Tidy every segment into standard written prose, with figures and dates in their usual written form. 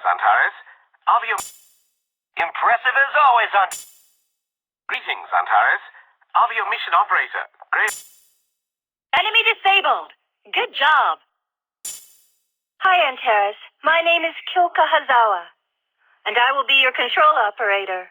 Antares. Of your impressive as always, Greetings, Antares. Of your mission operator. Great. Enemy disabled. Good job. Hi, Antares. My name is Kyoko Hazawa, and I will be your control operator.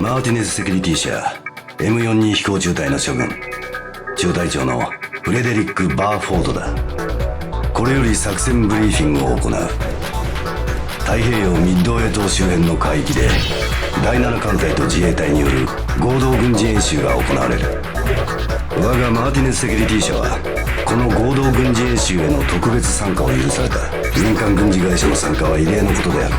マーティネスセキュリティ社 M42 飛行中隊の諸軍中隊長のフレデリック・バーフォードだ。これより作戦ブリーフィングを行う。太平洋ミッドウェイ島周辺の海域で第7艦隊と自衛隊による合同軍事演習が行われる。我がマーティネスセキュリティ社はこの合同軍事演習への特別参加を許された。民間軍事会社の参加は異例のことである。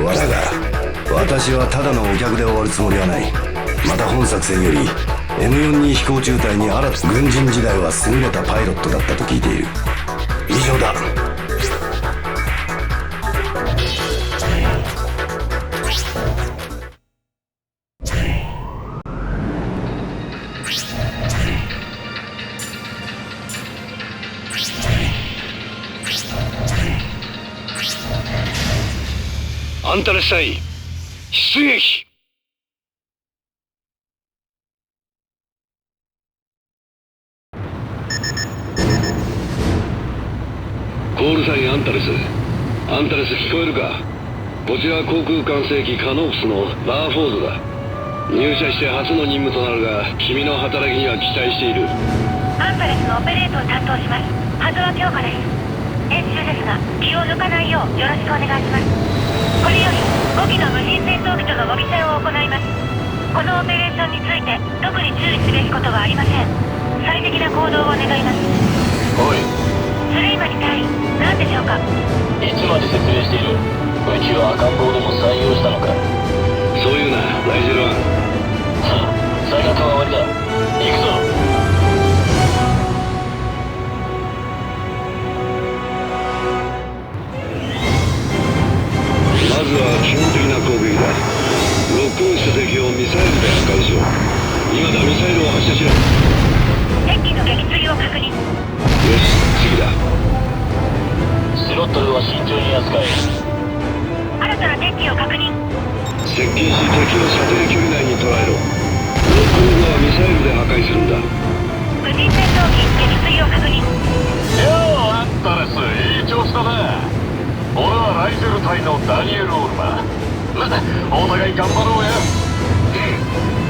我らが私はただのお客で終わるつもりはない。また本作戦より M42 飛行中隊に新た軍人時代は優れたパイロットだったと聞いている。以上だ。アンタレス隊出撃。コールサインアンタレス聞こえるか。こちら航空管制機カノープスのバーフォードだ。入社して初の任務となるが君の働きには期待している。アンタレスのオペレートを担当します。波動強化です。演習ですが気を抜かないようよろしくお願いします。これより5機の無人戦闘機との模擬戦を行います。このオペレーションについて特に注意すべきことはありません。最適な行動を願います。おい、スレイマニ隊員、何でしょうか。いつまで説明している。うちは赤ん坊でも採用したのか。そういうなライジェルワン。さあ、最悪は終わりだ。行くぞ。まずは基本的な攻撃だ。ロックオンした敵をミサイルで破壊しろ。今だミサイルを発射しろ。敵機の撃墜を確認。よし、次だ。スロットルは慎重に扱え。新たな敵機を確認。接近し敵を射程距離内に捉えろ。ロックオン後はミサイルで破壊するんだ。無人戦闘機撃墜を確認。ようアンタレス、いい調子だね。俺はライゼル隊のダニエル・オールマお互い頑張ろうや。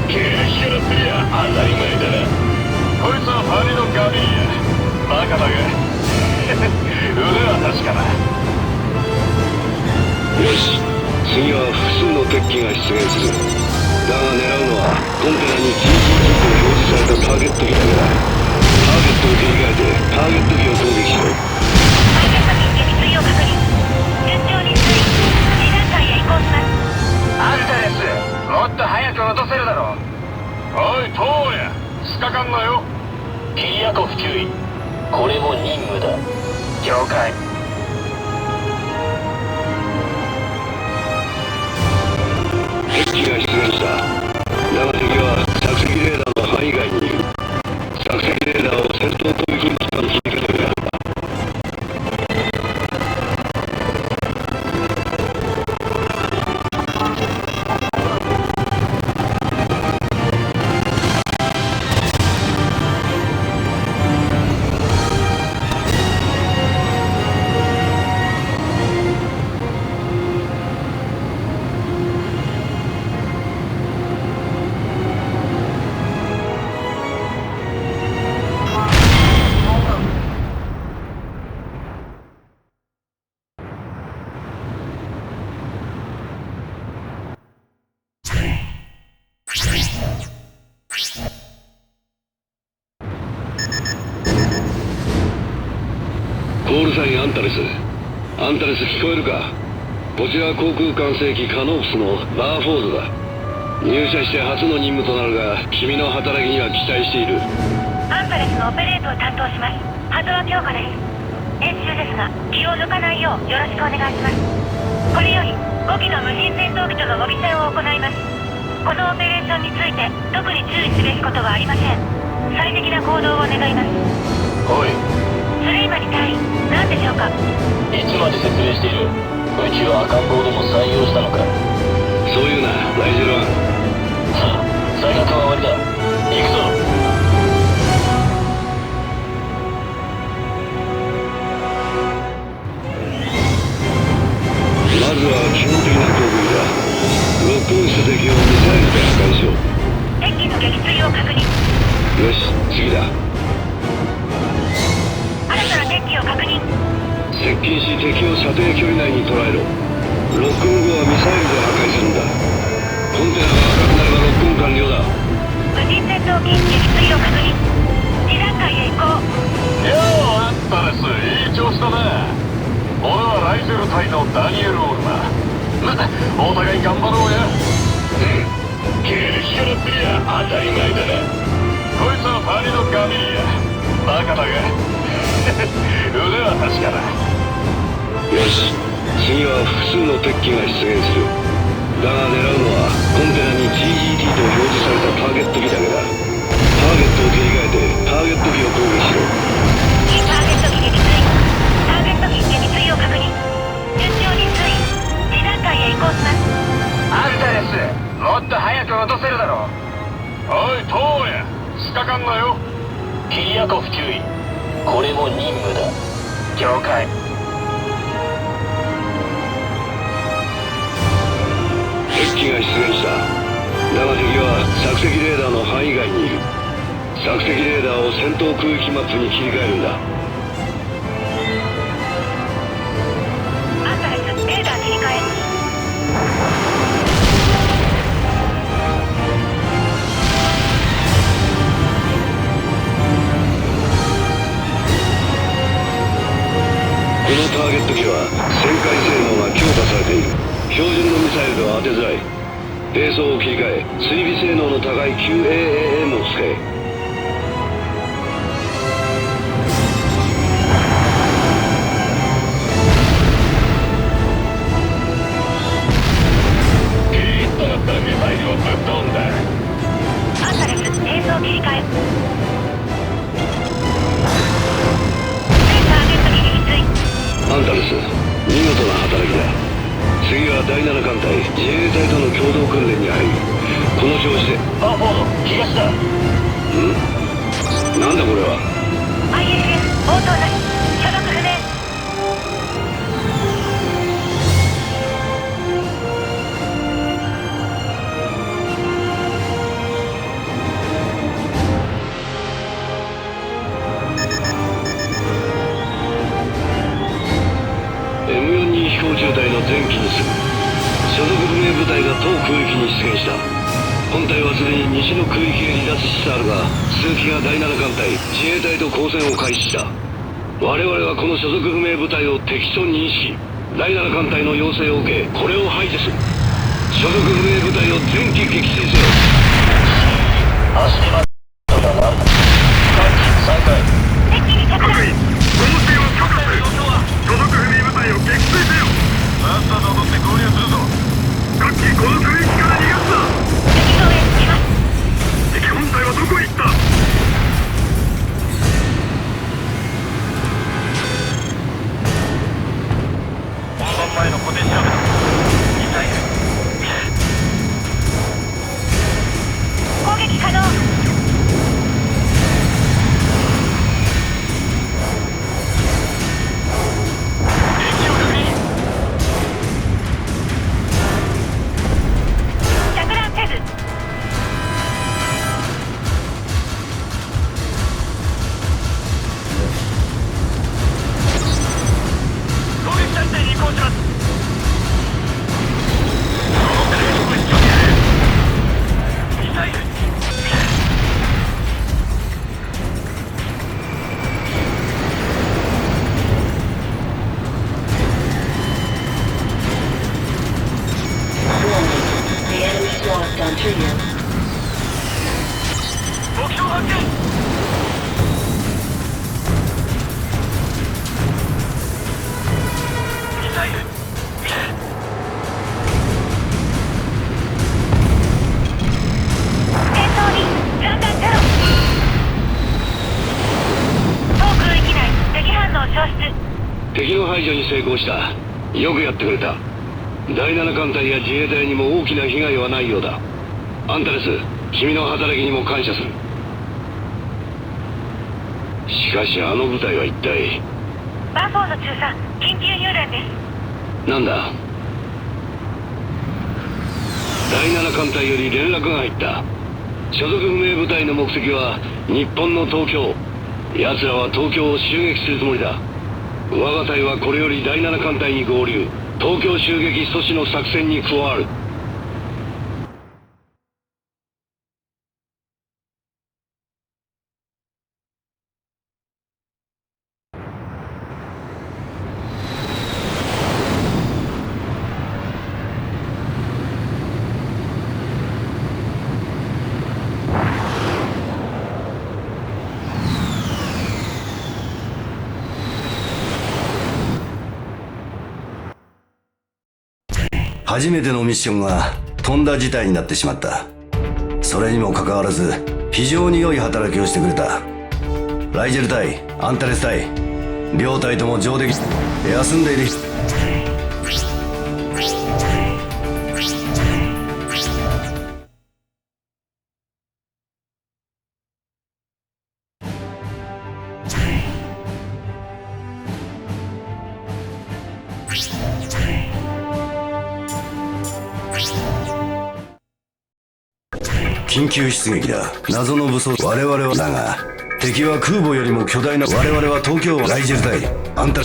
経歴からすりゃ当たり前だな。こいつはパリのガビーや。バカだが腕は確かだ。よし、次は複数の敵機が出現する。だが狙うのはコンテナに TG と表示されたターゲット機だけだ。ターゲットを切り替えてターゲット機を攻撃しろ。ターゲット機撃墜を確認。順調に推移2段階へ移行します。あんたんなよ。キリヤコフ注意。これも任務だ。了解。敵機が出現した。だが敵は索敵レーダーの範囲外にいる。索敵レーダーを戦闘攻撃機関に切り替えるがコールサインアンタレス。アンタレス聞こえるか。こちら航空管制機カノープスのバーフォードだ。入社して初の任務となるが君の働きには期待している。アンタレスのオペレートを担当します。波動強化です。演習ですが気を抜かないようよろしくお願いします。これより5機の無人戦闘機との模擬戦を行います。このオペレーションについて特に注意すべきことはありません。最適な行動を願います。おい、スレイマに隊員何でしょうか。いつまで説明している。うちは赤ん坊でも採用したのか。そういうな、ライジェルワン。さあ、再学は終わりだ。行くぞ。まずは基本的な攻撃だ。ロックオンした敵をミサイルで破壊しよう。敵機の撃墜を確認。よし、次だ。新たな敵機を確認。接近し敵を射程距離内に捉えろ。ロックオン後はミサイルで破壊するんだ。コンテナが赤くなればロックオン完了だ。無人戦闘機撃墜を確認。2段階へ移行。ようあったです。いい調子だな。俺はライゼル隊のダニエル・オールマ。お互い頑張ろうや。経歴からすりゃ当たり前だな。こいつはパリのガミリア。バカだが腕は確かだ。よし、次は複数の敵機が出現する。だが狙うのはコンテナに GGT と表示されたターゲット機だけだ。ターゲットを切り替えてターゲット機を攻撃しろ。ターゲット機撃墜。ターゲット機撃墜を確認。順調に推移。2段階へ移行します。あんたです。もっと早く落とせるだろう。おい、トウヤ、つかかんなよ。キリヤコフ注意。これも任務だ。了解。敵機が出現した。だが敵は索敵レーダーの範囲外にいる。索敵レーダーを戦闘空域マップに切り替えるんだ。アンタレスレーダー切り替え。このターゲット機は旋回性能が強化されている。標準のミサイルでは当てづらい。兵装を切り替え追尾性能の高い QAAM を使え。ピーッとなったミサイルをぶっ飛んだ。アンタレス兵装切り替え。ターゲット機撃墜。アンタレス、見事な働きだ。次は第7艦隊自衛隊との共同訓練に入る。この調子で。バーフォード、東だ。なんだこれは。 ISS 応答なし。所属不明。M42 飛行中隊の前期にする。所属不明部隊が当空域に出現した。本隊はすでに西の空域へ離脱しつつあるが、数機が第7艦隊自衛隊と交戦を開始した。我々はこの所属不明部隊を敵と認識。第7艦隊の要請を受けこれを排除する。所属不明部隊を全機撃墜せよ。足手まといだな。continue. 目標発見。ミサイル。戦闘に3段ゼロ。航空域内敵反応消失。敵の排除に成功した。よくやってくれた。第7艦隊や自衛隊にも大きな被害はないようだ。アンタレス、君の働きにも感謝する。しかしあの部隊は一体。バーフォード中佐、緊急入連です。なんだ。第7艦隊より連絡が入った。所属不明部隊の目的は日本の東京。奴らは東京を襲撃するつもりだ。我が隊はこれより第7艦隊に合流。東京襲撃阻止の作戦に加わる。初めてのミッションが飛んだ事態になってしまった。それにもかかわらず非常に良い働きをしてくれた。ライジェル隊、アンタレス隊、両隊とも上出来。休んでいる。緊急出撃だ。謎の武装。我々はだが、敵は空母よりも巨大な。我々は東京ライジェル隊、あんた。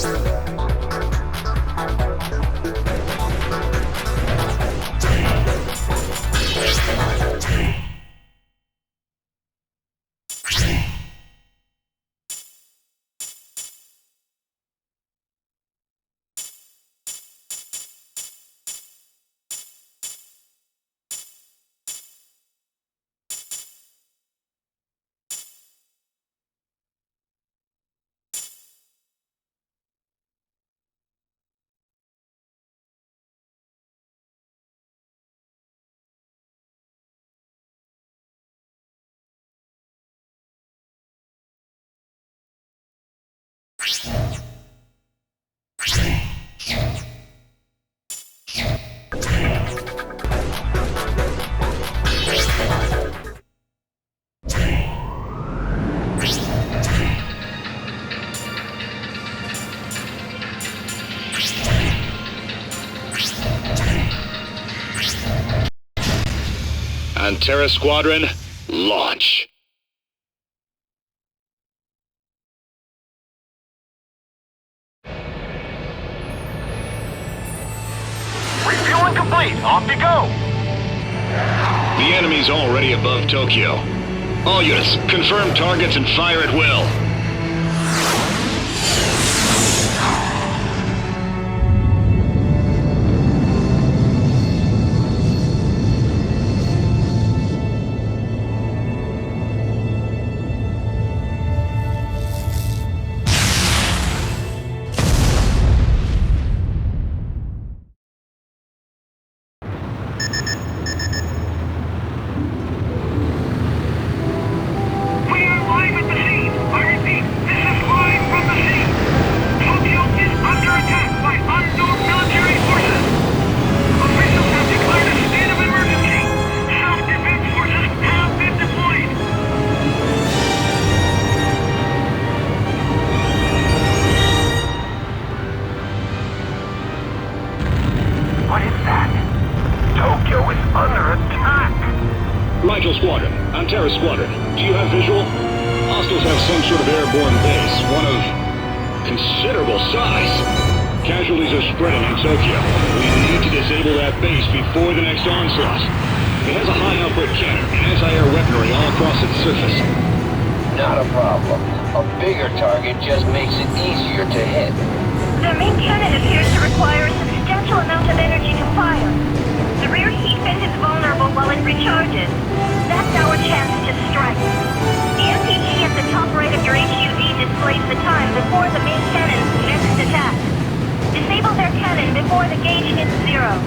Antara Squadron, launch. Refueling complete. Off you go. The enemy's already above Tokyo. All units, confirm targets and fire at will. Squadron, Antara Squadron, do you have visual? Hostiles have some sort of airborne base, one of considerable size. Casualties are spreading in Tokyo. We need to disable that base before the next onslaught. It has a high-output cannon and anti-air weaponry all across its surface. Not a problem. A bigger target just makes it easier to hit. The main cannon appears to require a substantial amount of energy to fire. The rear heat vent is vulnerable while it recharges. accelerates the time before the main cannon's next attack. Disable their cannon before the gauge hits 0.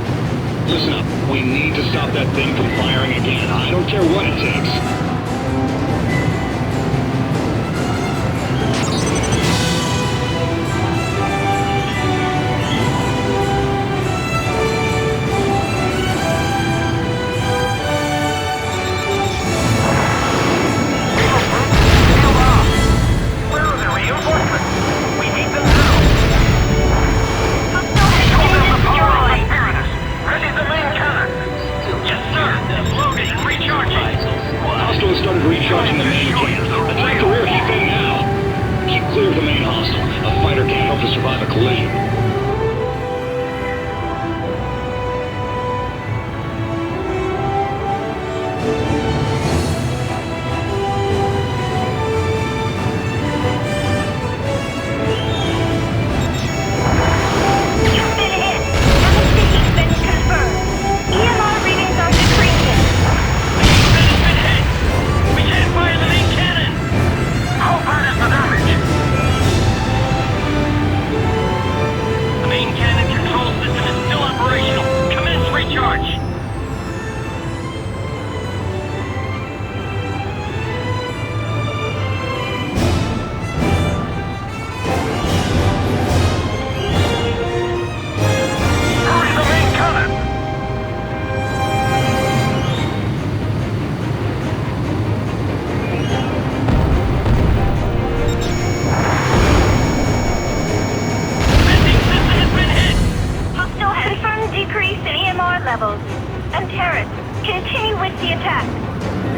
Listen up. We need to stop that thing from firing again. I don't care what it takes. Started recharging the main cannon. Attack the rear heat thing now. Keep clear of the main hostile. A fighter can't hope to survive a collision. You've been hit. Devastating's been confirmed. EMR readings are decreasing. Fire the main cannon! How bad is the damage? The main cannon control system is still operational. Commence recharge. Hurry the main cannon! Decrease in EMR levels. And Terrace, continue with the attack.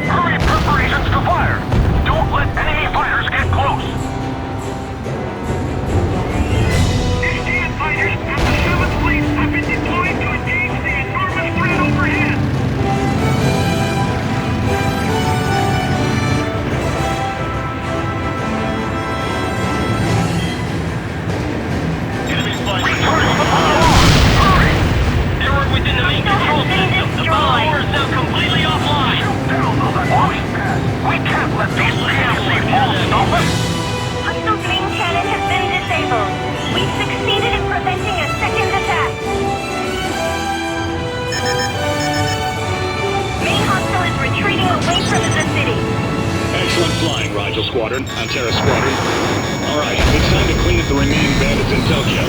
Hurry preparations to fire! Don't let enemy fighters get close! Indian fighters at the 7th Fleet have been deployed to engage the enormous threat overhead! Enemy fighters! Within the main control system, the power is now completely offline. We can't let these CMC balls stop us. Hostile main cannon has been disabled. We've succeeded in preventing a second attack. Main hostile is retreating away from the city. Excellent flying, Rigel Squadron. Antera Squadron. Alright, it's time to clean up the remaining bandits in Tokyo.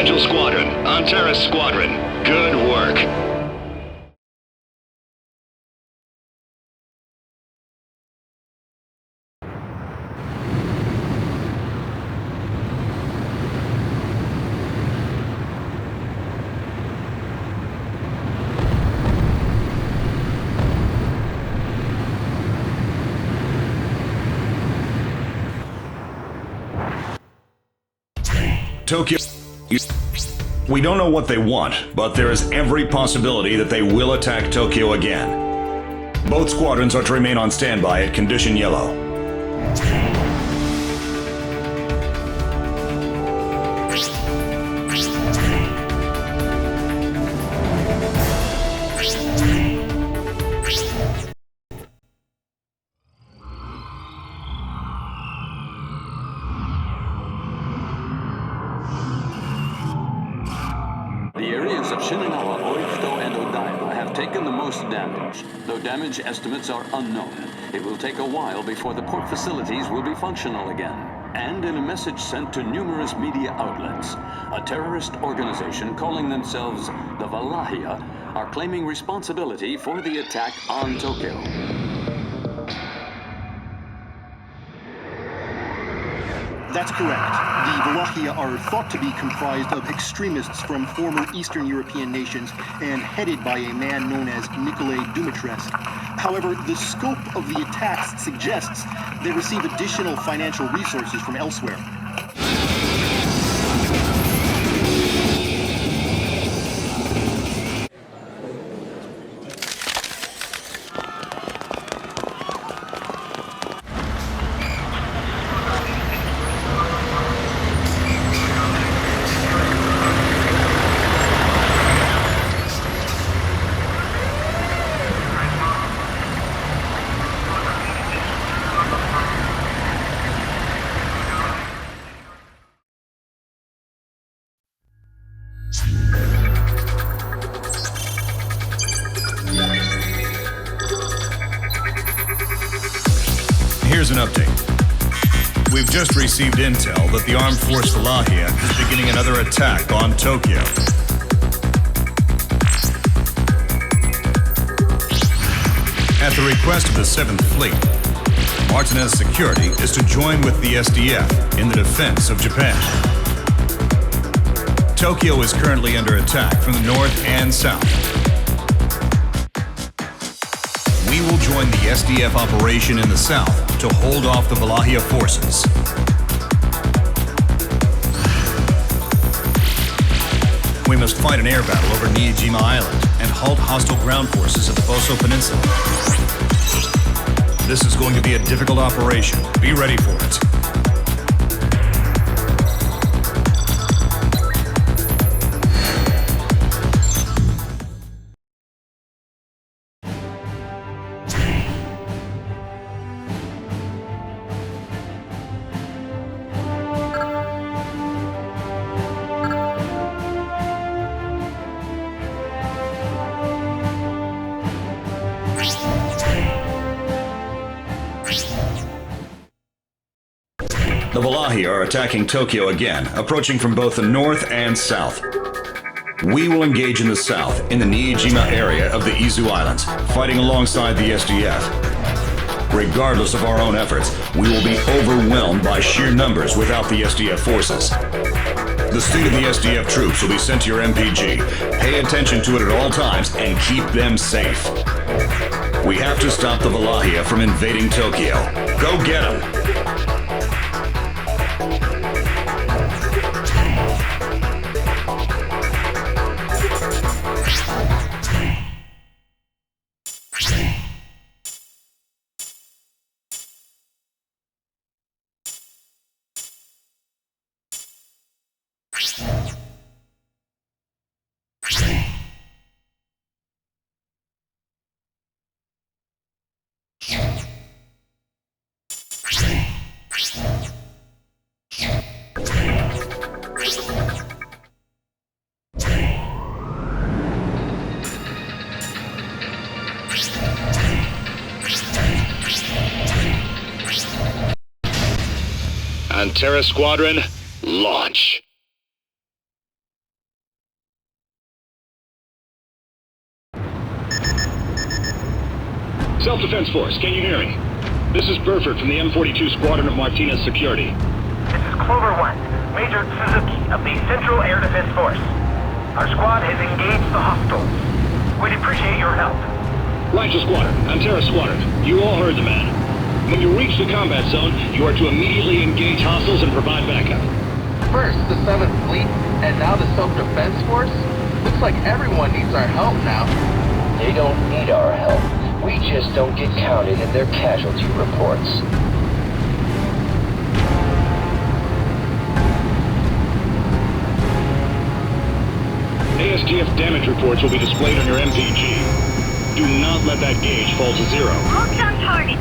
Fragile Squadron, Antares Squadron, good work. Tokyo. We don't know what they want, but there is every possibility that they will attack Tokyo again. Both squadrons are to remain on standby at condition yellow. Damage estimates are unknown. It will take a while before the port facilities will be functional again. And in a message sent to numerous media outlets, a terrorist organization calling themselves the Valahia are claiming responsibility for the attack on Tokyo. That's correct. The Valahia are thought to be comprised of extremists from former Eastern European nations and headed by a man known as Nicolae Dumitrescu. However, the scope of the attacks suggests they receive additional financial resources from elsewhere. Here's an update. We've just received intel that the Armed Force Valahia is beginning another attack on Tokyo. At the request of the 7th Fleet, Martinez Security is to join with the SDF in the defense of Japan. Tokyo is currently under attack from the north and south. We will join the SDF operation in the south to hold off the Valahia forces. We must fight an air battle over Niijima Island and halt hostile ground forces at the Boso Peninsula. This is going to be a difficult operation. Be ready for it. The Valahia are attacking Tokyo again, approaching from both the north and south. We will engage in the south, in the Niijima area of the Izu Islands, fighting alongside the SDF. Regardless of our own efforts, we will be overwhelmed by sheer numbers without the SDF forces. The state of the SDF troops will be sent to your MPG. Pay attention to it at all times and keep them safe. We have to stop the Valahia from invading Tokyo. Go get them! Antares Squadron, launch. Self-Defense Force, can you hear me? This is Burford from the M42 Squadron of Martinez Security. This is Clover 1, Major Suzuki of the Central Air Defense Force. Our squad has engaged the hostiles. We'd appreciate your help. Rifle Squadron, Antera Squadron, you all heard the man. When you reach the combat zone, you are to immediately engage hostiles and provide backup. First the 7th Fleet, and now the Self-Defense Force? Looks like everyone needs our help now. They don't need our help. We just don't get counted in their casualty reports. ASTF damage reports will be displayed on your MPG. Do not let that gauge fall to 0. Locked on target.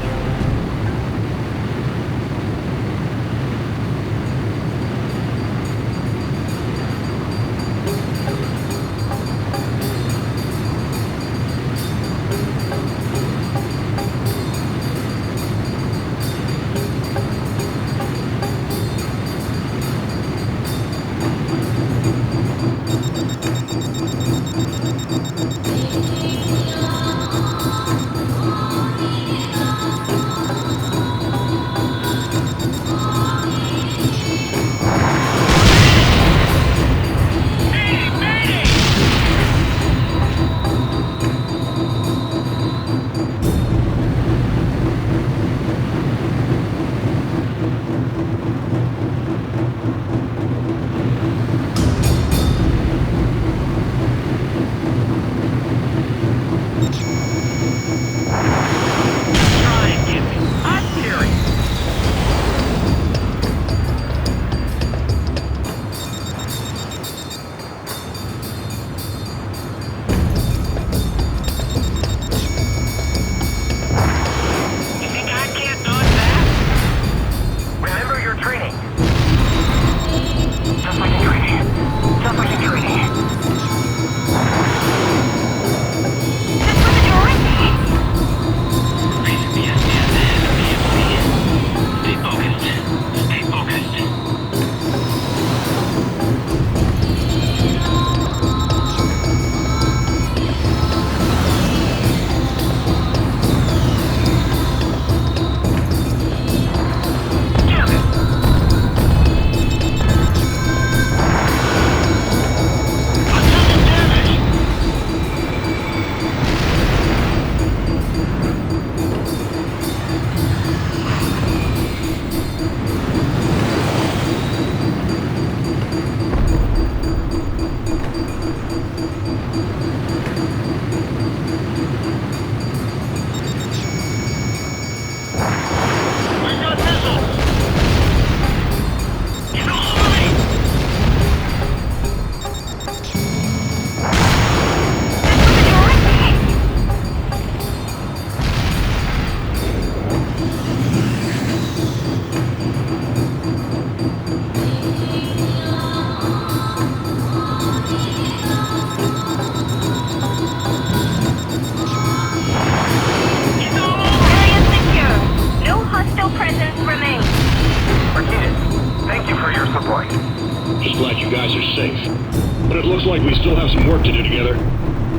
Looks like we still have some work to do together.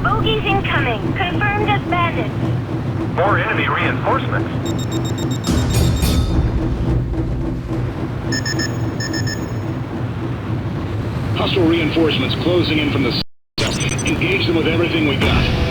Bogies incoming. Confirmed as bandits. More enemy reinforcements. Hostile reinforcements closing in from the south. Engage them with everything we got.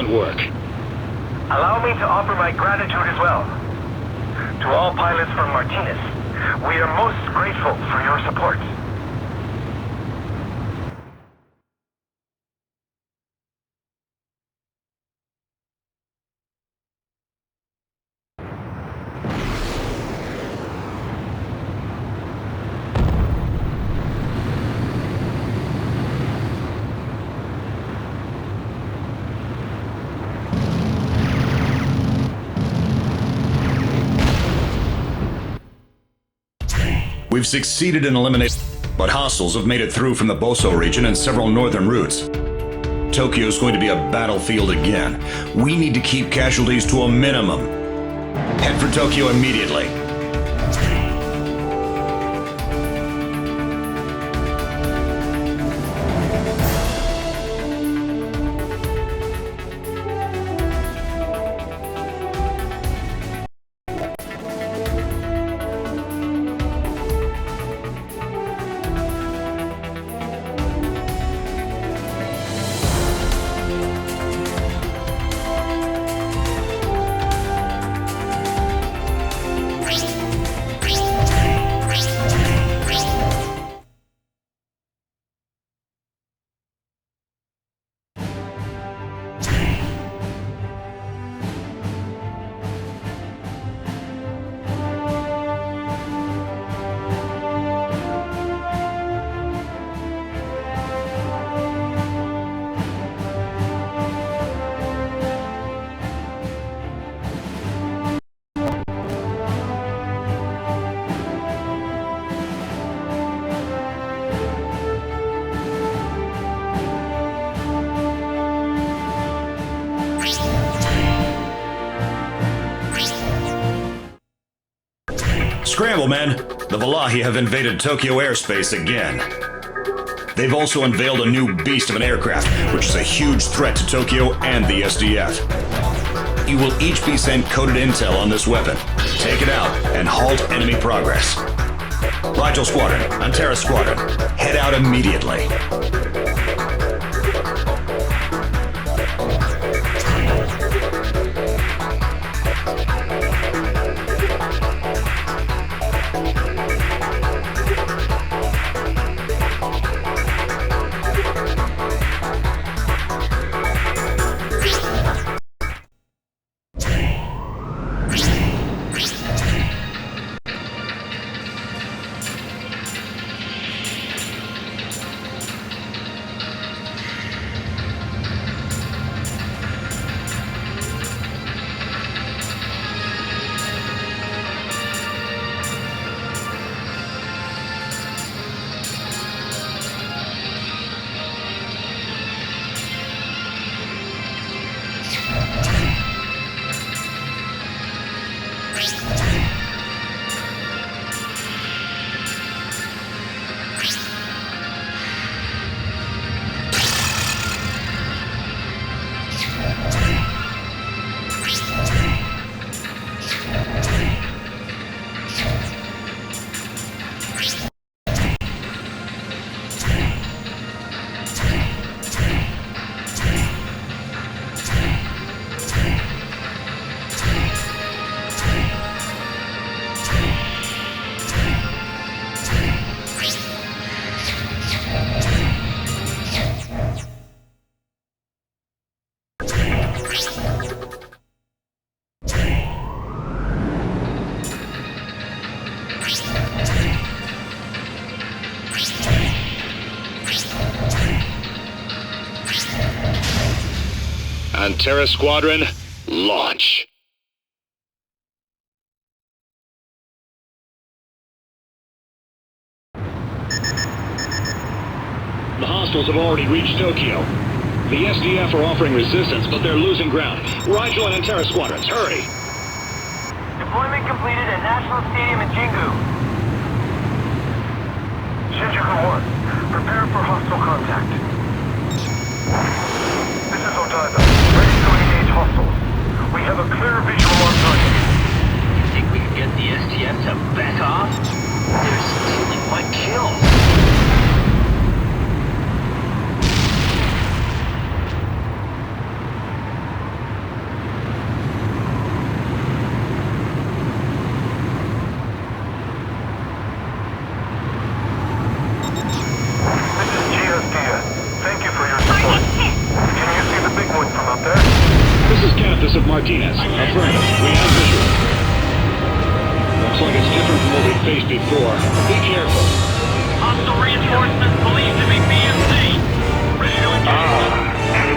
excellent work. Allow me to offer my gratitude as well. To all pilots from Martinez, we are most grateful for your support. We've succeeded in eliminating, but hostiles have made it through from the Boso region and several northern routes. Tokyo's going to be a battlefield again. We need to keep casualties to a minimum. Head for Tokyo immediately. Scramble, men! The Valahi have invaded Tokyo airspace again. They've also unveiled a new beast of an aircraft, which is a huge threat to Tokyo and the SDF. You will each be sent coded intel on this weapon. Take it out and halt enemy progress. Rigel Squadron, Antara Squadron, head out immediately. Antara Squadron, launch. The hostiles have already reached Tokyo. The SDF are offering resistance, but they're losing ground. Rigel and Antara Squadrons, hurry! Deployment completed at National Stadium in Jingu. Shinjuku 1, prepare for hostile contact. This is Usada, ready to engage hostiles. We have a clear visual on target. You think we could get the STF to back off? They're stealing my kills. face before. Be careful. Hostile reinforcements believed to be PSP. Ready to engage.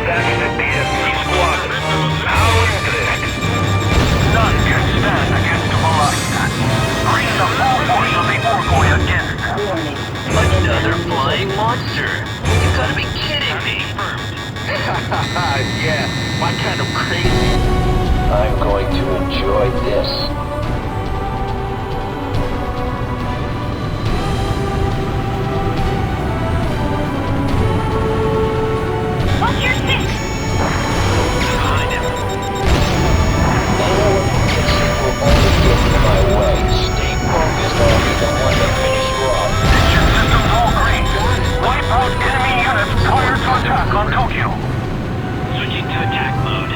That's the PSP squadron. How interesting. None can stand against the Wallachia. Bring the full force of the Orkoi against them. Another flying monster. You gotta be kidding me. Yeah, my kind of crazy. I'm going to enjoy this. What's your six? Behind him. Anyone who thinks he will only get in my way, stay focused or I'll be the one to finish you off. Engine systems all green. Wipe out enemy units prior to attack on Tokyo. Switching to attack mode.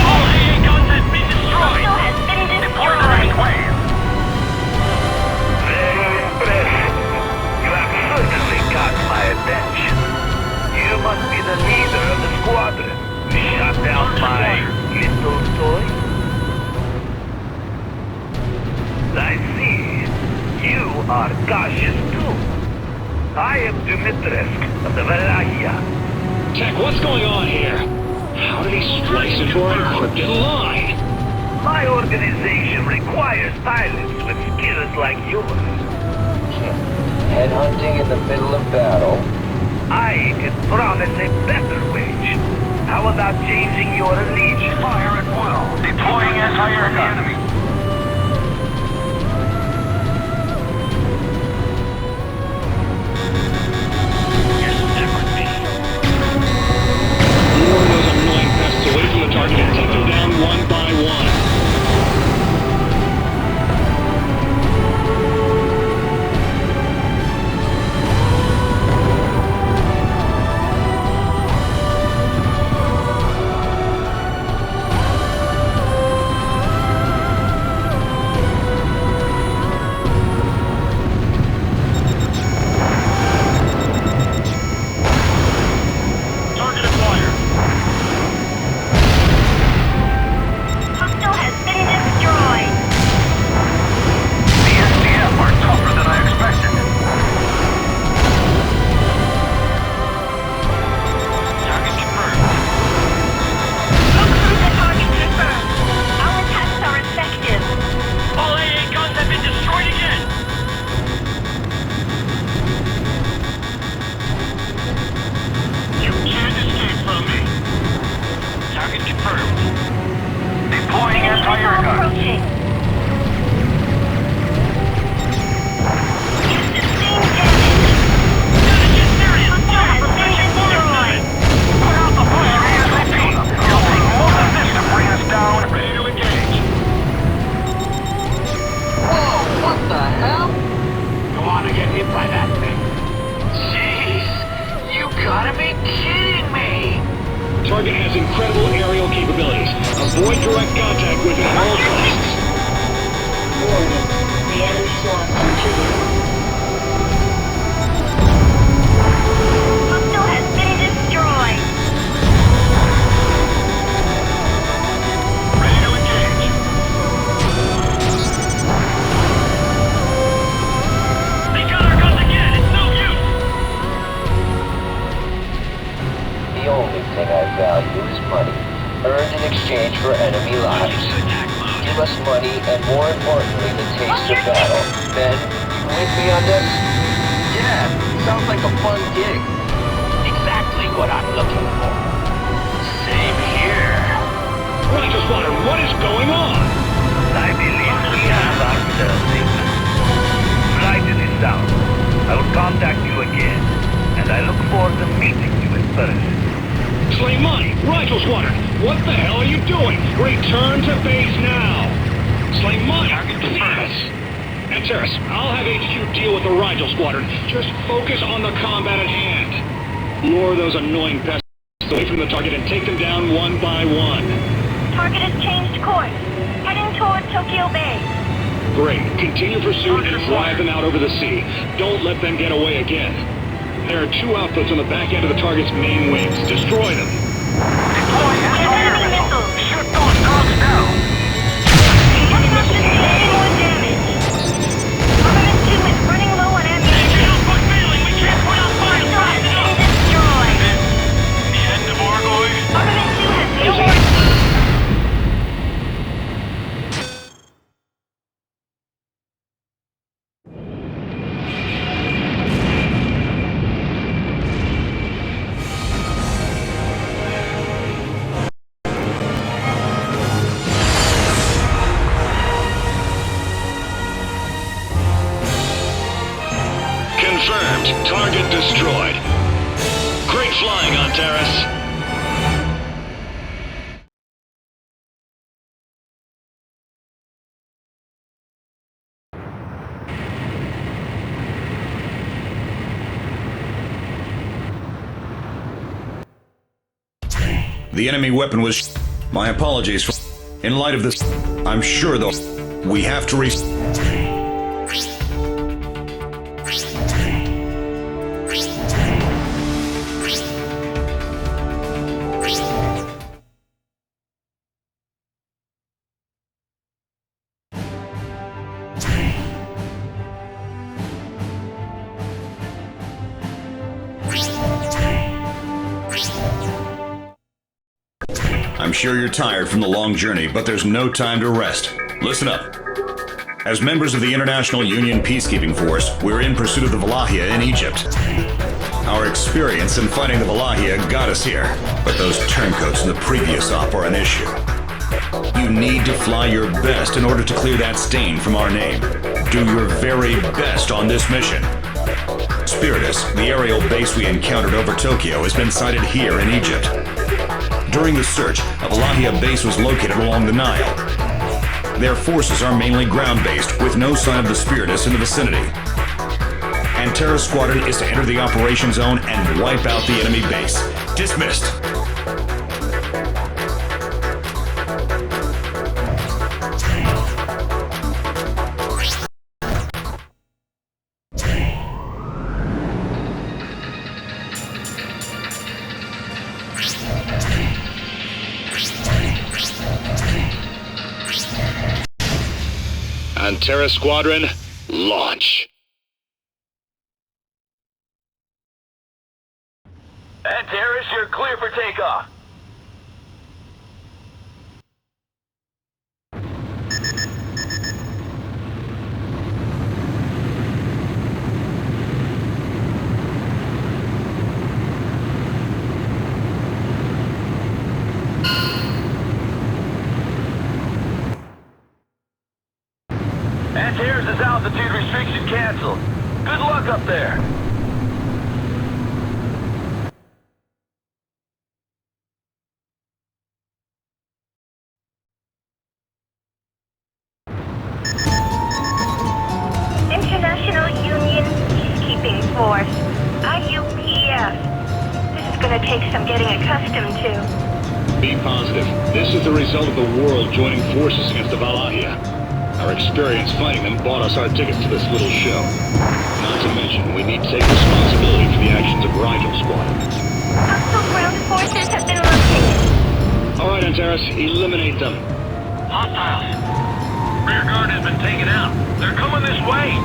All AA guns have been destroyed. Hostile has been Deploy the next destroyed. wave. Very impressive. You have certainly got my attention. You must be the leader of the squadron. You shot down my little toy. I see. You are cautious too. I am Dimitrescu of the Wallachia. Tech, what's going on here? How did he splice into our encrypted line? My organization requires pilots with skills like yours. Headhunting in the middle of battle. I can promise a better wage. How about changing your allegiance? Fire at will. Deploying anti-air gun. Lure those annoying pests away from the target and take them down one by one. Target acquired. Hostile has been destroyed. The SDF are tougher than I expected. Target confirmed. Look through the target confirmed. Our attacks are effective. All AA guns have been destroyed again. You can't escape from me. Target confirmed. Deploying Enemy anti-air missile gun. approaching. You sustained damage. Gotta get serious. Hostile has been destroyed. Put out the fire ASAP. It'll take more than this to bring us down. Ready to engage. Whoa, what the hell? You want to get hit by that thing? Jeez, you gotta be kidding me. Target has incredible aerial capabilities. Avoid direct contact with it at all costs. Warning. The enemy swarm intruding. Hostile has been destroyed. Ready to engage. They got our guns again. It's no use. The only thing I value is money, earned in exchange for enemy lives. Attack mode. Give us money and, more importantly, the taste of battle. Ben, you with me on this? Yeah, sounds like a fun gig. Exactly what I'm looking for. Same here. I just wonder what is going on. I believe we have ourselves in. Fly to the south. I will contact you again, and I look forward to meeting you in person. Slimani, Rigel Squadron, what the hell are you doing? Return to base now. Slimani, please. And Terrace, I'll have HQ deal with the Rigel Squadron. Just focus on the combat at hand. Lure those annoying pests away from the target and take them down one by one. Target has changed course. Heading toward Tokyo Bay. Great. Continue pursuit and drive them out over the sea. Don't let them get away again. There are 2 outputs on the back end of the target's main wings. Destroy them. Deploy anti-air missile. Shoot those dogs down. Enemy missile any more damage. Armament 2 is running low on ammunition. Output failing. We can't put out fire fast enough. Destroyed. The end of our boys. Armament 2 has no more. Confirmed. Target destroyed. Great flying, Antares. The enemy weapon was. My apologies for. In light of this, I'm sure though, we have to I'm sure you're tired from the long journey, but there's no time to rest. Listen up. As members of the International Union Peacekeeping Force, we're in pursuit of the Valahia in Egypt. Our experience in fighting the Valahia got us here, but those turncoats in the previous op are an issue. You need to fly your best in order to clear that stain from our name. Do your very best on this mission. Spiritus, the aerial base we encountered over Tokyo, has been sighted here in Egypt. During the search, a Valahia base was located along the Nile. Their forces are mainly ground-based, with no sign of the Spiritus in the vicinity. Antares Squadron is to enter the operation zone and wipe out the enemy base. Dismissed. Antares Squadron, launch. Antares, you're clear for takeoff. Antares' altitude restriction canceled. Good luck up there. International Union Peacekeeping Force, IUPF. This is gonna take some getting accustomed to. Be positive. This is the result of the world joining forces against the Valahia. Our experience fighting them bought us our tickets to this little show. Not to mention, we need to take responsibility for the actions of Rigel Squadron. Hostile ground forces have been located. All right, Antares, eliminate them. Hostiles. Rear guard has been taken out. They're coming this way.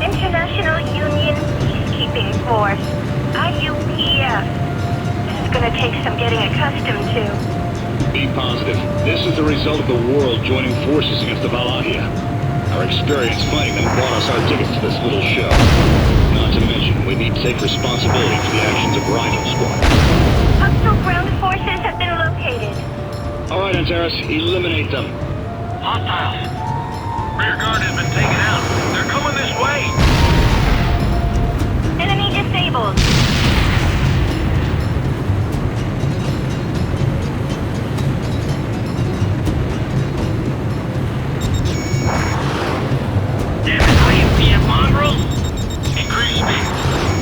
International Union Peacekeeping Force, IUPF. This is gonna take some getting accustomed to. Be positive. This is the result of the world joining forces against the Valahia. Our experience fighting them bought us our tickets to this little show. Not to mention, we need to take responsibility for the actions of Rigel Squad. Hostile ground forces have been located. All right, Antares, eliminate them. Hostiles. Rear guard has been taken out. They're coming this way. Enemy disabled. Damn it, IMPF mongrels! Increase speed.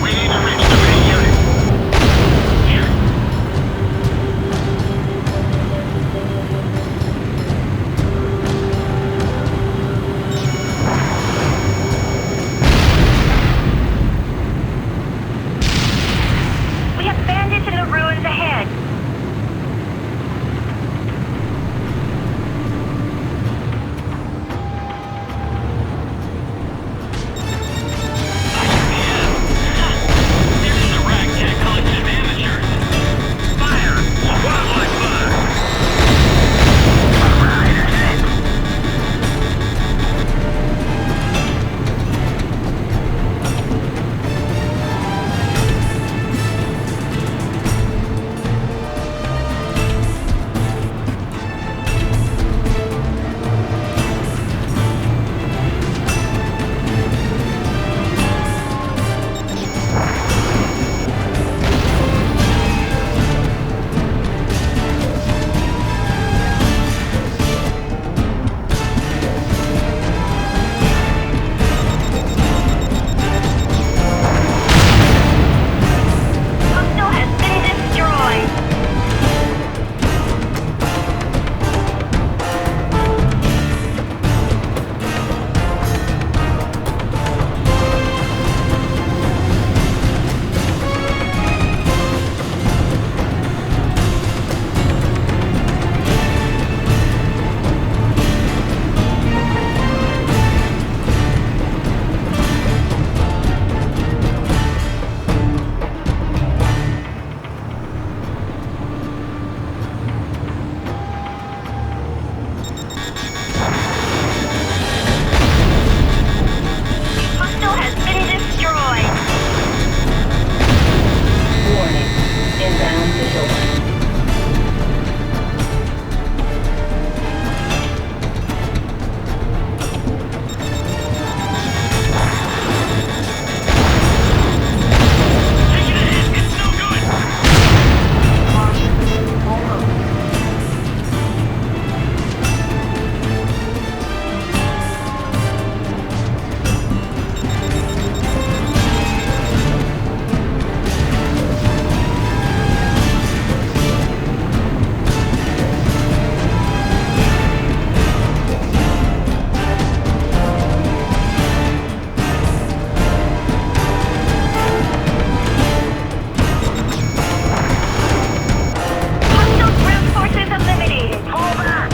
We need to reach the main unit. Here. We have bandits in the ruins ahead. This is a ragtag collection of amateurs. Fire! Squad like fire! Alright, ahead. Hostile has been destroyed. Hostile has been destroyed. Warning. Inbound missile. Take it ahead. It's no good. Hostile ground forces eliminated. Pull back.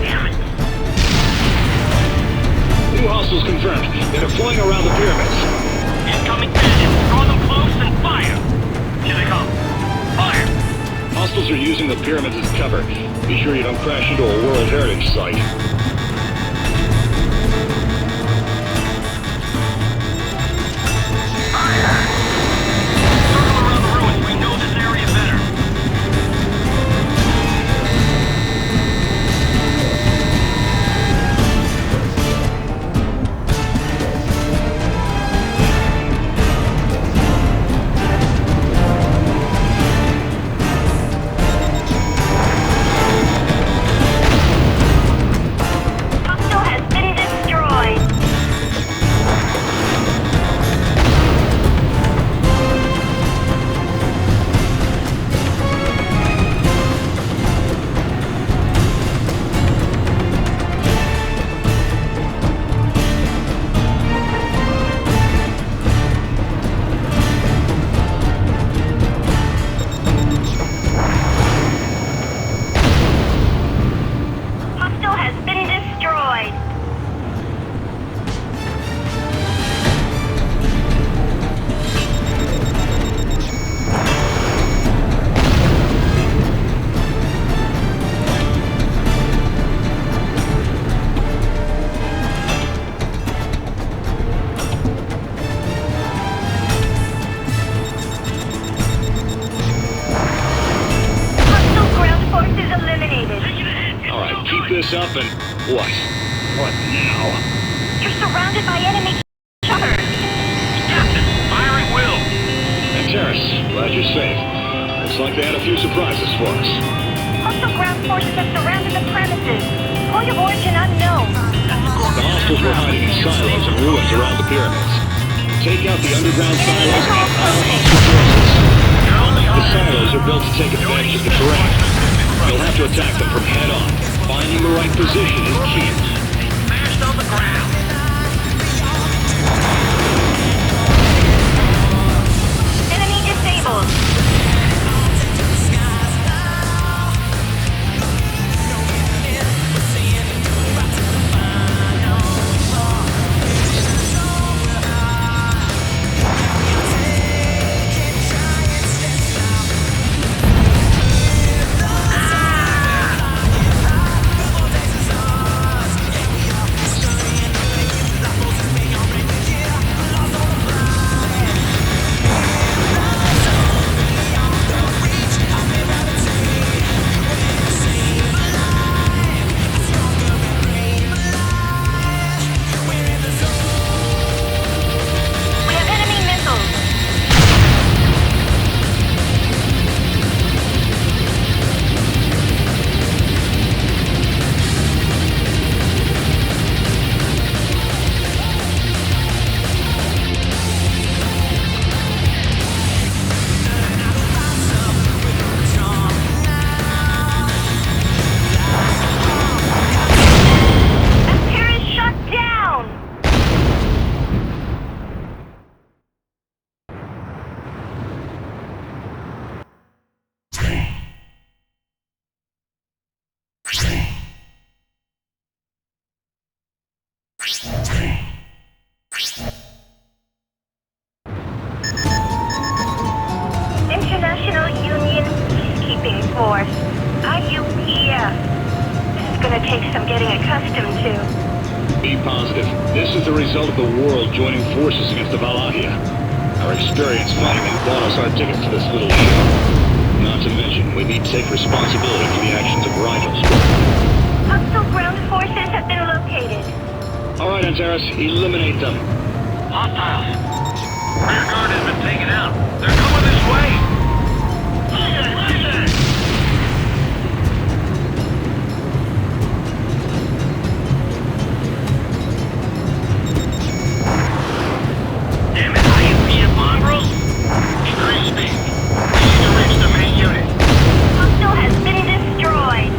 Damn it. New hostiles confirmed. They're deploying around the pyramids. Incoming bandits. Draw them close and fire. Here they come. Fire. Hostiles are using the pyramids as cover. Be sure you don't crash into a World Heritage site. Circle around the ruins. We know this area better. and... What? What now? You're surrounded by enemy choppers. Captain, firing will. And Terrace, glad you're safe. Looks like they had a few surprises for us. Hostile ground forces have surrounded the premises. Point of origin unknown. The hostiles were hiding in silos and ruins around the pyramids. Take out the underground silos and all hostile forces. The silos are built to take advantage of the terrain. You'll have to attack them from head on. Finding the right position is key. Smashed on the ground. Enemy disabled. International Union Peacekeeping Force. IUPF. This is gonna take some getting accustomed to. Be positive. This is the result of the world joining forces against the Valahia. Our experience fighting them bought us our ticket to this little show. Not to mention, we need to take responsibility for the actions of Rigel's. Hostile ground forces have been located. All right, Antares, eliminate them. Hostiles. Rear guard has been taken out. They're coming this way. Damn it, IUPF mongrels. Increase speed. We need to reach the main unit. Hostile has been destroyed.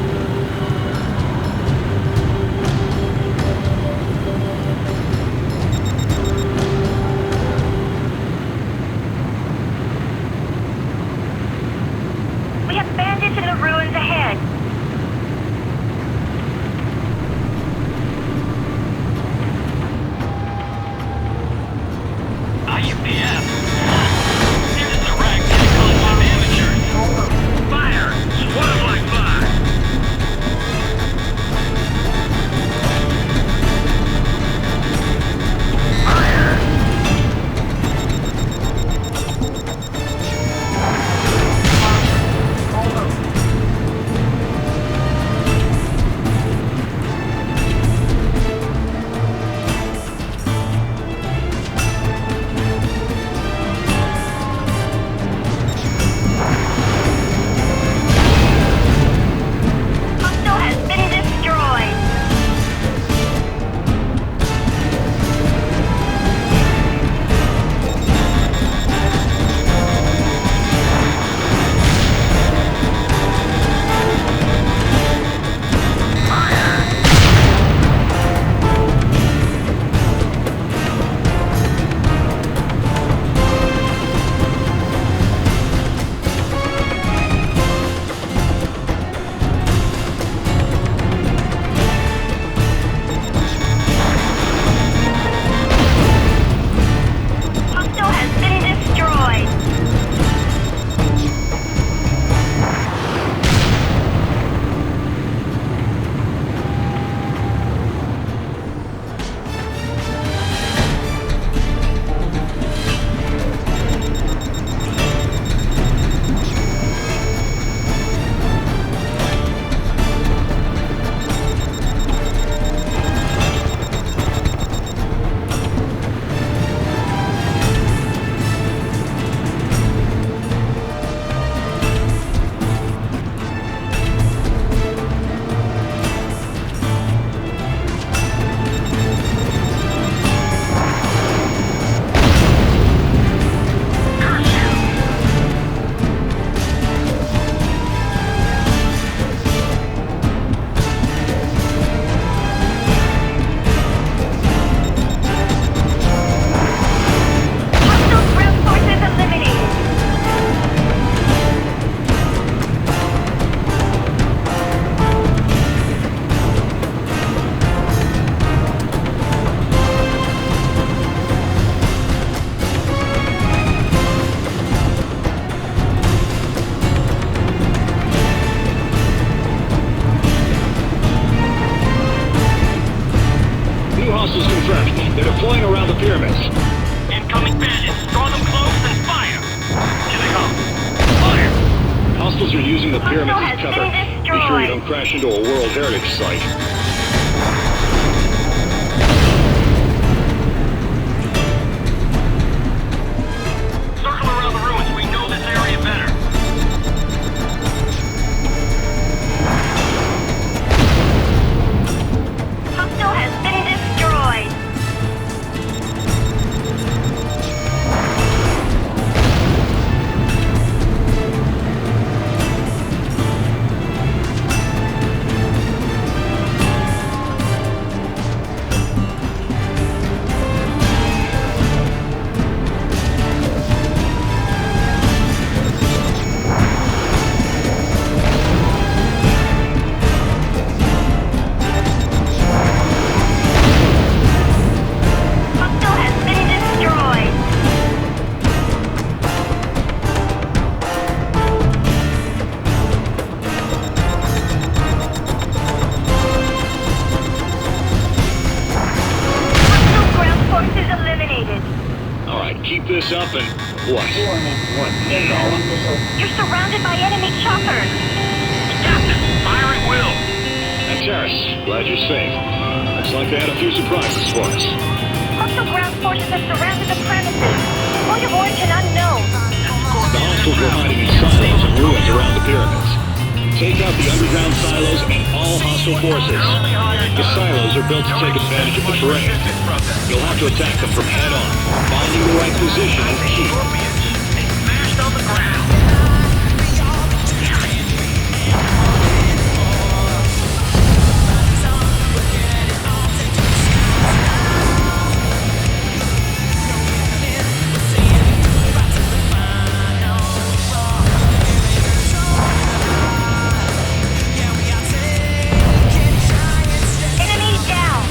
They're deploying around the pyramids. Incoming bandits. Draw them close and fire. Here they come. Fire! Hostiles are using the pyramids as Hostile cover. has been Be sure you destroyed. don't crash into a World Heritage site. Circle around the ruins. We know this area better. Hostile has been destroyed. Hostile has been destroyed. Hostile ground forces eliminated. All right, keep this up and what? What now? You're surrounded by enemy choppers. Captain, fire at will. And Terrace, glad you're safe. Looks like they had a few surprises for us. Hostile ground forces have surrounded the premises. Point of origin unknown. The hostiles were hiding in silos and ruins around the pyramids. Take out the underground silos and all hostile forces. The silos are built to take advantage of the terrain. You'll have to attack them from head on. Finding the right position is key. Smashed on the ground. Enemy down.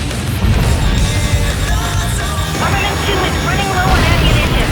Armament 2 is running low on ammunition.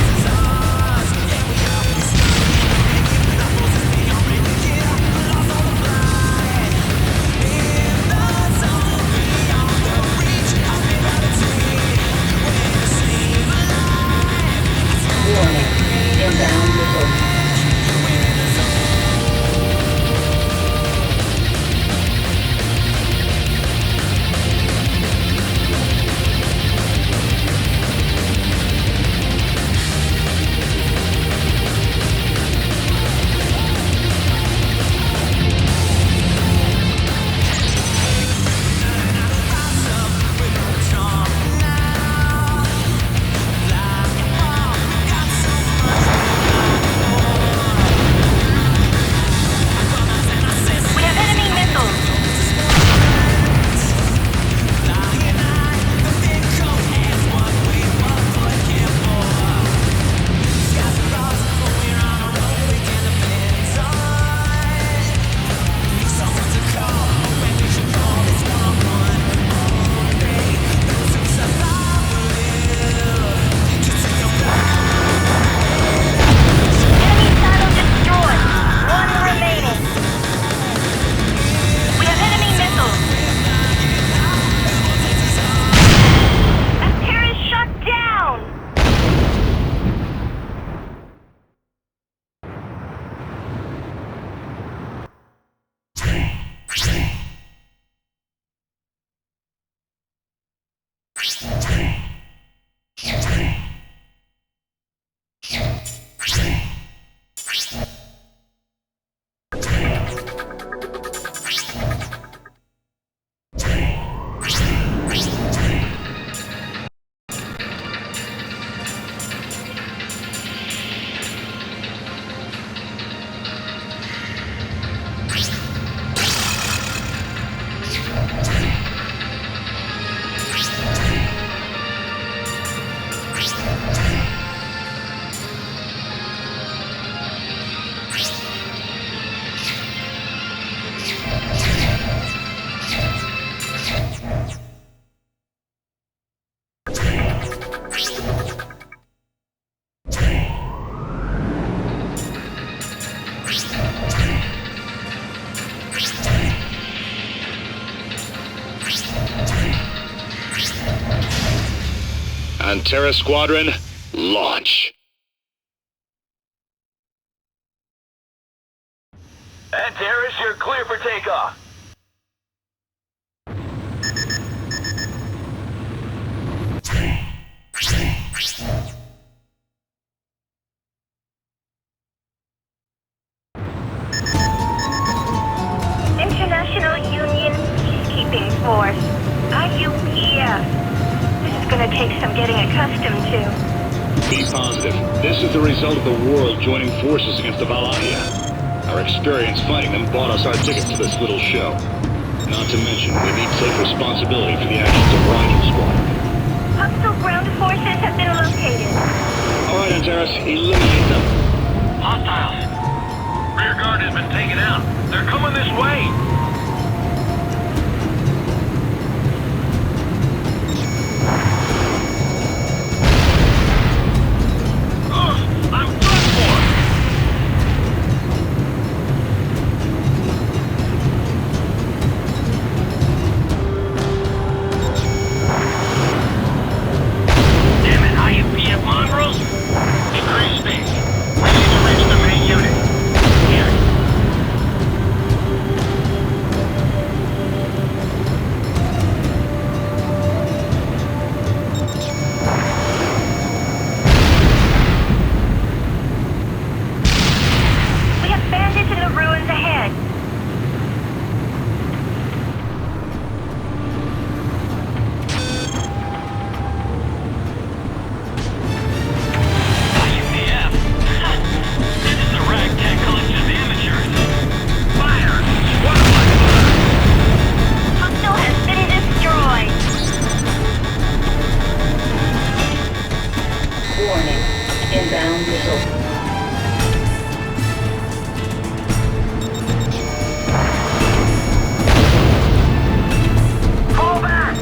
We have enemy missiles. Enemy silo destroyed. One remaining. We have enemy missiles. That pair is shut down. Antares Squadron, launch. Antares, you're clear for takeoff. International Union Peacekeeping Force, IUPF. This is gonna take some getting accustomed to. Be positive. This is the result of the world joining forces against the Valahia. Our experience fighting them bought us our tickets to this little show. Not to mention, we need to take responsibility for the actions of Rigel Squad. Hostile ground forces have been located. All right, Antares, eliminate them. Hostiles. Rear guard has been taken out. They're coming this way. I'm done for. Damn it, IUPF mongrels. Increase speed. We need to reach the main unit. Here. We have bandits in the ruins ahead. IUPF. This is a ragtag collection of amateurs. Fire! Hostile has been destroyed. Warning. Inbound missile. Fall back!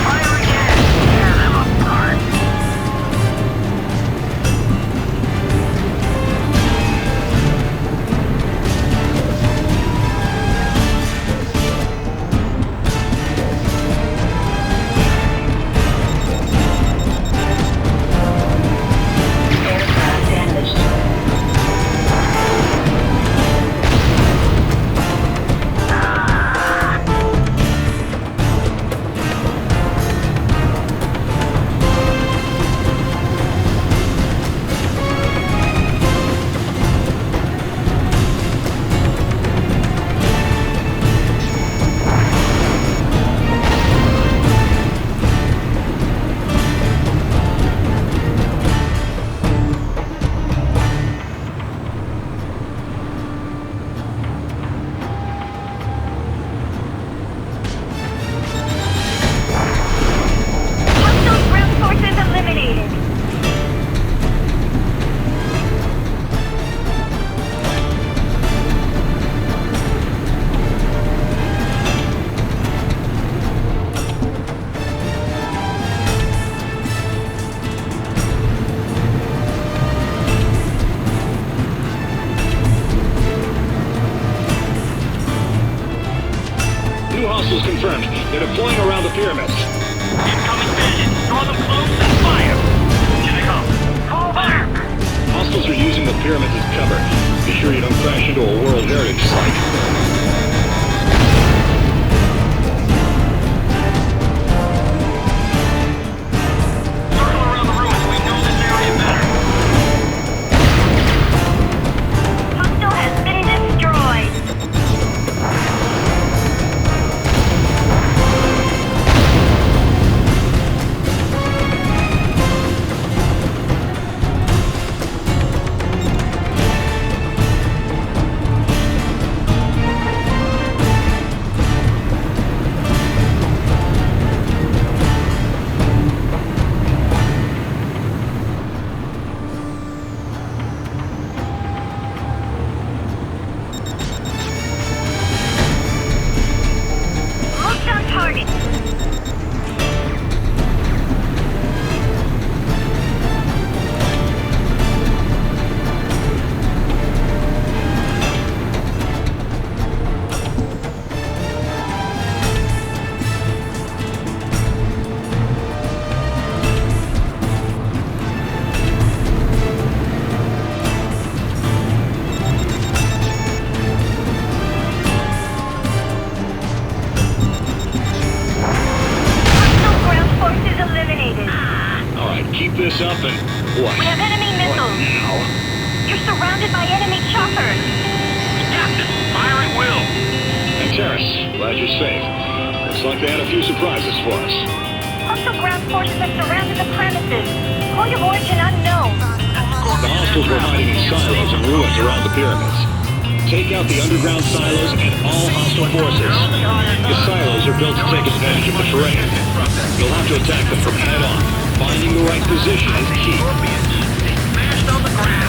Fire again! Tear them apart! this up and what? We have enemy missiles. Now? You're surrounded by enemy choppers. Captain, fire at will. And Terrace, glad you're safe. Looks like they had a few surprises for us. Hostile ground forces have surrounded the premises. Point of origin unknown. The hostiles were hiding in silos and ruins around the pyramids. Take out the underground silos and all hostile forces. The silos are built to take advantage of the terrain. You'll have to attack them from head on. Finding the right position is key. Smashed on the ground.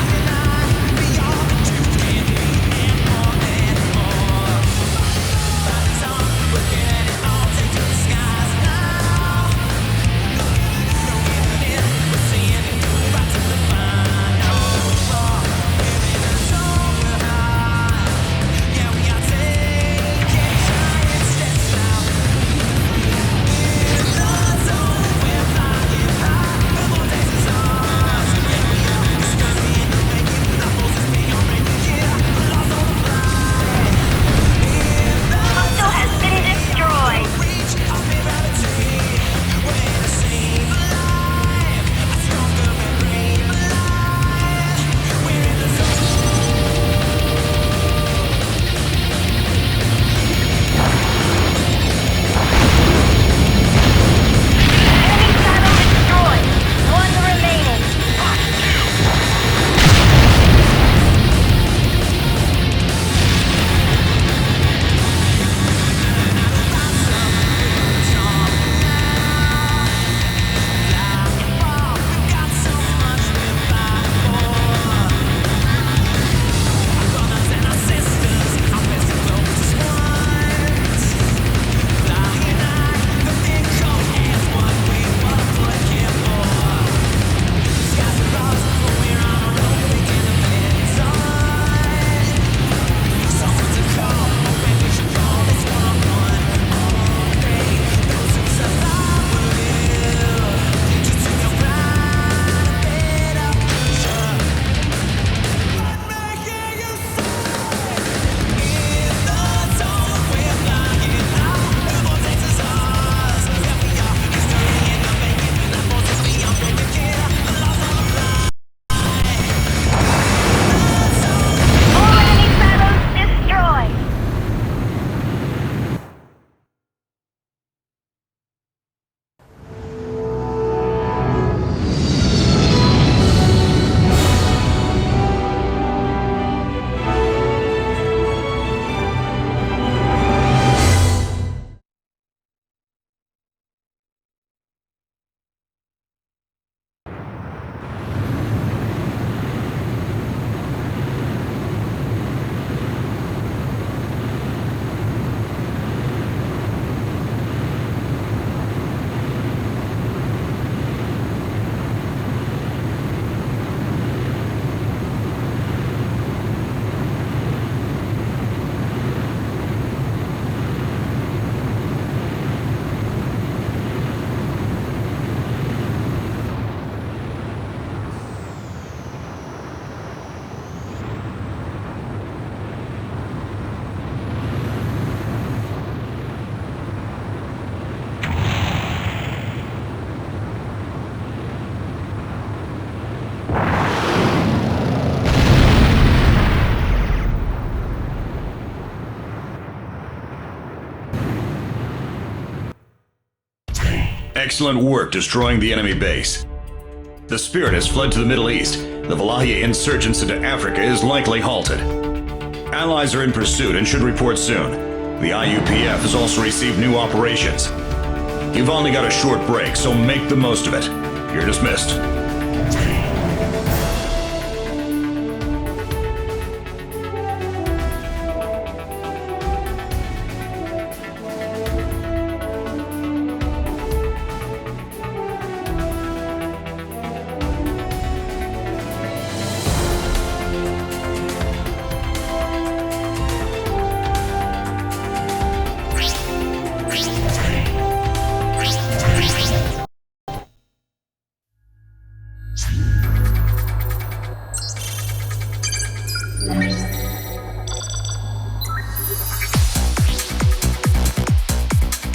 Excellent work destroying the enemy base. The Spirit has fled to the Middle East. The Valahia insurgence into Africa is likely halted. Allies are in pursuit and should report soon. The IUPF has also received new operations. You've only got a short break, so make the most of it. You're dismissed.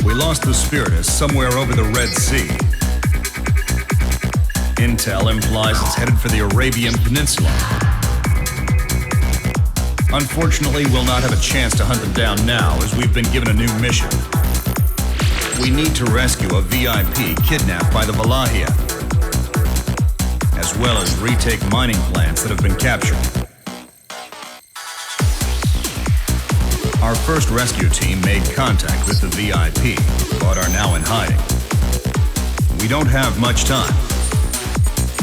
We lost the Spirit somewhere over the Red Sea. Intel implies it's headed for the Arabian Peninsula. Unfortunately, we'll not have a chance to hunt them down now, as we've been given a new mission. We need to rescue a VIP kidnapped by the Valahia, as well as retake mining plants that have been captured. Our first rescue team made contact with the VIP, but are now in hiding. We don't have much time.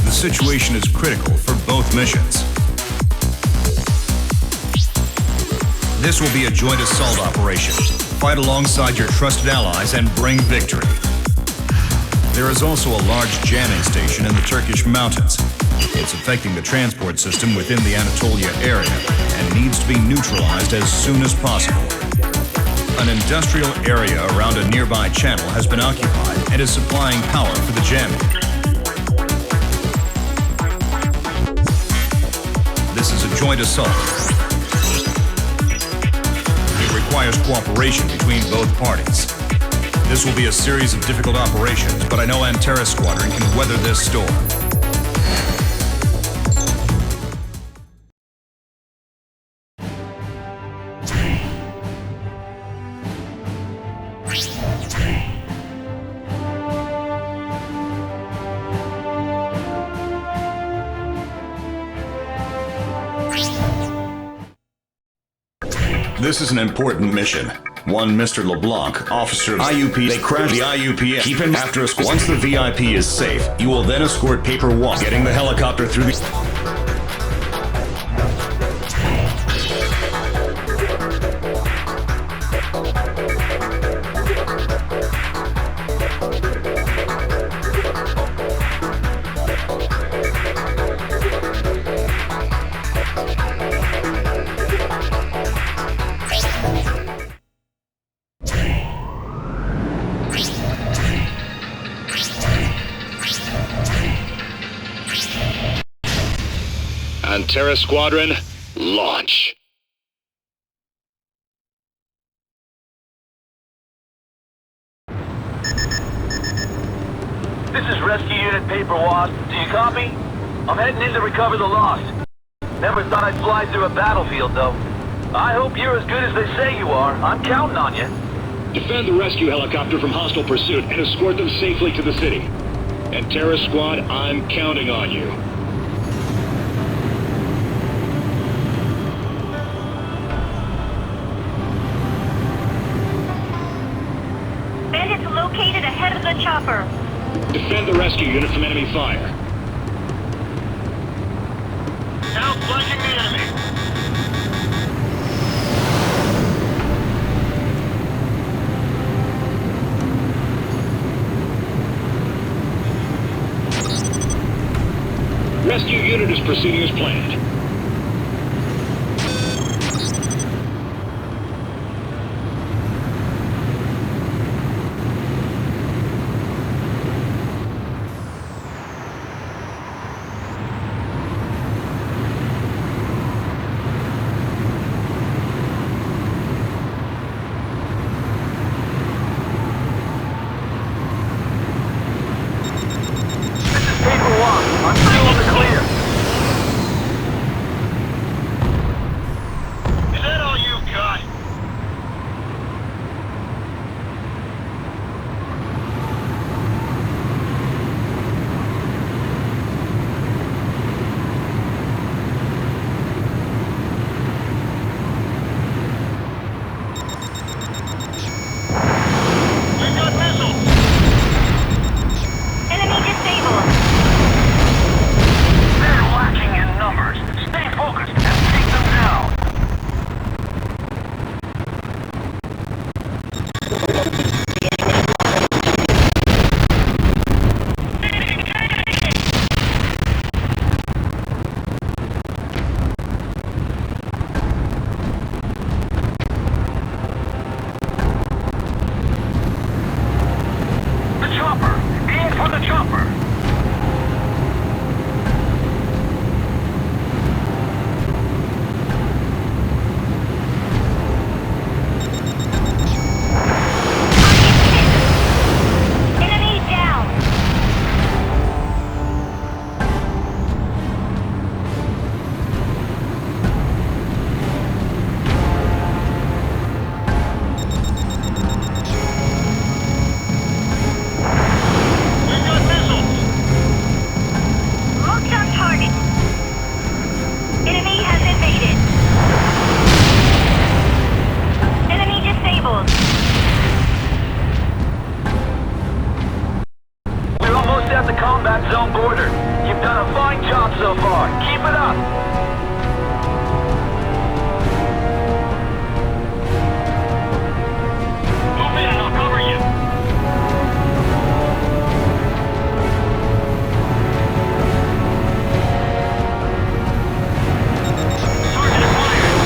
The situation is critical for both missions. This will be a joint assault operation. Fight alongside your trusted allies and bring victory. There is also a large jamming station in the Turkish mountains. It's affecting the transport system within the Anatolia area and needs to be neutralized as soon as possible. An industrial area around a nearby channel has been occupied and is supplying power for the jamming. This is a joint assault. It requires cooperation between both parties. This will be a series of difficult operations, but I know Antares Squadron can weather this storm. This is an important mission. One Mr. LeBlanc, officer of IUP. They crashed the IUP. Keep him after us. Once the VIP is safe, you will then escort Paper Walk, getting the helicopter through the... Antares Squadron, launch. This is Rescue Unit Paper Wasp. Do you copy? I'm heading in to recover the lost. Never thought I'd fly through a battlefield, though. I hope you're as good as they say you are. I'm counting on you. Defend the rescue helicopter from hostile pursuit and escort them safely to the city. Antares Squad, I'm counting on you. Bandits located ahead of the chopper. Defend the rescue unit from enemy fire. Now flanking the enemy. Rescue unit is proceeding as planned. the combat zone border. You've done a fine job so far. Keep it up. Move in and I'll cover you. Sergeant fired.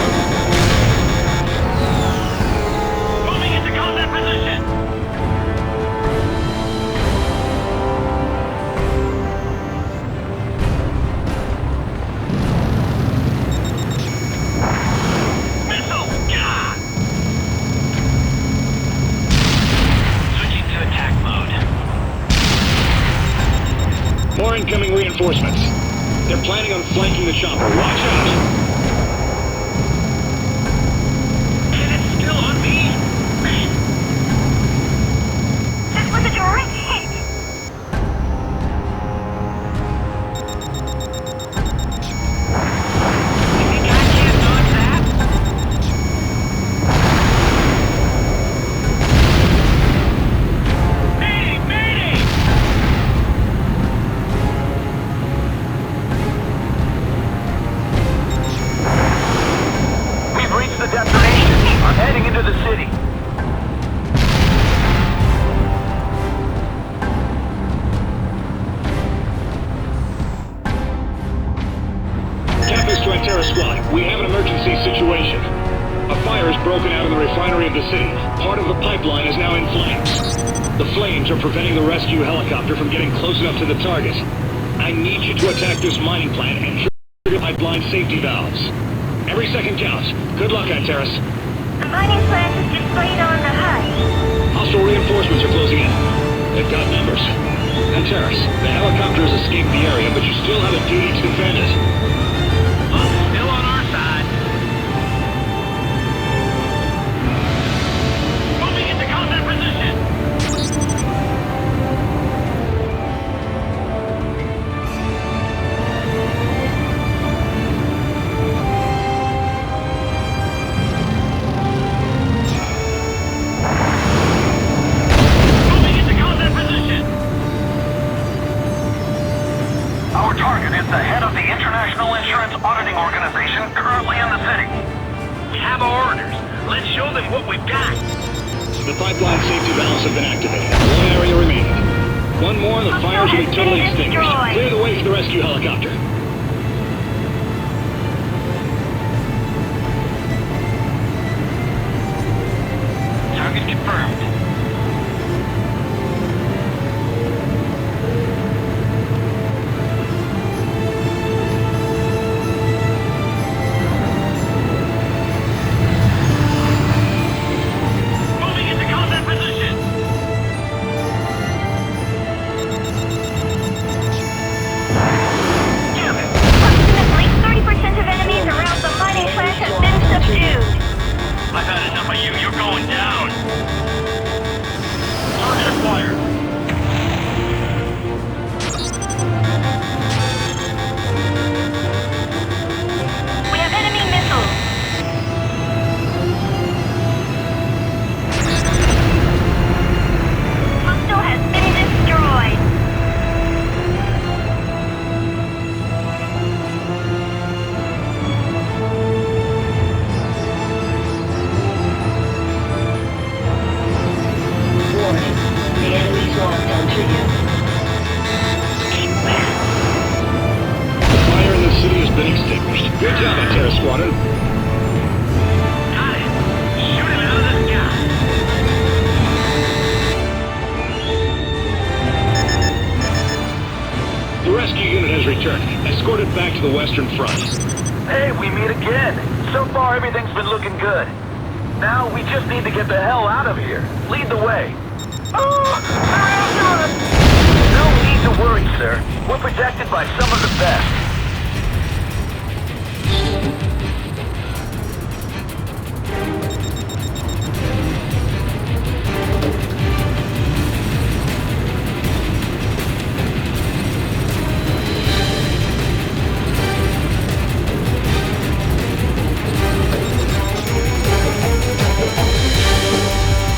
Moving into combat position. Missile! Gah! Switching to attack mode. More incoming reinforcements. They're planning on flanking the chopper. Watch out! And it's still on me? That was a direct hit. You think I can't dodge that? Mayday! Mayday! We've reached the destination. I'm heading into the city. Campus to Antera Squad. We have an emergency situation. A fire has broken out in the refinery of the city. Part of the pipeline is now in flames. The flames are preventing the rescue helicopter from getting close enough to the target. I need you to attack this mining plant and trigger pipeline safety valves. Every second counts. Good luck, Antares. The mining plant is displayed on the HUD. Hostile reinforcements are closing in. They've got numbers. Antares, the helicopter has escaped the area, but you still have a duty to defend it. Still on our side. Moving into combat position. Moving into combat position. Our target is the head of the International Insurance Auditing Organization currently in the city. We have our orders. Let's show them what we've got. The pipeline safety valves have been activated. One area remaining. One more and the fires will be totally extinguished. Clear the way for the rescue helicopter. Target confirmed. Moving into combat position. Approximately 30% of enemies around the mining plant have been subdued. I've had enough of you. You're going down. Target acquired. We have enemy missiles. Hostile has been destroyed. Warning. The enemy's locked onto you. The fire in the city has been extinguished. Good job, Antera Squadron. Got it. Shoot him out of the sky. The rescue unit has returned. Escorted back to the Western Front. Hey, we meet again. So far, everything's been looking good. Now, we just need to get the hell out of here. Lead the way. Oh, they're after us! No need to worry, sir. We're protected by some of the best.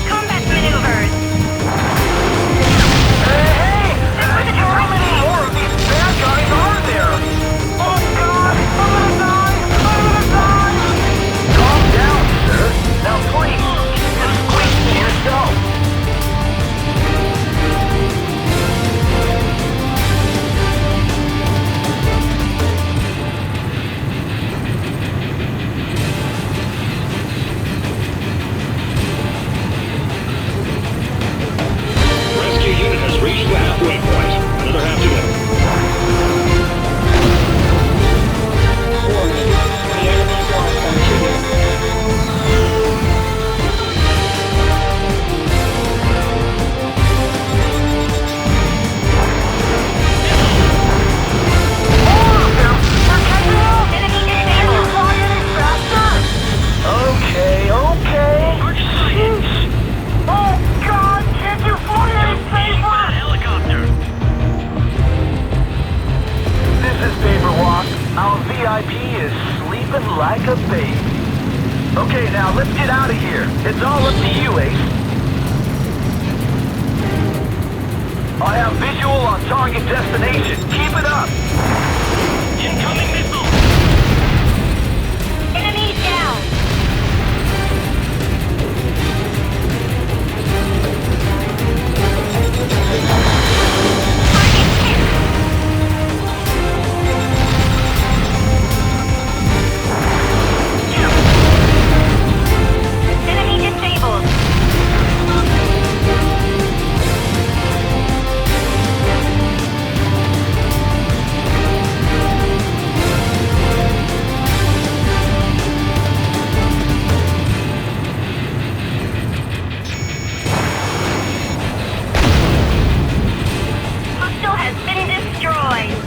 Combat maneuvers. Hey! This was a like a baby. Okay, now let's get out of here. It's all up to you, Ace. I have visual on target destination. Keep it up. Incoming missile! Enemy down! Enemy disabled! Hostile has been destroyed!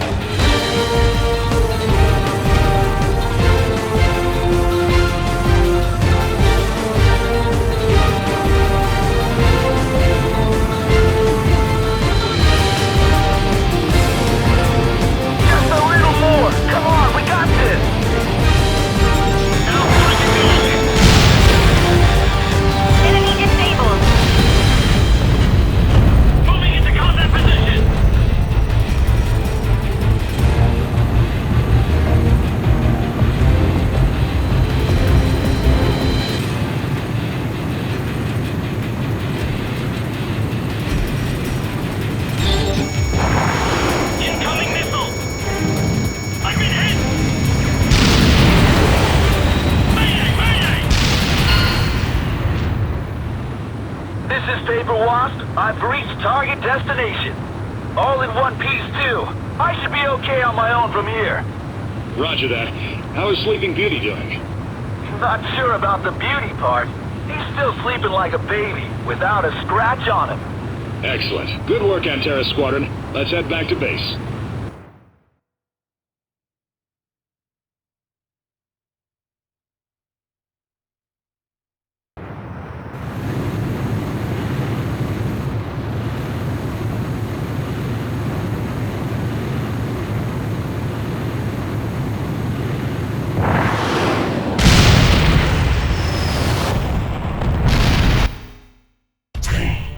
Just a little more. Come on, we got this. Enemy disabled! Moving into combat position! Incoming missile! I've been hit! Mayday! Mayday! This is Paper Wasp. I've reached target destination. All in one piece, too. I should be okay on my own from here. Roger that. How is Sleeping Beauty doing? Not sure about the beauty part. He's still sleeping like a baby, without a scratch on him. Excellent. Good work, Antares Squadron. Let's head back to base.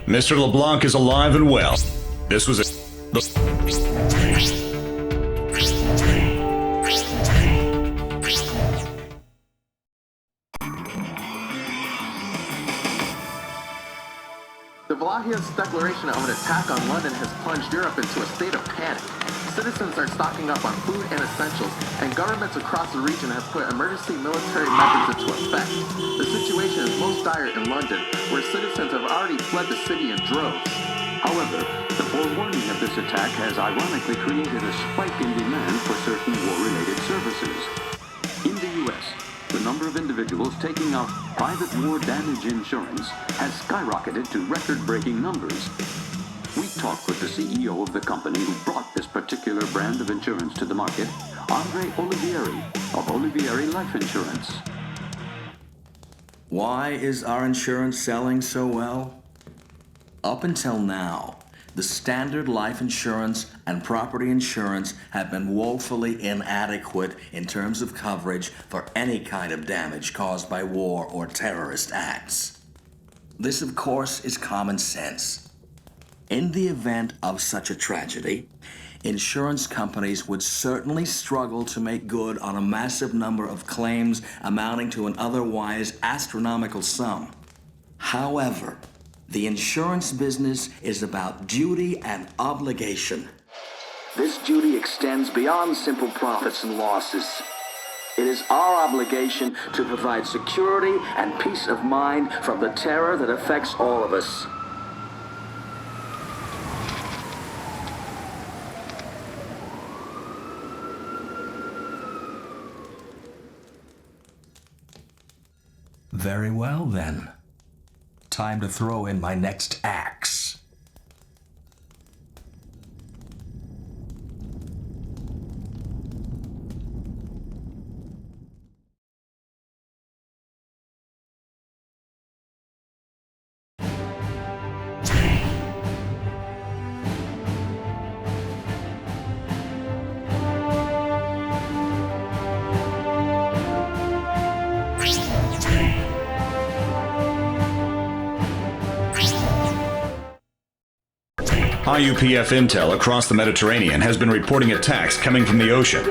Mr. LeBlanc is alive and well. This was a... The Walachia's declaration of an attack on London has plunged Europe into a state of panic. Citizens are stocking up on food and essentials, and governments across the region have put emergency military measures into effect. The situation is most dire in London, where citizens have already fled the city in droves. However, the forewarning of this attack has ironically created a spike in demand for certain war-related services. In the U.S., the number of individuals taking out private war damage insurance has skyrocketed to record-breaking numbers. We talked with the CEO of the company who brought this particular brand of insurance to the market, Andre Olivieri of Olivieri Life Insurance. Why is our insurance selling so well? Up until now, the standard life insurance and property insurance have been woefully inadequate in terms of coverage for any kind of damage caused by war or terrorist acts. This, of course, is common sense. In the event of such a tragedy, insurance companies would certainly struggle to make good on a massive number of claims amounting to an otherwise astronomical sum. However, the insurance business is about duty and obligation. This duty extends beyond simple profits and losses. It is our obligation to provide security and peace of mind from the terror that affects all of us. Very well, then. Time to throw in my next axe. IUPF intel across the Mediterranean has been reporting attacks coming from the ocean.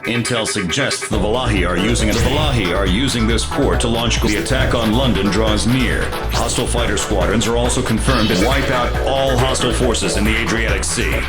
Intel suggests the Wallahi are using this port to launch. The attack on London draws near. Hostile fighter squadrons are also confirmed to wipe out all hostile forces in the Adriatic Sea.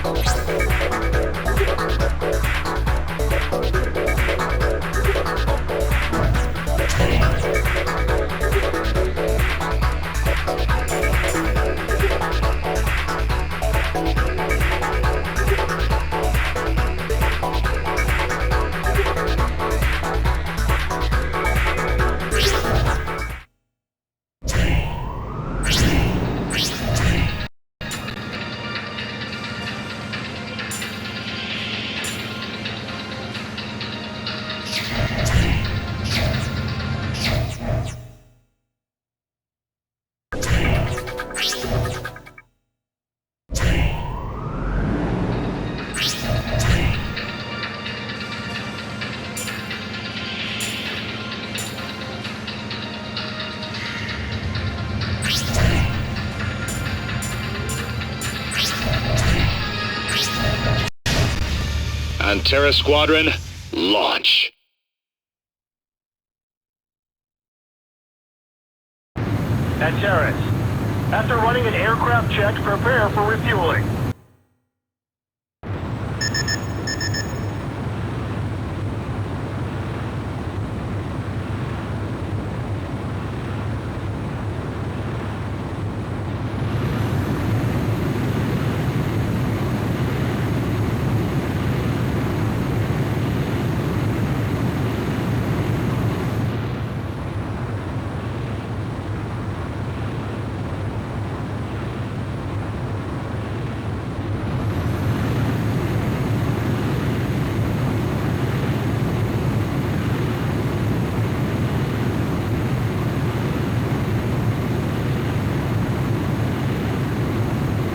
Antera Squadron, launch. Antares, after running an aircraft check, prepare for refueling.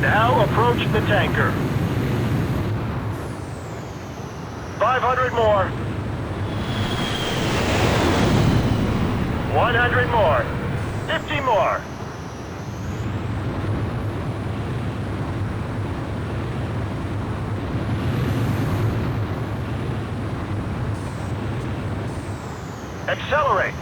Now approach the tanker. 500 more. 100 more. 50 more. Accelerate.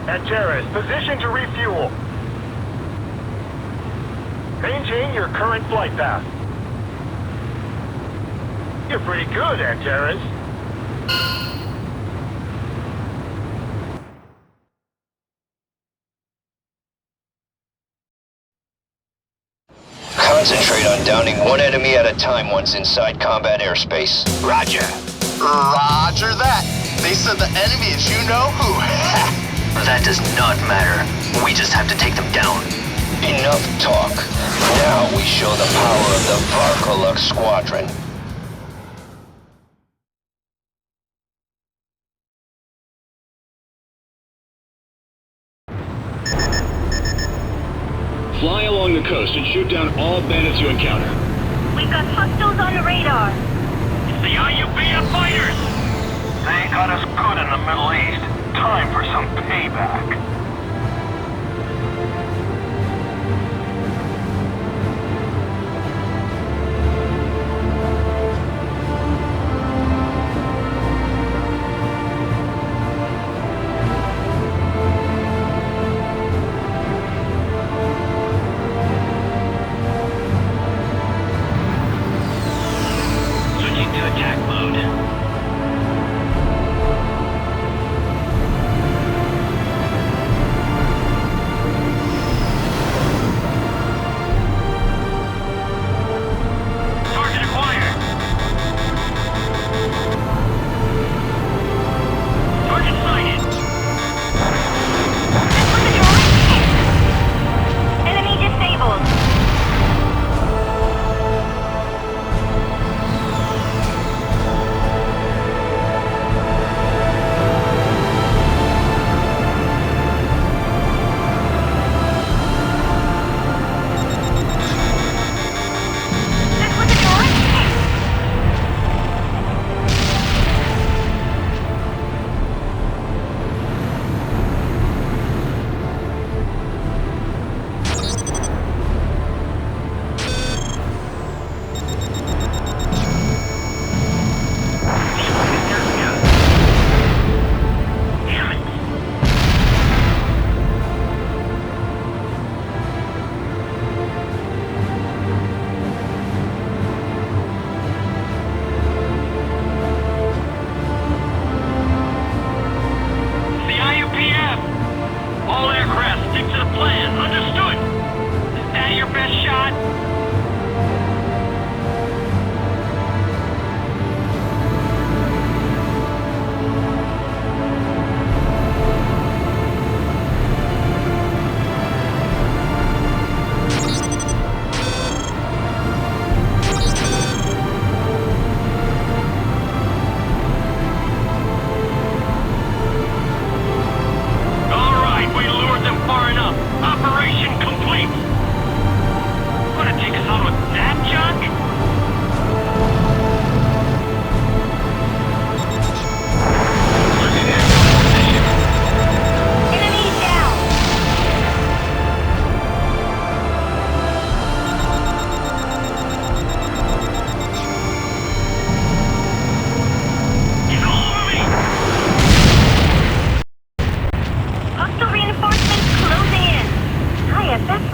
Antares, position to refuel. Maintain your current flight path. You're pretty good, Antares. Concentrate on downing one enemy at a time once inside combat airspace. Roger. Roger that. They said the enemy is you know who. That does not matter. We just have to take them down. Enough talk. Now we show the power of the Varkoluk Squadron. Fly along the coast and shoot down all bandits you encounter. We've got hostiles on the radar. It's the IUPF fighters! They got us good in the Middle East. Time for some payback. Switching to attack mode.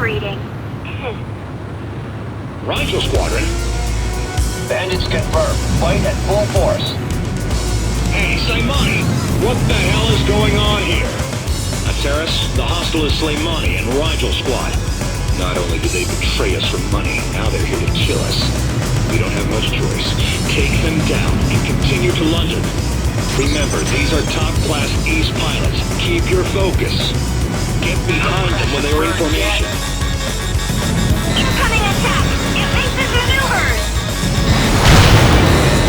reading. This is... Rigel Squadron? Bandits confirmed. Fight at full force. Hey, Slaimani! What the hell is going on here? Ateris, the hostile is Slaimani and Rigel Squad. Not only did they betray us for money, now they're here to kill us. We don't have much choice. Take them down and continue to London. Remember, these are top-class ace pilots. Keep your focus. Get behind them when they are in formation. Incoming attack! Evasive maneuvers!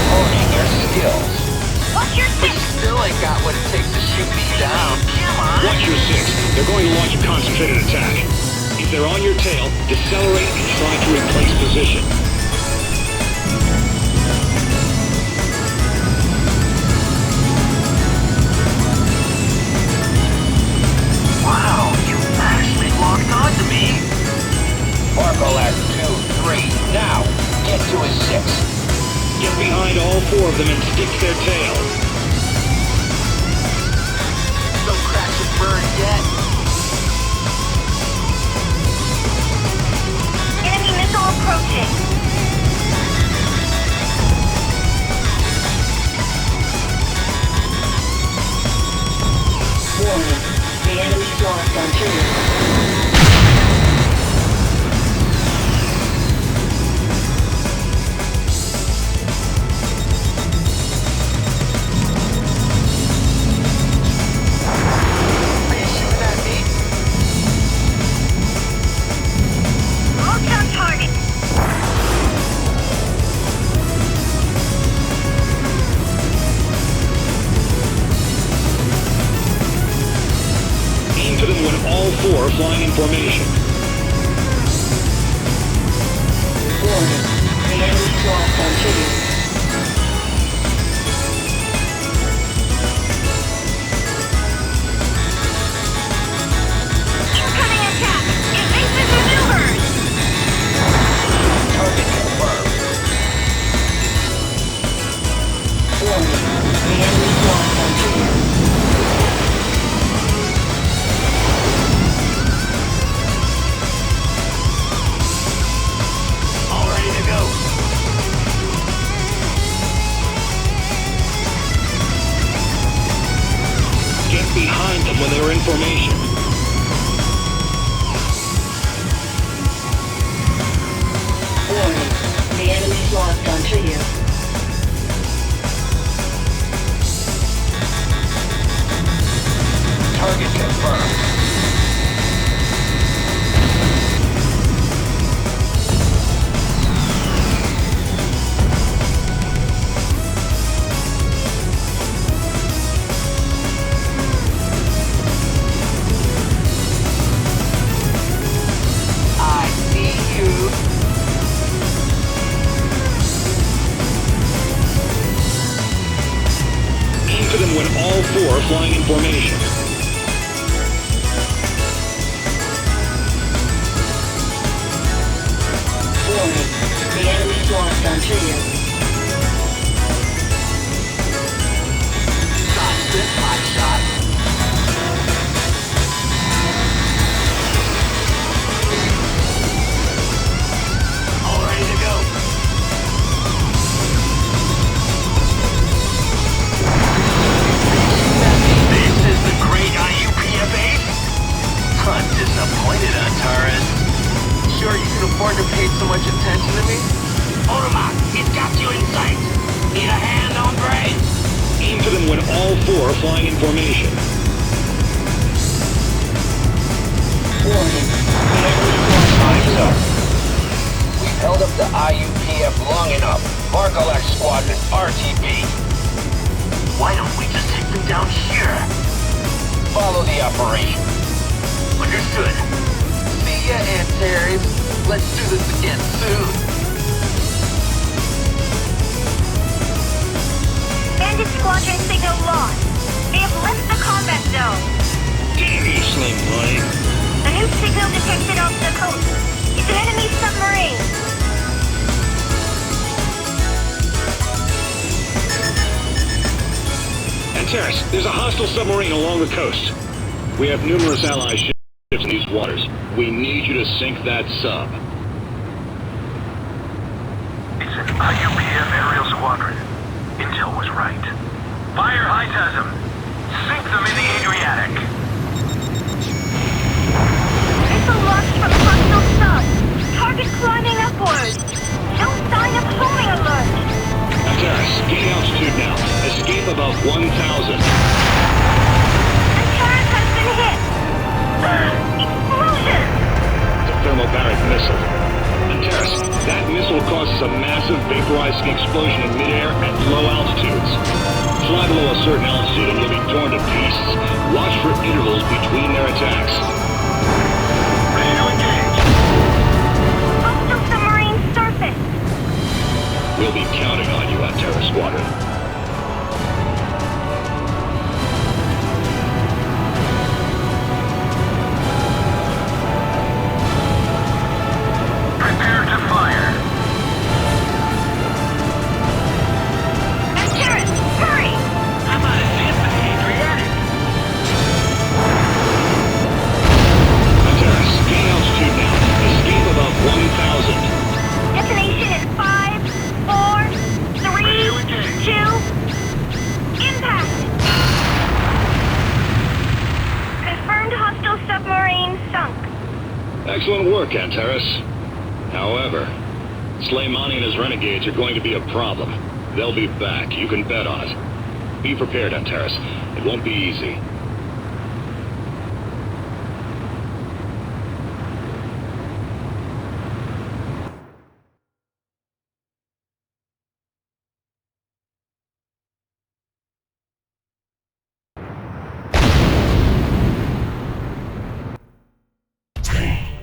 Honing your skills. What's your But six? still ain't got what it takes to shoot me down. Come on! Watch your six. They're going to launch a concentrated attack. If they're on your tail, decelerate and try to replace position. Wow, you actually locked onto me. Marco at 2, 3. Now, get to his 6. Get behind all 4 of them and stick to their tail. Don't crash and burn yet. Enemy missile approaching. Warning. The enemy's lost artillery. Are you shooting at me? Lock down target. Aim to them when all 4 are flying in formation. Warning. The enemy's lost artillery. Incoming attack! Evasive maneuvers! Target confirmed. Warning. The enemy's lost artillery. All ready to go. Get behind them when they are in formation. Warning. The enemy's lost artillery. Target confirmed. I see you. Aim to them when all 4 are flying in formation. Warning. The enemy's lost artillery. Dodge this hot shot. All ready to go. This is the great IUPF ace? I'm disappointed, Antares. Sure you can afford to pay so much attention to me? Orma, it's got you in sight. Need a hand, hombre? Aim to them when all 4 are flying in formation. Warning. The enemy's lost Time's up. artillery. We've held up the IUPF long enough. Marco X Squadron, RTB. Why don't we just take them down here? Follow the operation. Understood. See ya, Antares. Let's do this again soon. Bandit squadron signal lost. They have left the combat zone. Damn you, Slaimani. A new signal detected off the coast. It's an enemy submarine. Antares, there's a hostile submarine along the coast. We have numerous allied ships ships in these waters. We need you to sink that sub. It's an IUPF aerial squadron. Intel was right. Fire Hightasm. Sink them in the Adriatic. Missile launched from hostile sub. Target climbing upwards. No sign of homing alert. Antares, gain altitude now. Escape above 1,000. Antares has been hit. Explosion! It's a thermobaric missile. Antares, that missile causes a massive vaporizing explosion in midair at low altitudes. Fly below a certain altitude and you'll be torn to pieces. Watch for intervals between their attacks. Ready to engage. Hostile submarine surface. We'll be counting on you, Antares Squadron. Prepare to fire. Antares, hurry! I'm on a ship in the Adriatic. Antares, gain altitude now. Escape above 1,000. Destination is 5, 4, 3, 2, impact! Confirmed hostile submarine sunk. Excellent work, Antares. However, Soleimani and his renegades are going to be a problem. They'll be back. You can bet on it. Be prepared, Antares. It won't be easy.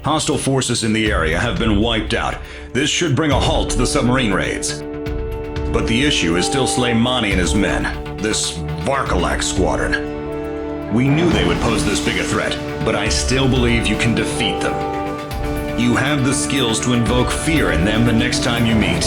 Hostile forces in the area have been wiped out. This should bring a halt to the submarine raids. But the issue is still Soleimani and his men, this Varkalak squadron. We knew they would pose this big a threat, but I still believe you can defeat them. You have the skills to invoke fear in them the next time you meet.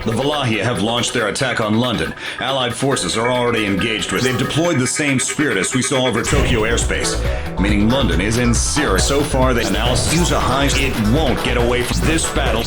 The Valahia have launched their attack on London. Allied forces are already engaged with. They've deployed the same spirit as we saw over Tokyo airspace, meaning London is in serious. So far, the analysis use a high. It won't get away from this battle.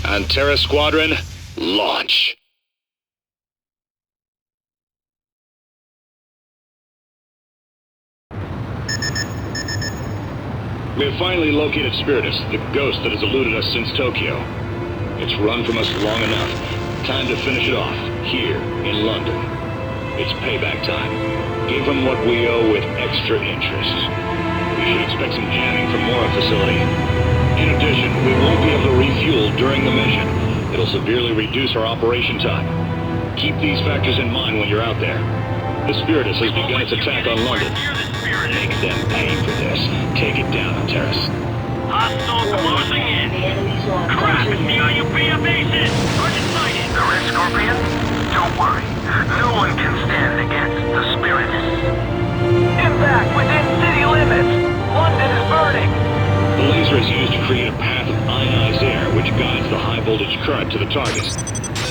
Antares Squadron, launch. We have finally located Spiritus, the ghost that has eluded us since Tokyo. It's run from us long enough. Time to finish it off, here, in London. It's payback time. Give them what we owe with extra interest. We should expect some jamming from Mora facility. In addition, we won't be able to refuel during the mission. It'll severely reduce our operation time. Keep these factors in mind when you're out there. The Spiritus has begun its attack on London. Make them pay for this. Take it down, Terrace. Hostiles closing in. Crap, the IUP bases. Target sighted. The Red Scorpion? Don't worry. No one can stand against the Spiritus. Impact within city limits. London is burning. The laser is used to create a path of ionized air which guides the high voltage current to the targets.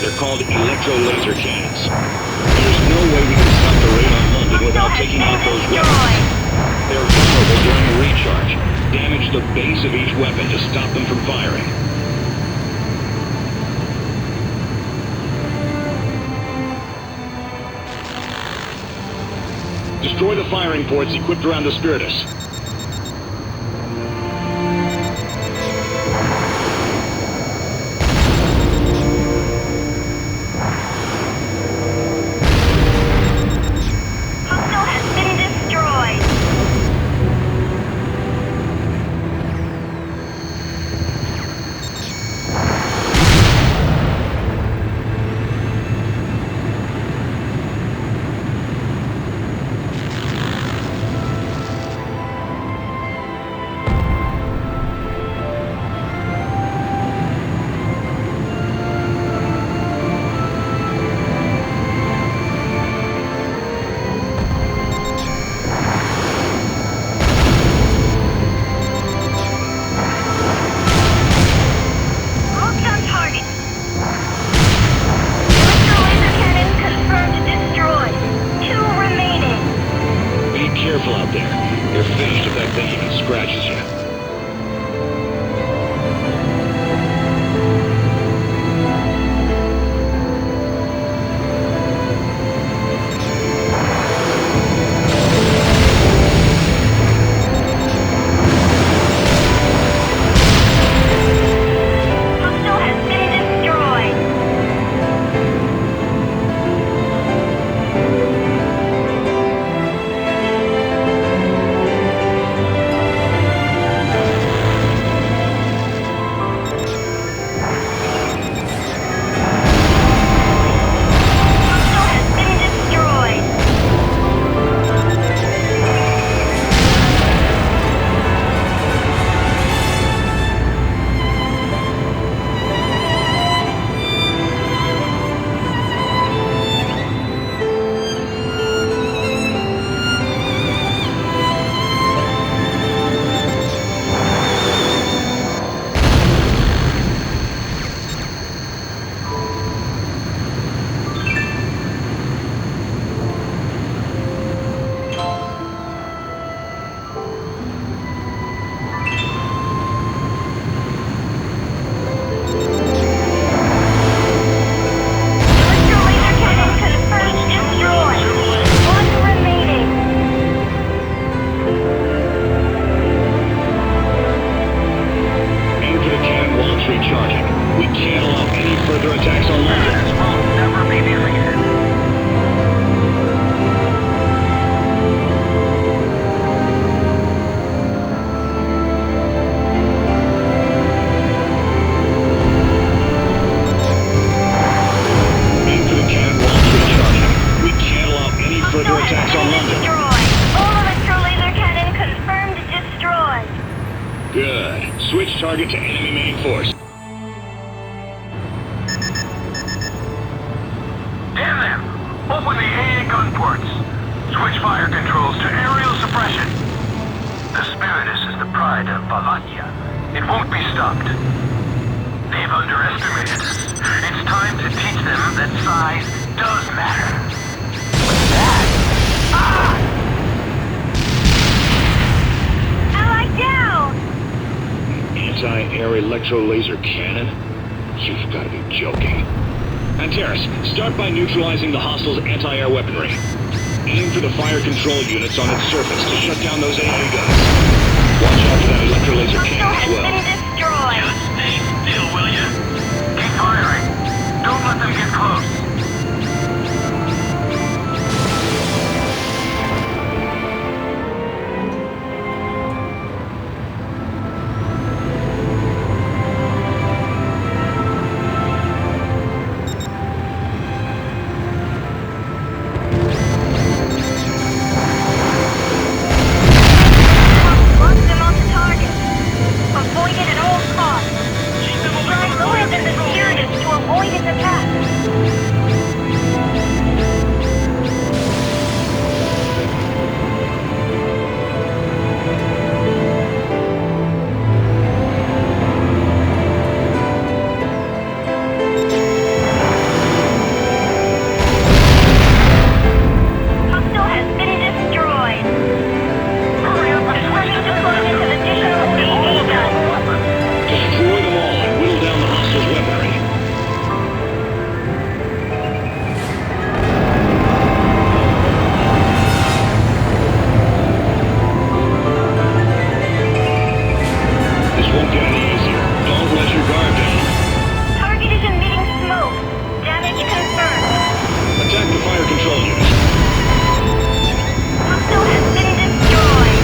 They're called electro-laser cannons. There's no way we can stop the raid on London without taking out those weapons. They're vulnerable during a recharge. Damage the base of each weapon to stop them from firing. Destroy the firing ports equipped around the Spiritus. Target to enemy main force. Damn them! Open the AA gun ports. Switch fire controls to aerial suppression. The Spiritus is the pride of Bavaria. It won't be stopped. They've underestimated us. It's time to teach them that size does matter. What's that? Ah! Ally down! Anti-air electro-laser cannon? You've got to be joking. Antares, start by neutralizing the hostiles' anti-air weaponry. Aim for the fire control units on its surface to shut down those AA guns. Watch out for that electrolaser Hostile cannon as has well. been destroyed. Just stay still, will you? Keep firing. Don't let them get close. Lock them onto target. Avoid it at all costs. Fly lower than the Spiritus to avoid its attack. Hostile has been destroyed. Hurry up and Ready deployment of additional AA guns. Destroy them all and whittle down the hostiles' weaponry. This won't get any easier. Don't let your guard down. Target is emitting smoke. Damage confirmed. Attack the fire control unit. Hostile has been destroyed.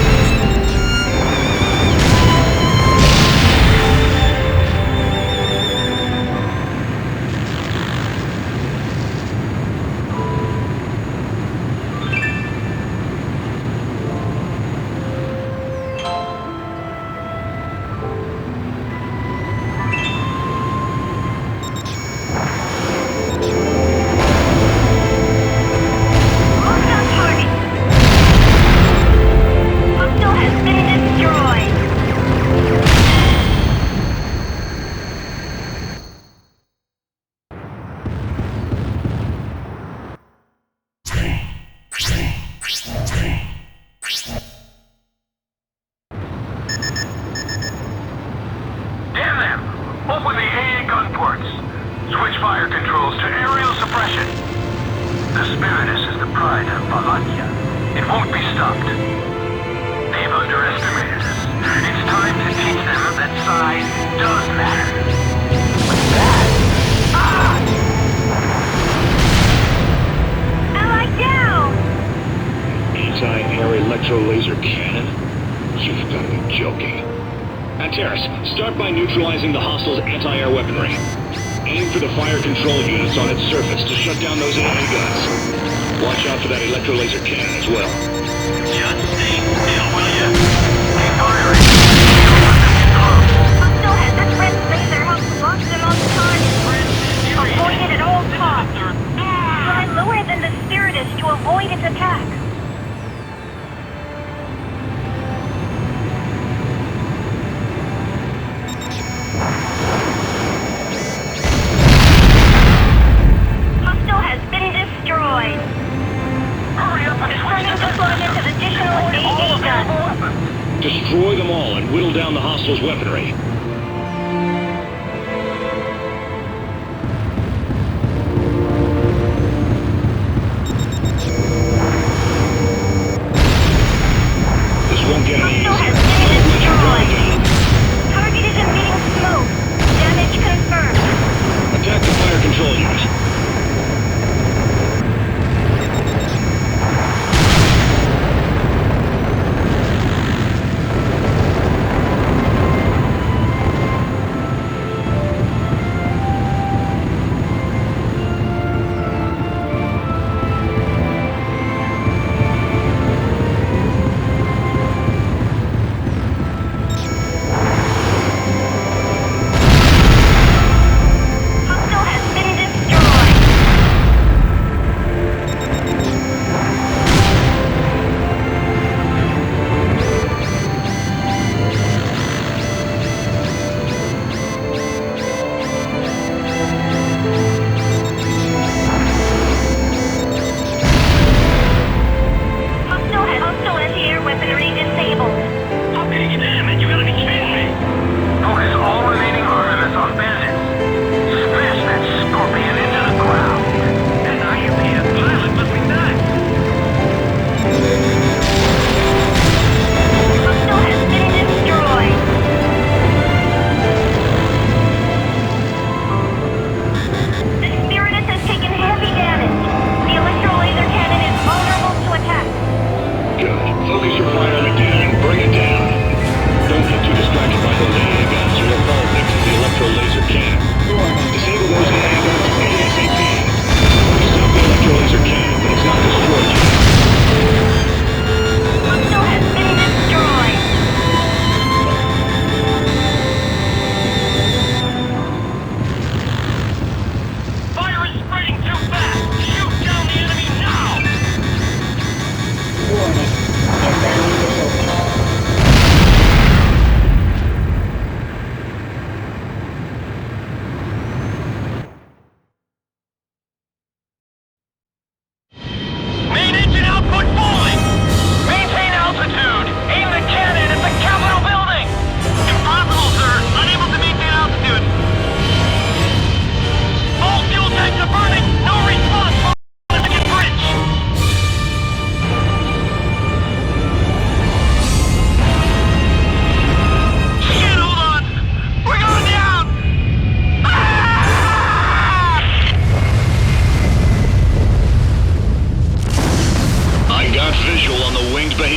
Locked on target. Hostile has been destroyed. Damn them! Open the AA gun ports. Switch fire controls to aerial suppression. The Spiritus is the pride of Wallachia. It won't be stopped. They've underestimated us. It's time to teach them that size does matter. What's that? Ah! Ally down! Anti-air electro-laser cannon? You've got to be joking. Antares, start by neutralizing the hostiles' anti-air weaponry. Aim for the fire control units on its surface to shut down those AA guns. Watch out for that electrolaser cannon as well. Just stay still, will you? Keep firing. Don't let them get close. Hostile has this red laser helps lock them onto target. Avoid it at all costs. Fly lower than the Spiritus to avoid its attack. Hostile has been destroyed. Hurry up and Starting deployment of additional AA guns. Destroy them all and whittle down the hostiles' weaponry. This won't get any Hostile easier. has been Don't let your guard destroyed. down. Target is emitting smoke. Damage confirmed. Attack the fire control unit.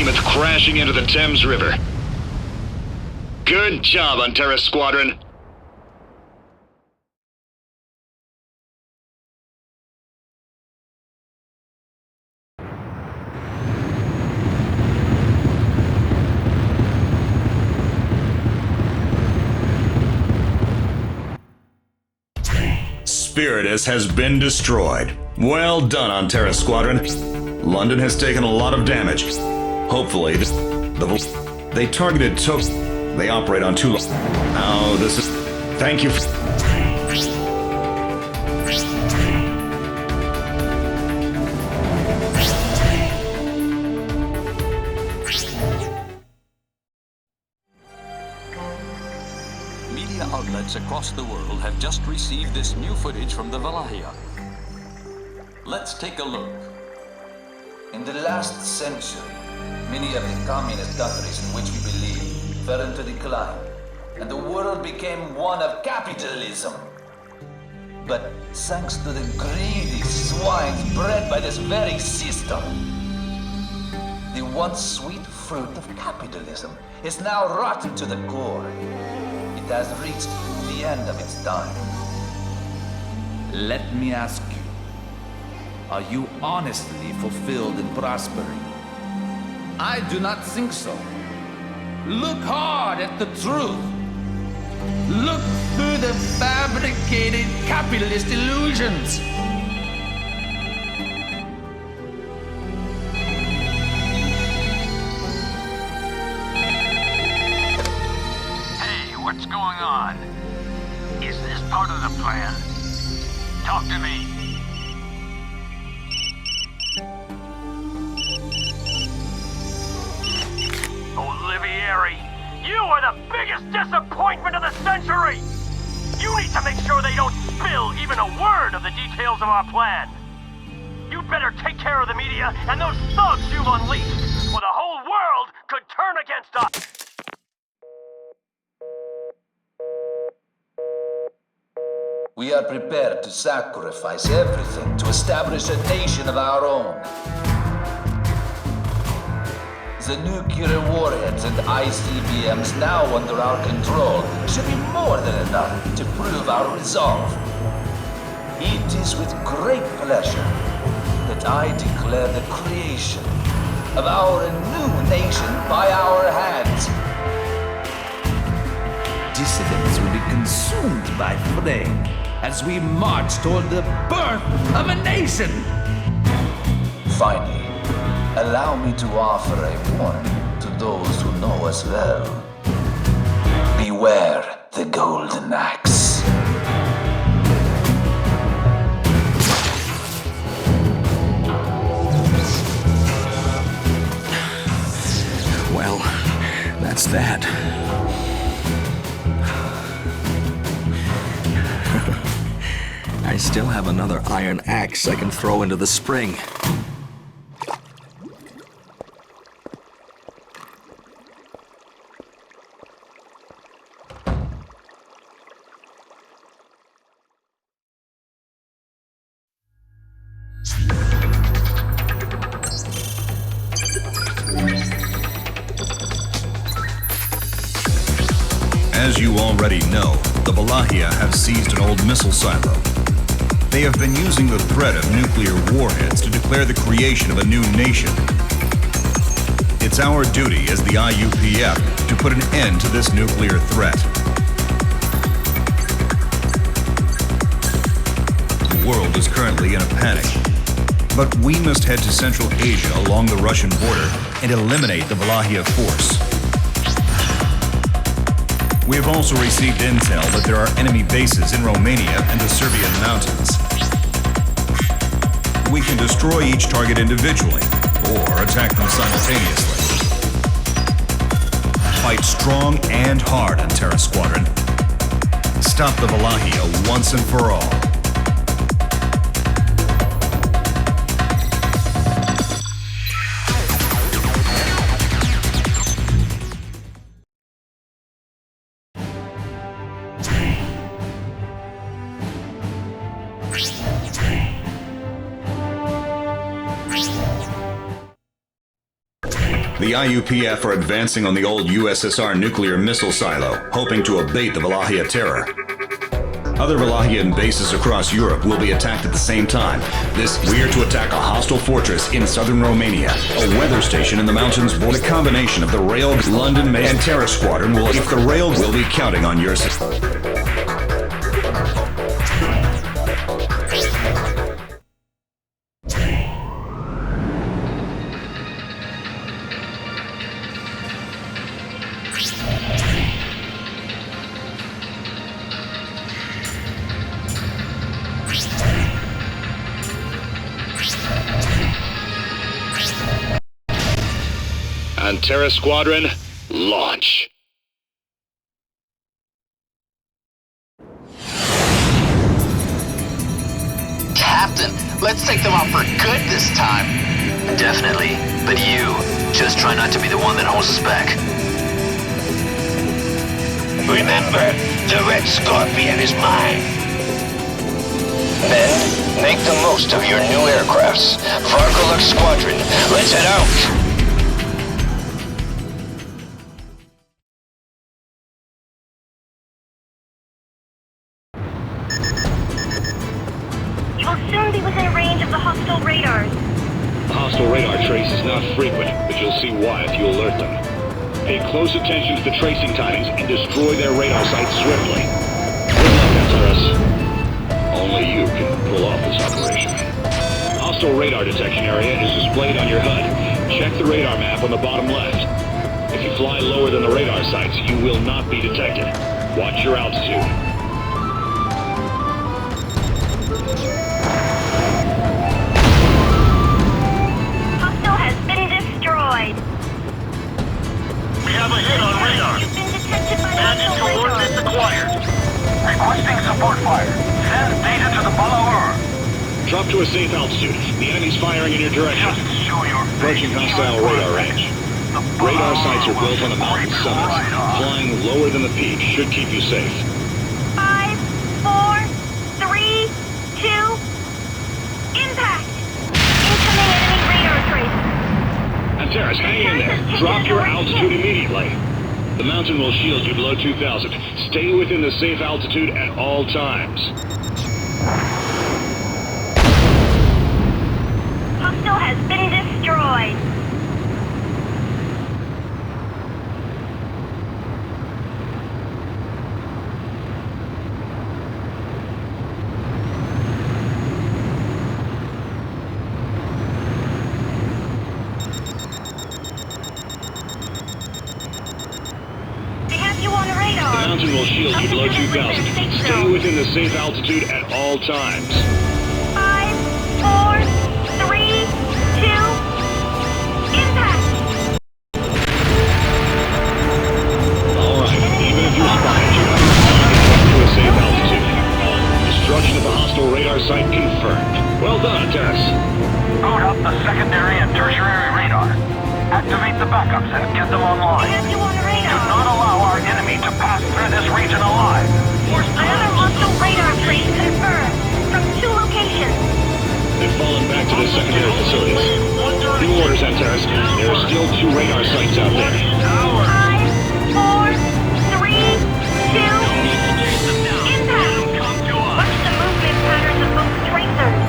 behemoth crashing into the Thames River. Good job, Antara Squadron. Spiritus has been destroyed. Well done, Antara Squadron. London has taken a lot of damage. Hopefully, they targeted Tokyo. They operate on two. Now, this is. Thank you. Media outlets across the world have just received this new footage from the Valahia. Let's take a look. In the last century, many of the communist countries in which we believe fell into decline, and the world became one of capitalism. But thanks to the greedy swines bred by this very system, the once sweet fruit of capitalism is now rotten to the core. It has reached the end of its time. Let me ask you, are you honestly fulfilled and prospering? I do not think so. Look hard at the truth. Look through the fabricated capitalist illusions. Hey, what's going on? Is this part of the plan? Talk to me. Olivieri, you are the biggest disappointment of the century! You need to make sure they don't spill even a word of the details of our plan. You'd better take care of the media and those thugs you've unleashed, or the whole world could turn against us! We are prepared to sacrifice everything to establish a nation of our own. The nuclear warheads and ICBMs now under our control should be more than enough to prove our resolve. It is with great pleasure that I declare the creation of our new nation by our hands. Dissidents will be consumed by flame as we march toward the birth of a nation. Finally, allow me to offer a warning to those who know us well. Beware the golden axe. Well, that's that. I still have another iron axe I can throw into the spring. As you already know, the Valahia have seized an old missile silo. They have been using the threat of nuclear warheads to declare the creation of a new nation. It's our duty as the IUPF to put an end to this nuclear threat. The world is currently in a panic, but we must head to Central Asia along the Russian border and eliminate the Valahia force. We have also received intel that there are enemy bases in Romania and the Serbian mountains. We can destroy each target individually, or attack them simultaneously. Fight strong and hard, Antara Squadron. Stop the Valahia once and for all. The The IUPF are advancing on the old USSR nuclear missile silo, hoping to abate the Wallachia terror. Other Wallachian bases across Europe will be attacked at the same time. We are to attack a hostile fortress in southern Romania, a weather station in the mountains, or a combination of the Rail, London, and Terror Squadron will, if the Rail will be counting on your support. Terra Squadron, launch. Captain, let's take them out for good this time. Definitely. But you, just try not to be the one that holds us back. Remember, the Red Scorpion is mine. Men, make the most of your new aircrafts. Varkoluk Squadron, let's head out. Soon be within range of the hostile radars. The hostile radar trace is not frequent, but you'll see why if you alert them. Pay close attention to the tracing timings and destroy their radar sites swiftly. Good luck, Antares. Only you can pull off this operation. Hostile radar detection area is displayed on your HUD. Check the radar map on the bottom left. If you fly lower than the radar sites, you will not be detected. Watch your altitude. We have a hit on radar. Bandit coordinates acquired. Requesting support fire. Send data to the follower. Drop to a safe altitude. The enemy's firing in your direction. Approaching hostile radar range. Radar sites are built on the mountain summits. Flying lower than the peak should keep you safe. 5, 4, 3, 2, impact! Incoming enemy radar trace. Antares, hang in there. Drop your altitude immediately. The mountain will shield you below 2,000. Stay within the safe altitude at all times. Hostile has been destroyed. The mountain will shield you below 2,000. Stay within the safe altitude at all times. 5, 4, 3, 2, impact! Alright, even if you're spotted, you have to get to a safe altitude. Destruction of the hostile radar site confirmed. Well done, Antares. Boot up the secondary and tertiary radar. Activate the backups and get them online. Do not allow our enemy to pass through this region alive. Another hostile radar trace confirmed from 2 locations. They've fallen back to the secondary facilities. New orders, Antares. There are still 2 radar sites out there. 5, 4, 3, 2, impact! Watch the movement patterns of both tracers.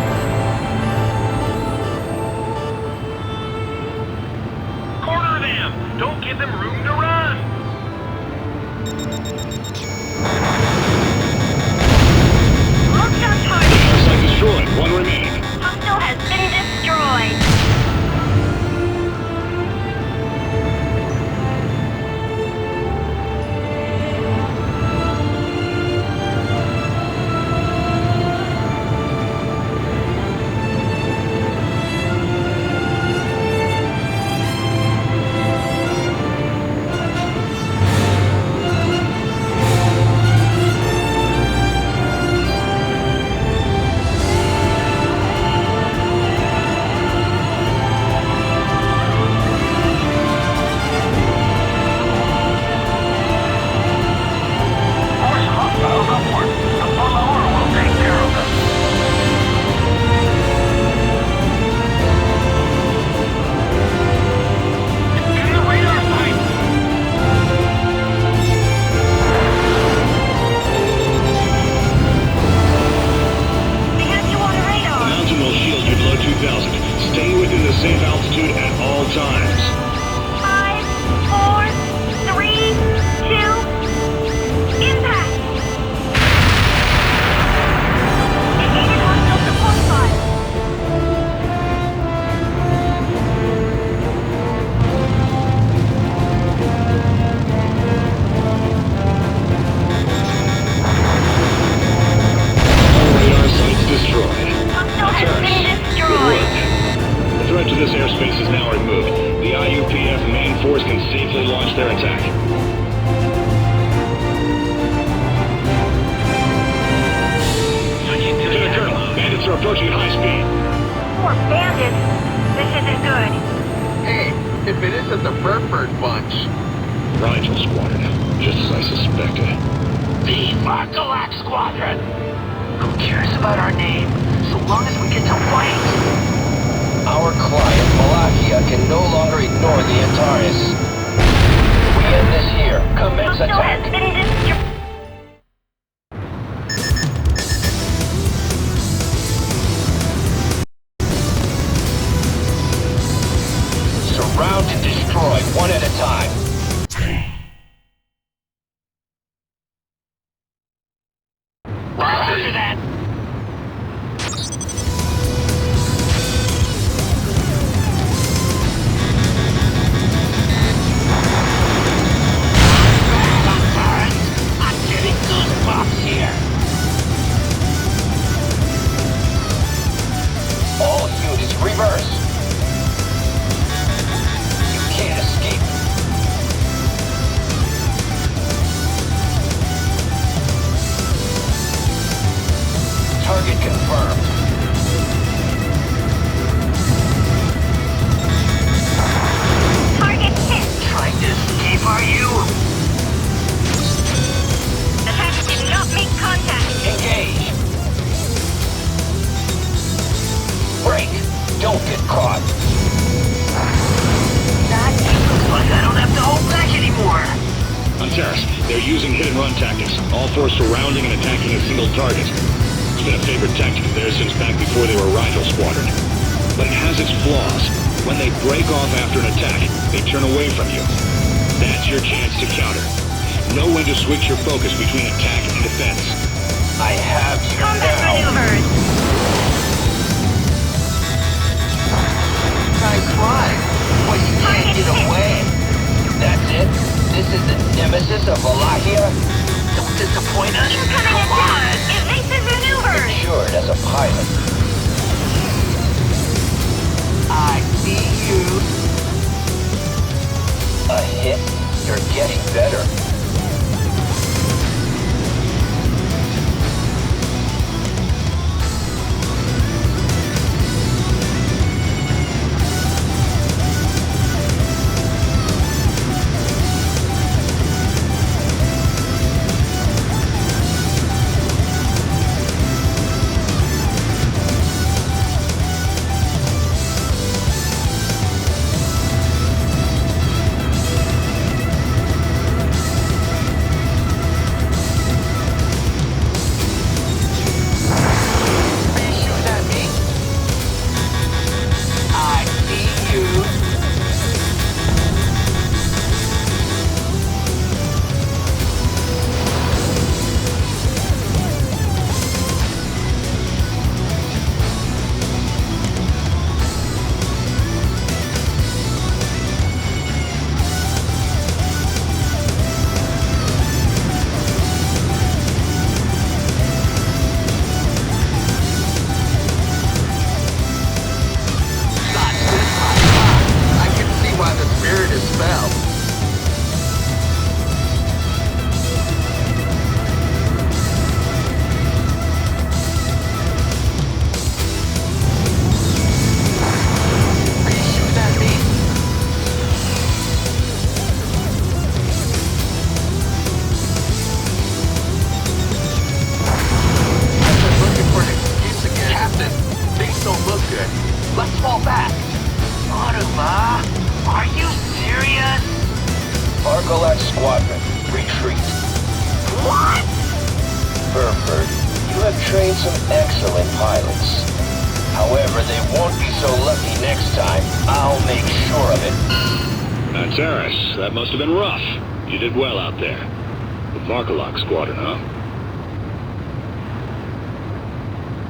Corner them! Don't give them room to run! Locked on target. Site destroyed. 1 remaining. Hostile has been destroyed. 3000. Stay within the safe altitude at all times. 5, 4, 3, 2, impact! Negated hostile support fire. All radar sites destroyed. Hostile has been destroyed. The threat to this airspace is now removed. The IUPF main force can safely launch their attack. Lieutenant Colonel, bandits are approaching at high speed. More bandits. This isn't good. Hey, if it isn't the Burford bunch. Rigel Squadron, just as I suspected. The Marka Squadron. Who cares about our name, so long as we get to fight? Our client, Malakia, can no longer ignore the Antares. We end this here. Commence Hostile attack. has been destroyed. Surround and destroy, one at a time. Roger that. I'm getting goosebumps here. All units reverse. You can't escape. Target confirmed. Target hit. Trying to escape, are you? Attack did not make contact. Engage. Break. Don't get caught. That looks like I don't have to hold back anymore. Antares, they're using hit-and-run tactics, all for surrounding and attacking a single target. It's been a favorite tactic of theirs since back before they were Rigel Squadron. But it has its flaws. When they break off after an attack, they turn away from you. That's your chance to counter. Know when to switch your focus between attack and defense. I have you Combat now. maneuvers. Nice try. But you can't get away. That's it? This is the nemesis of Wallachia? Don't disappoint us. Incoming Come on. attack. Evasive maneuvers. Matured as a pilot. I see you. A hit? You're getting better. Squadron, retreat. What? Burford, you have trained some excellent pilots. However, they won't be so lucky next time. I'll make sure of it. Terrace, that must have been rough. You did well out there. The Markalok squadron, huh?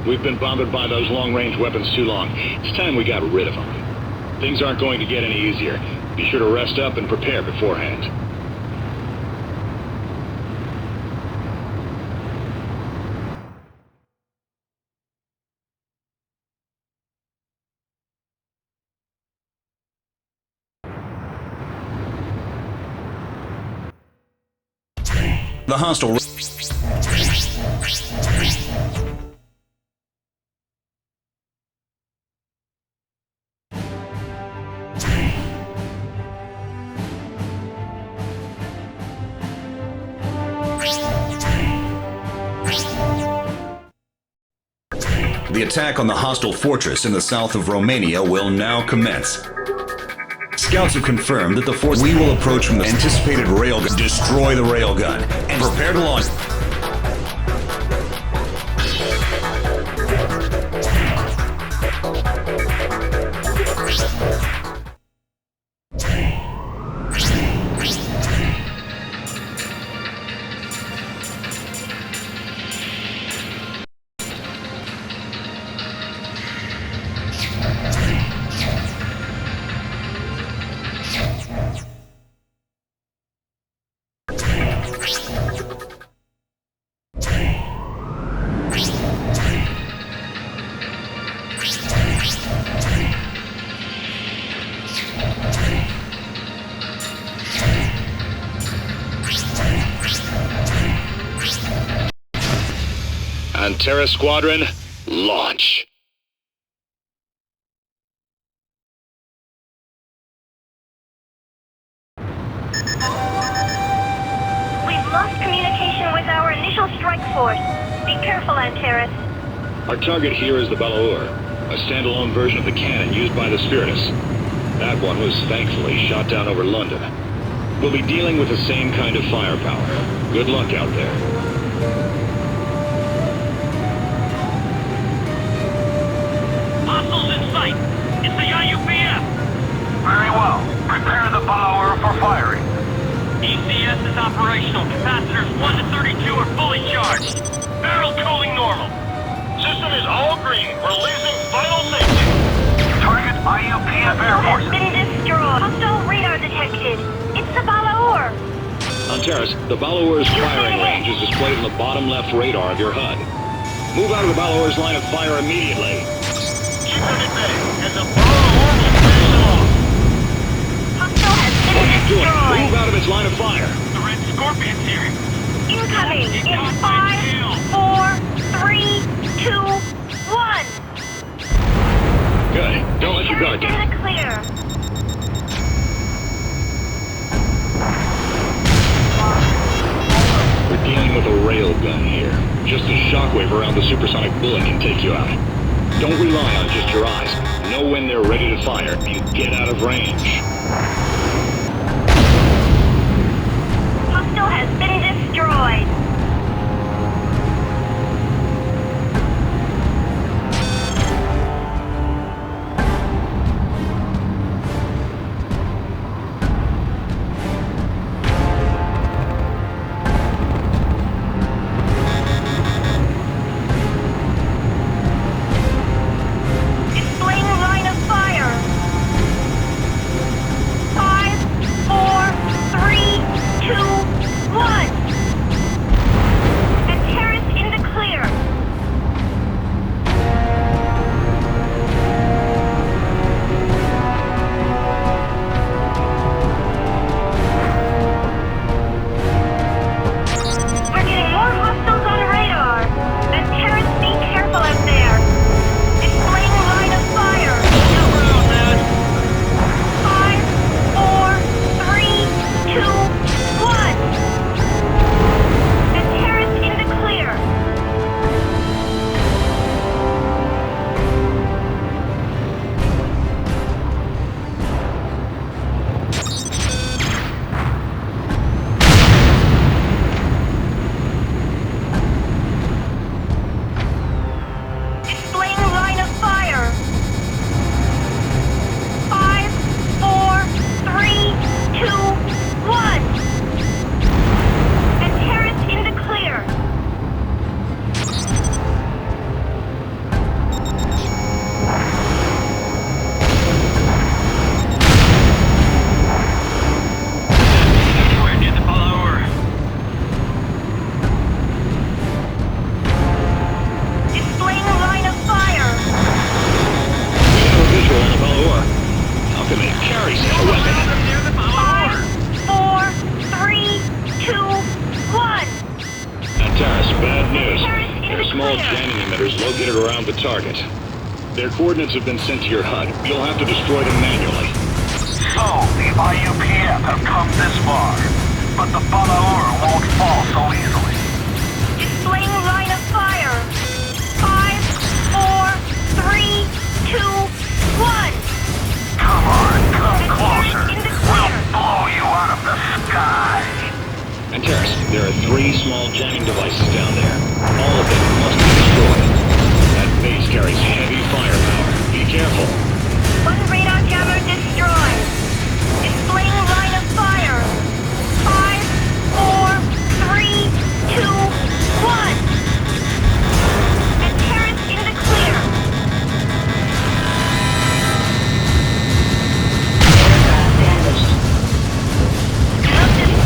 We've been bothered by those long-range weapons too long. It's time we got rid of them. Things aren't going to get any easier. Be sure to rest up and prepare beforehand. The hostile... The attack on the hostile fortress in the south of Romania will now commence. Scouts have confirmed that the force we will approach from the anticipated railgun, destroy the railgun, and prepare to launch. Antera Squadron, launch. We've lost communication with our initial strike force. Be careful, Antares. Our target here is the Balaur, a standalone version of the cannon used by the Spiritus. That one was thankfully shot down over London. We'll be dealing with the same kind of firepower. Good luck out there. Hostiles in sight! It's the IUPF! Very well. Prepare the Balaur for firing. ECS is operational. Capacitors 1 to 32 are fully charged. Barrel cooling normal. System is all green. Releasing final safety. Target IUPF Air Force. Has been destroyed. Hostile radar detected. It's the Balaur. Antares, the Balaur's firing range is displayed on the bottom left radar of your HUD. Move out of the Balaur's line of fire immediately. Keep them at bay, and the Balaur will finish them off. Hostile has What been are you doing? destroyed. Move out of its line of fire. The Red Scorpion's here. Incoming in 5, 4, 3, 2, 1. Good. Don't let your guard down. In the clear. We're dealing with a railgun here. Just a shockwave around the supersonic bullet can take you out. Don't rely on just your eyes. Know when they're ready to fire and get out of range. Hostile has been destroyed. Displaying line of fire. 5, 4, 3, 2, 1. target. Their coordinates have been sent to your HUD. You'll have to destroy them manually. So, the IUPF have come this far, but the Balaur won't fall so easily. Displaying line of fire. 5, 4, 3, 2, 1. Come on, come closer. In the We'll clear. blow you out of the sky. And Terrace, there are 3 small jamming devices down there. All of them must be destroyed. That base carries heavy firepower. Be careful. One radar jammer destroyed. Displaying line of fire. 5, 4, 3, 2, 1. And Terrace in the clear.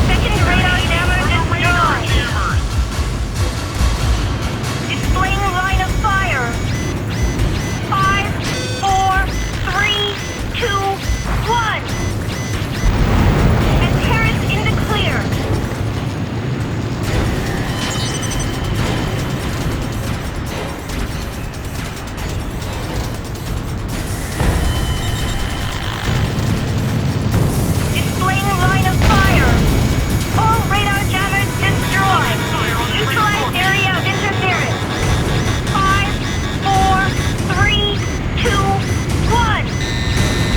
Second radar jammer destroyed. Displaying line of fire. 5, 4, 3, 2, 1. And Terrace in the clear. Displaying line of fire. All radar jammers destroyed. Neutralize area of interference. 5, 4, 3, 2, 1.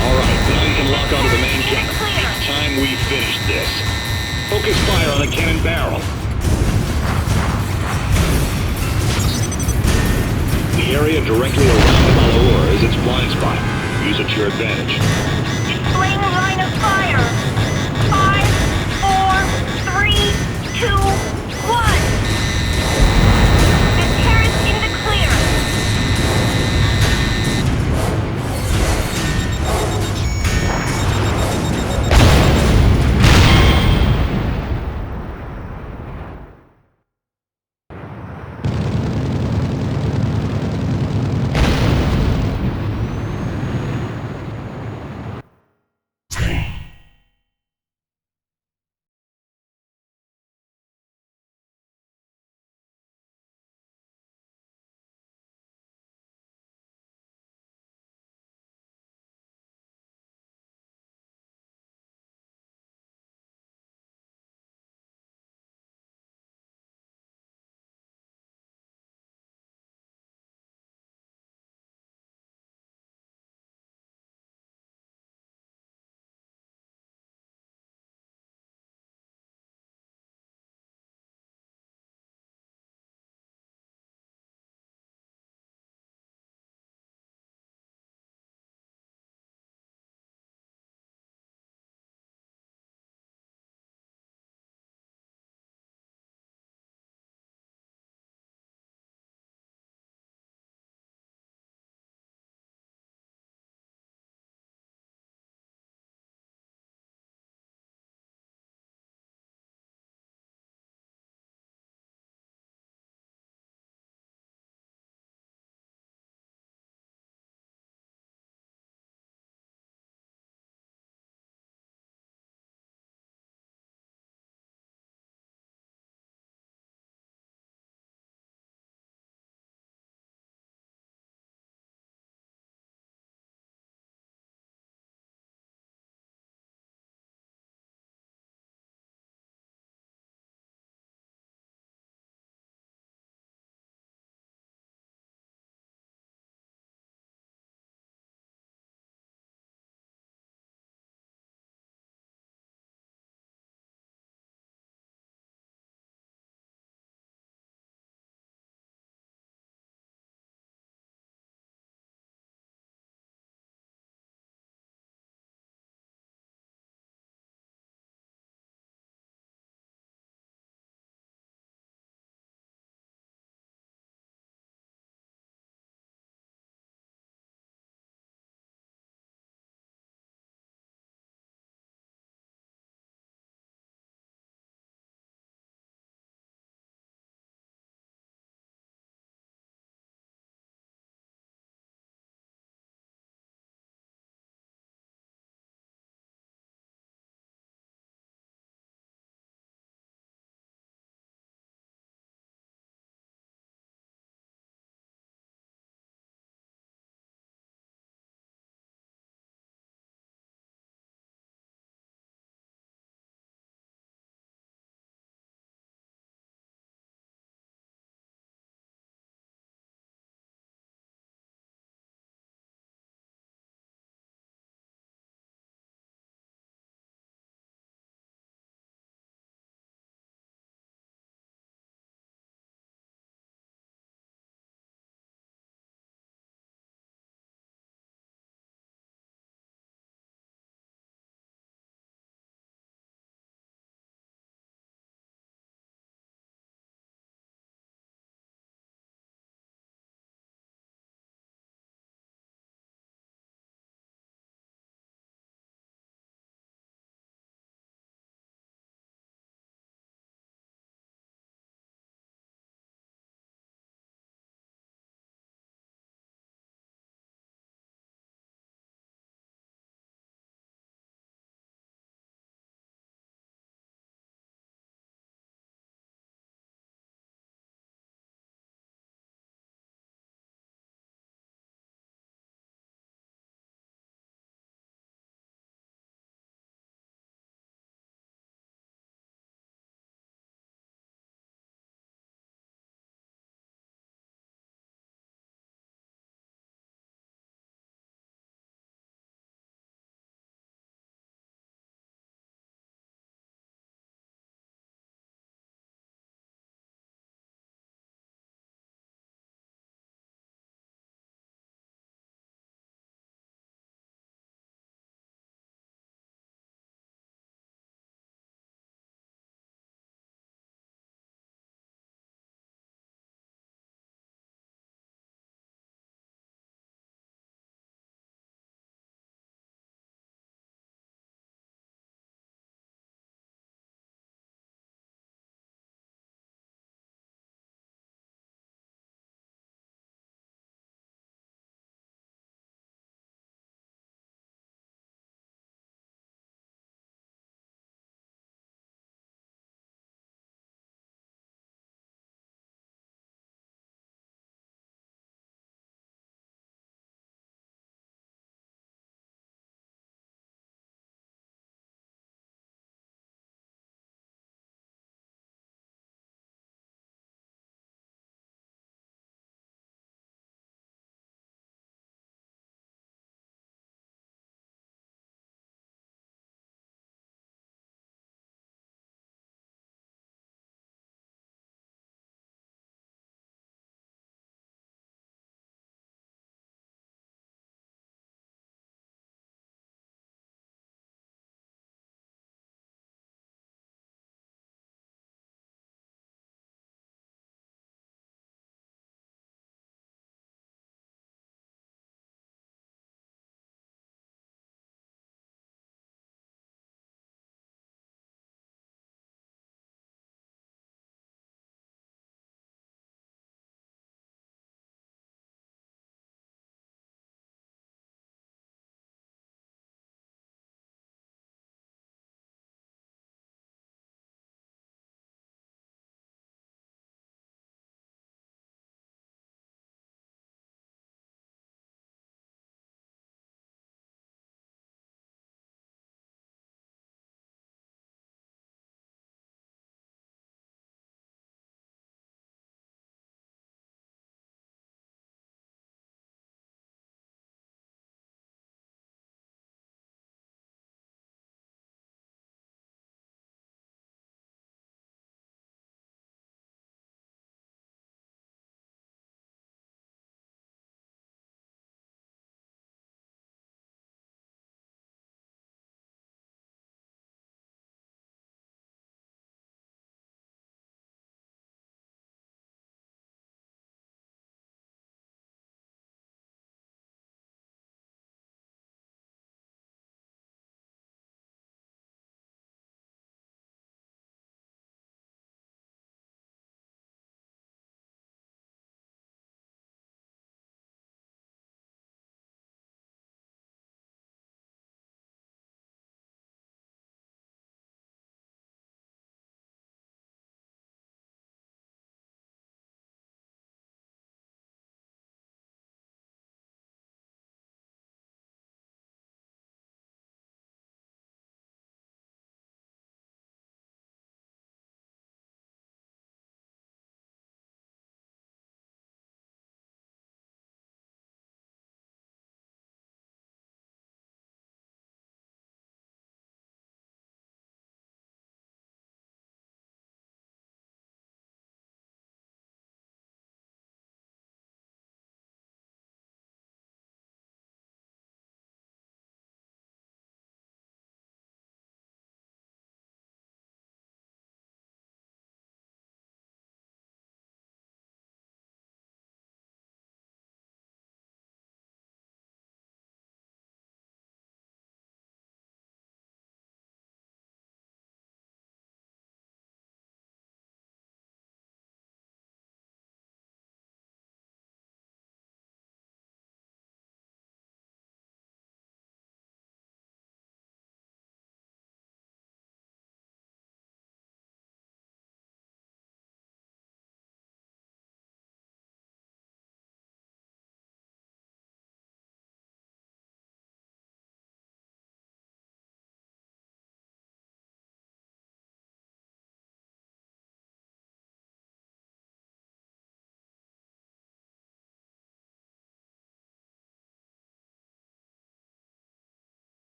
Alright, now you can lock onto the main cannon. It's time we finish this. Focus fire on the cannon barrel. The area directly around the Balaur is its blind spot. Use it to your advantage. Displaying line of fire. 5, 4, 3, 2, 1. And Terrace in the clear.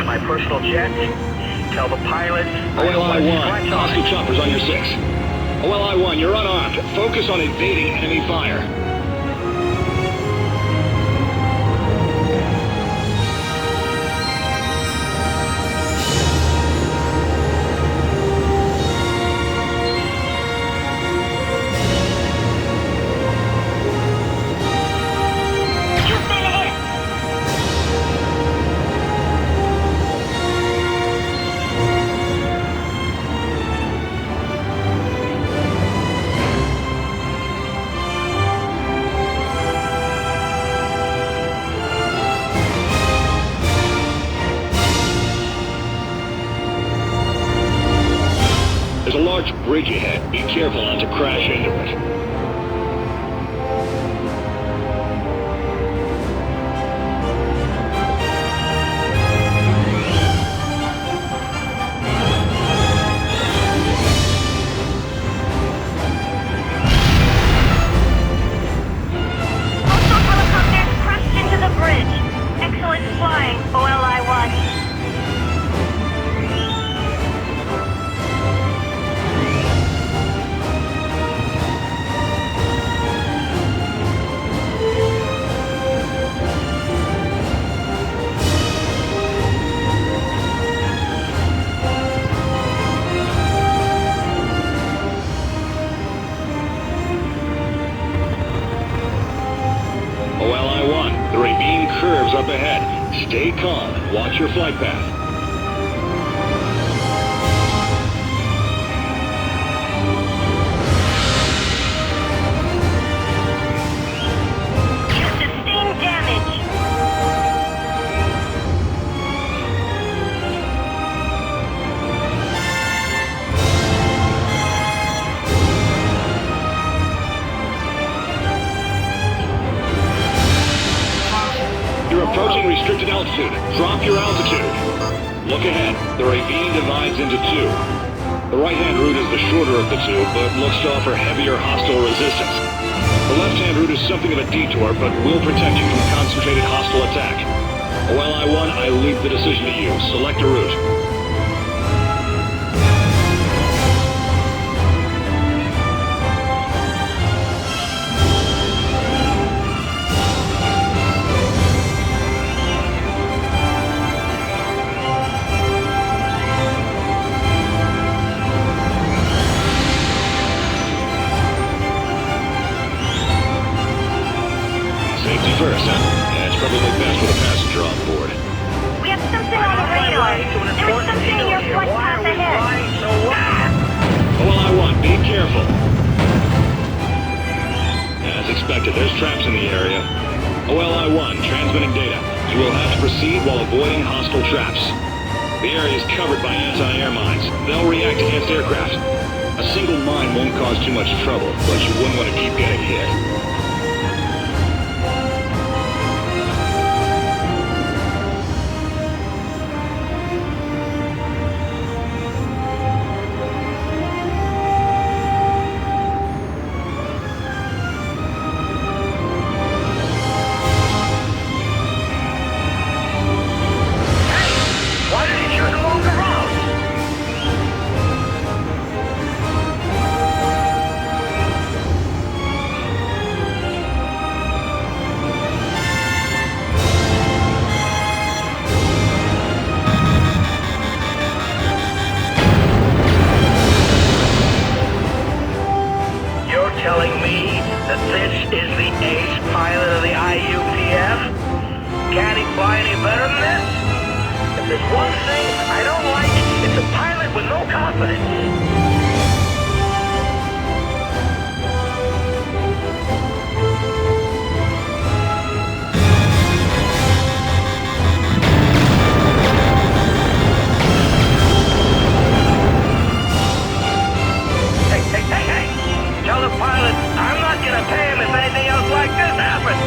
to my personal jet. Tell the pilot... OLI-1, hostile choppers on your 6. OLI-1, you're unarmed. Focus on evading enemy fire. There's a large bridge ahead. Be careful not to crash into it. Hostile helicopters crashed into the bridge. Excellent flying, OLI-1. OLI-1, the ravine curves up ahead. Stay calm and watch your flight path. You sustained damage. You're approaching restricted altitude. Drop your altitude. Look ahead. The ravine divides into two. The right-hand route is the shorter of the two, but looks to offer heavier hostile resistance. The left-hand route is something of a detour, but will protect you from concentrated hostile attack. OLI-1, I leave the decision to you. Select a route. Safety first, huh? Yeah, it's probably best with a passenger on board. We have something on the radar. There is something in your flight path ahead. OLI-1, be careful. As expected, there's traps in the area. OLI-1, transmitting data. You will have to proceed while avoiding hostile traps. The area is covered by anti-air mines. They'll react against aircraft. A single mine won't cause too much trouble, but you wouldn't want to keep getting hit. Why did he choose a longer route? You're telling me that this is the ace pilot of the IUPF? Can't he fly any better than this? If there's one thing I don't like, it's a pilot with no confidence. Hey! Tell the pilot I'm not gonna pay him if anything else like this happens.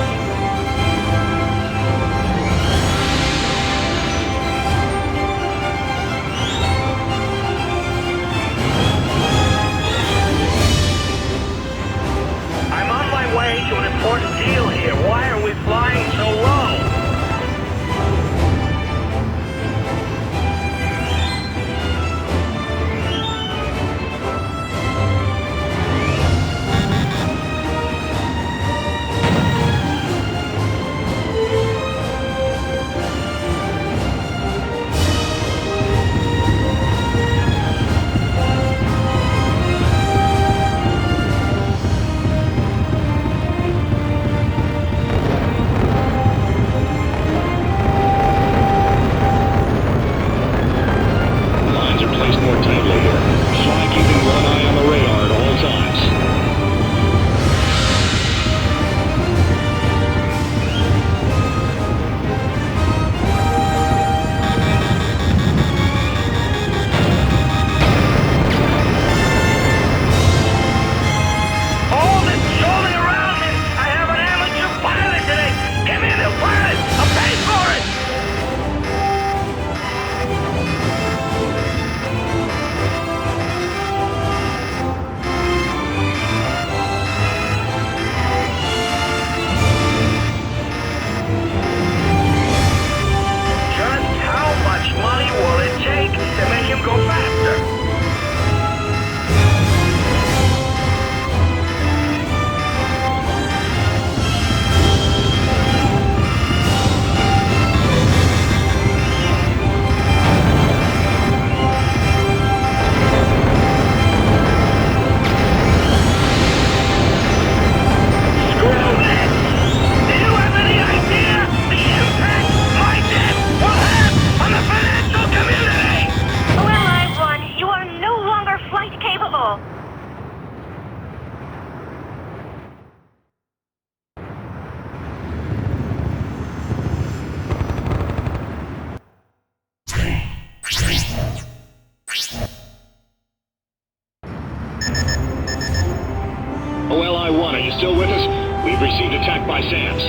still with us? We've received attack by SAMs.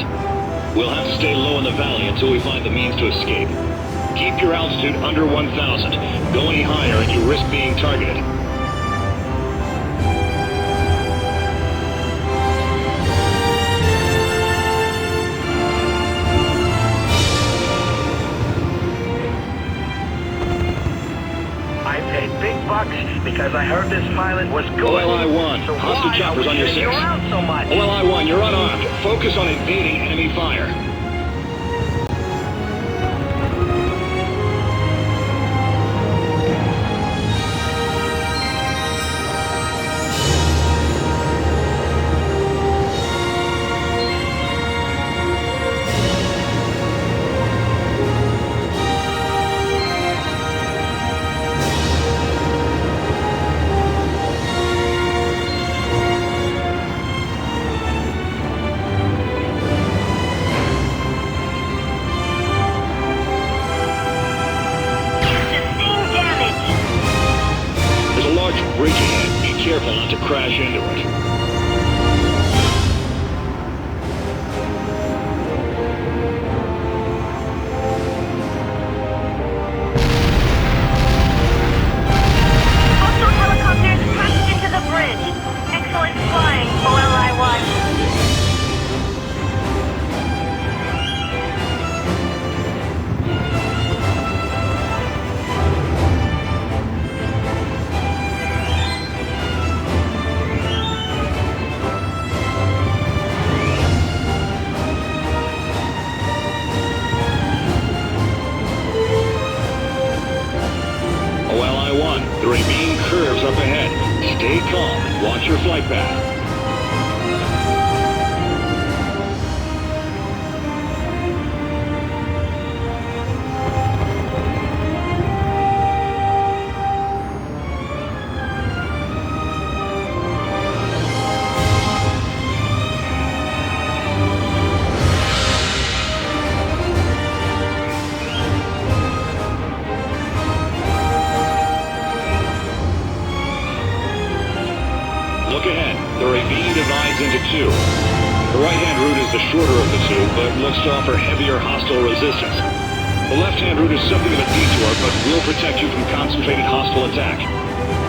We'll have to stay low in the valley until we find the means to escape. Keep your altitude under 1,000. Go any higher and you risk being targeted. I paid big bucks because I heard this pilot was good. OLI-1, so hostile why choppers are on we your sitting 6. around so much? OLI-1, you're unarmed. Focus on evading enemy fire. Bridge ahead. Be careful not to crash into it. The ravine curves up ahead. Stay calm and watch your flight path. Look ahead. The ravine divides into two. The right-hand route is the shorter of the two, but looks to offer heavier hostile resistance. The left-hand route is something of a detour, but will protect you from concentrated hostile attack.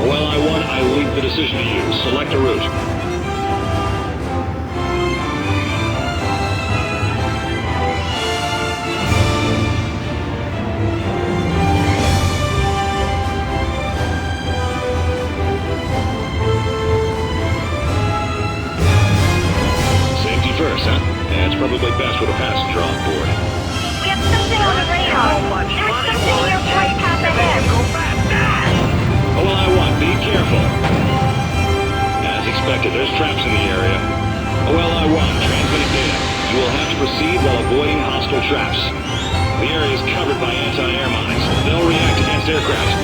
OLI-1, I leave the decision to you. Select a route. First, huh? Yeah, it's probably best with a passenger on board. We have something on the radar. There's something in your flight path ahead. OLI-1, be careful. As expected, there's traps in the area. OLI-1, transmitting data. You will have to proceed while avoiding hostile traps. The area is covered by anti-air mines. They'll react against aircraft.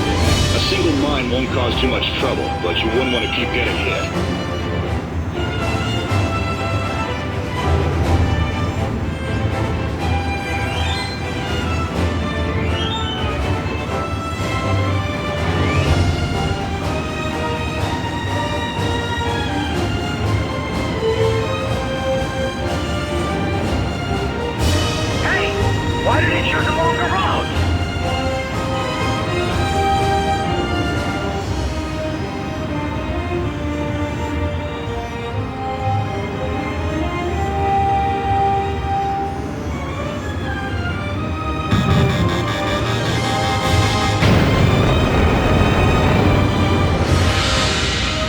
A single mine won't cause too much trouble, but you wouldn't want to keep getting hit. Why did it choose a longer route?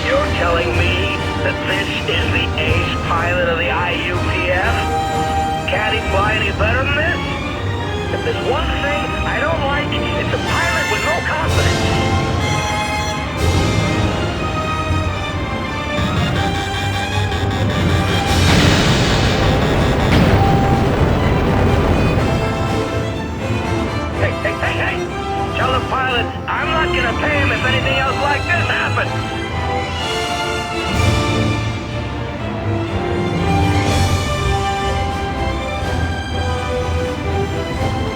You're telling me that this is the ace pilot of the IUPF? Can't he fly any better than this? If there's one thing I don't like, it's a pilot with no confidence. Hey, tell the pilot I'm not gonna pay him if anything else like this happens.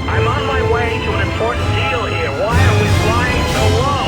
I'm on my way to an important deal here. Why are we flying so low?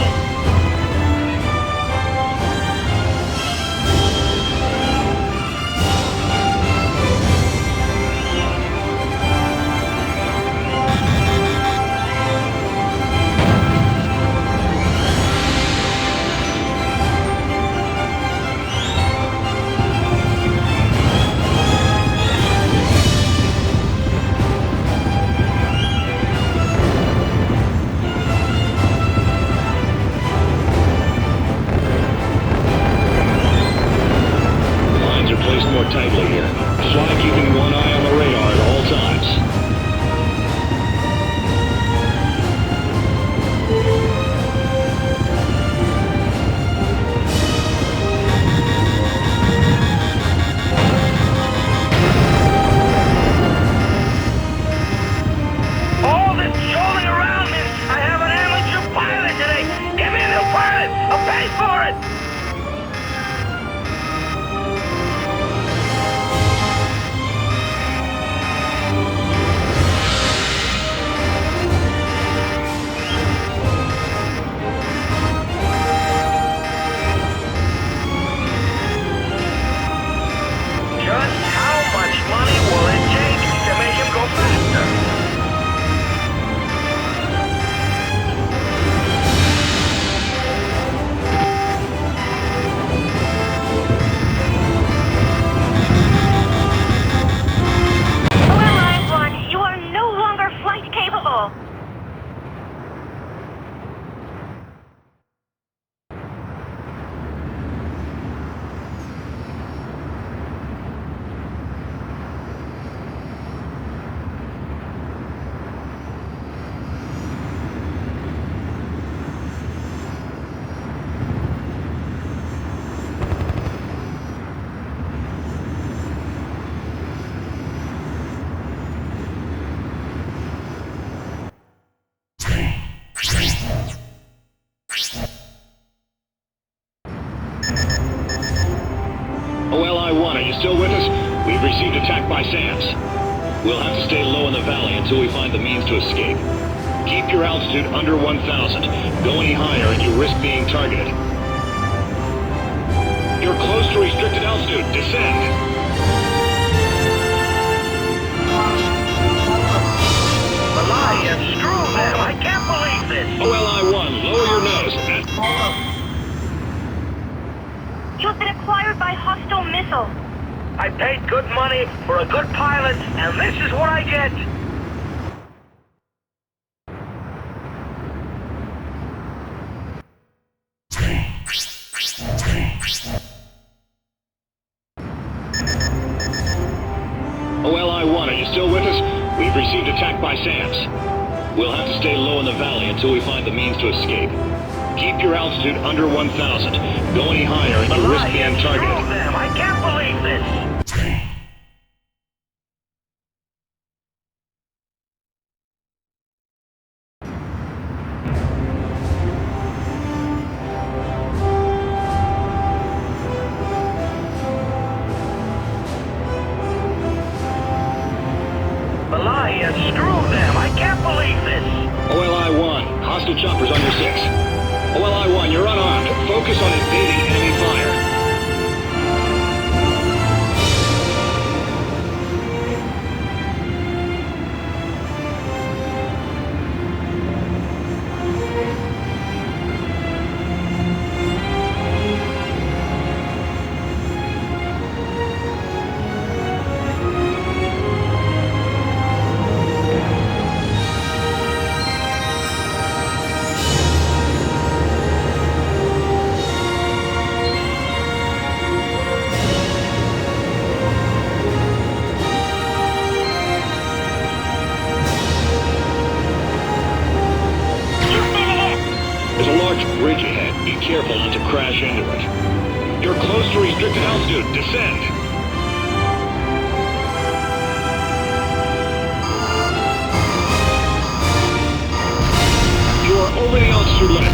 We've received attack by SAMs. We'll have to stay low in the valley until we find the means to escape. Keep your altitude under 1,000. Go any higher and you risk being targeted. You're close to restricted altitude. Descend. Malaya, screw them! I can't believe this! OLI-1, lower your nose. You've been acquired by hostile missile. I paid good money for a good pilot, and this is what I get! OLI-1, are you still with us? We've received attack by SAMs. We'll have to stay low in the valley until we find the means to escape. Keep your altitude under 1,000. Go any higher and you risk being targeted. Them. I can't believe this! Malaya, screw them! I can't believe this! OLI-1, hostile choppers on your 6. OLI-1, you're unarmed. Focus on evading enemy fire. Bridge ahead. Be careful not to crash into it. You're close to restricted altitude. Descend. You are over the altitude limit.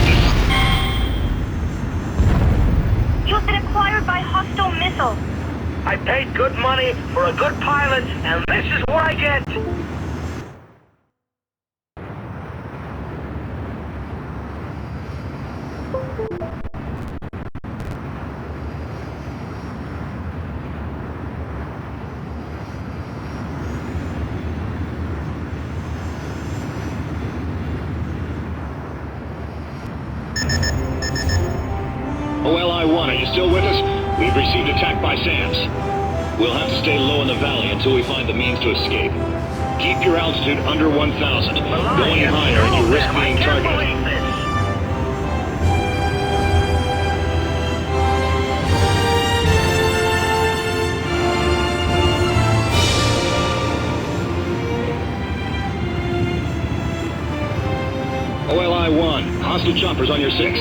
You've been acquired by hostile missile. I paid good money for a good pilot, and this is what I get! OLI-1, are you still with us? We've received attack by SAMs. We'll have to stay low in the valley until we find the means to escape. Keep your altitude under 1,000. Go any higher and you risk being targeted. OLI-1, hostile choppers on your 6.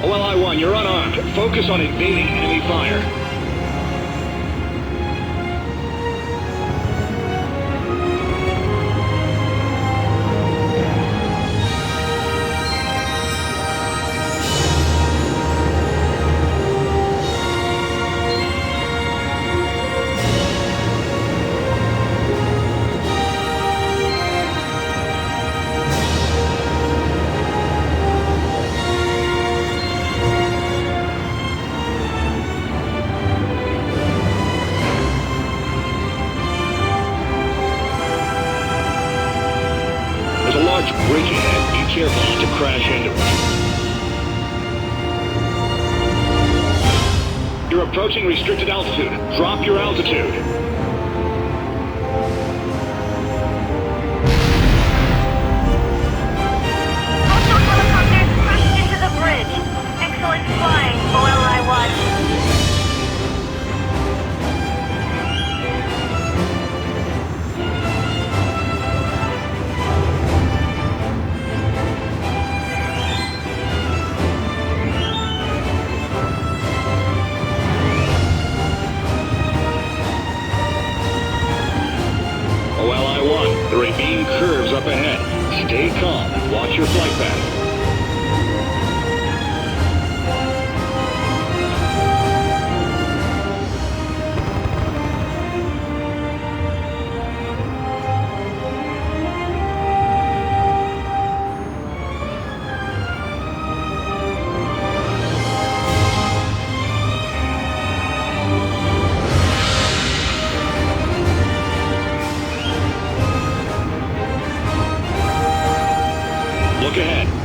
OLI-1, you're unarmed. Focus on evading enemy fire. Bridge ahead. Be careful not to crash into it. You're approaching restricted altitude. Drop your altitude. Hostile helicopters crashed into the bridge. Excellent flying, OLI-1.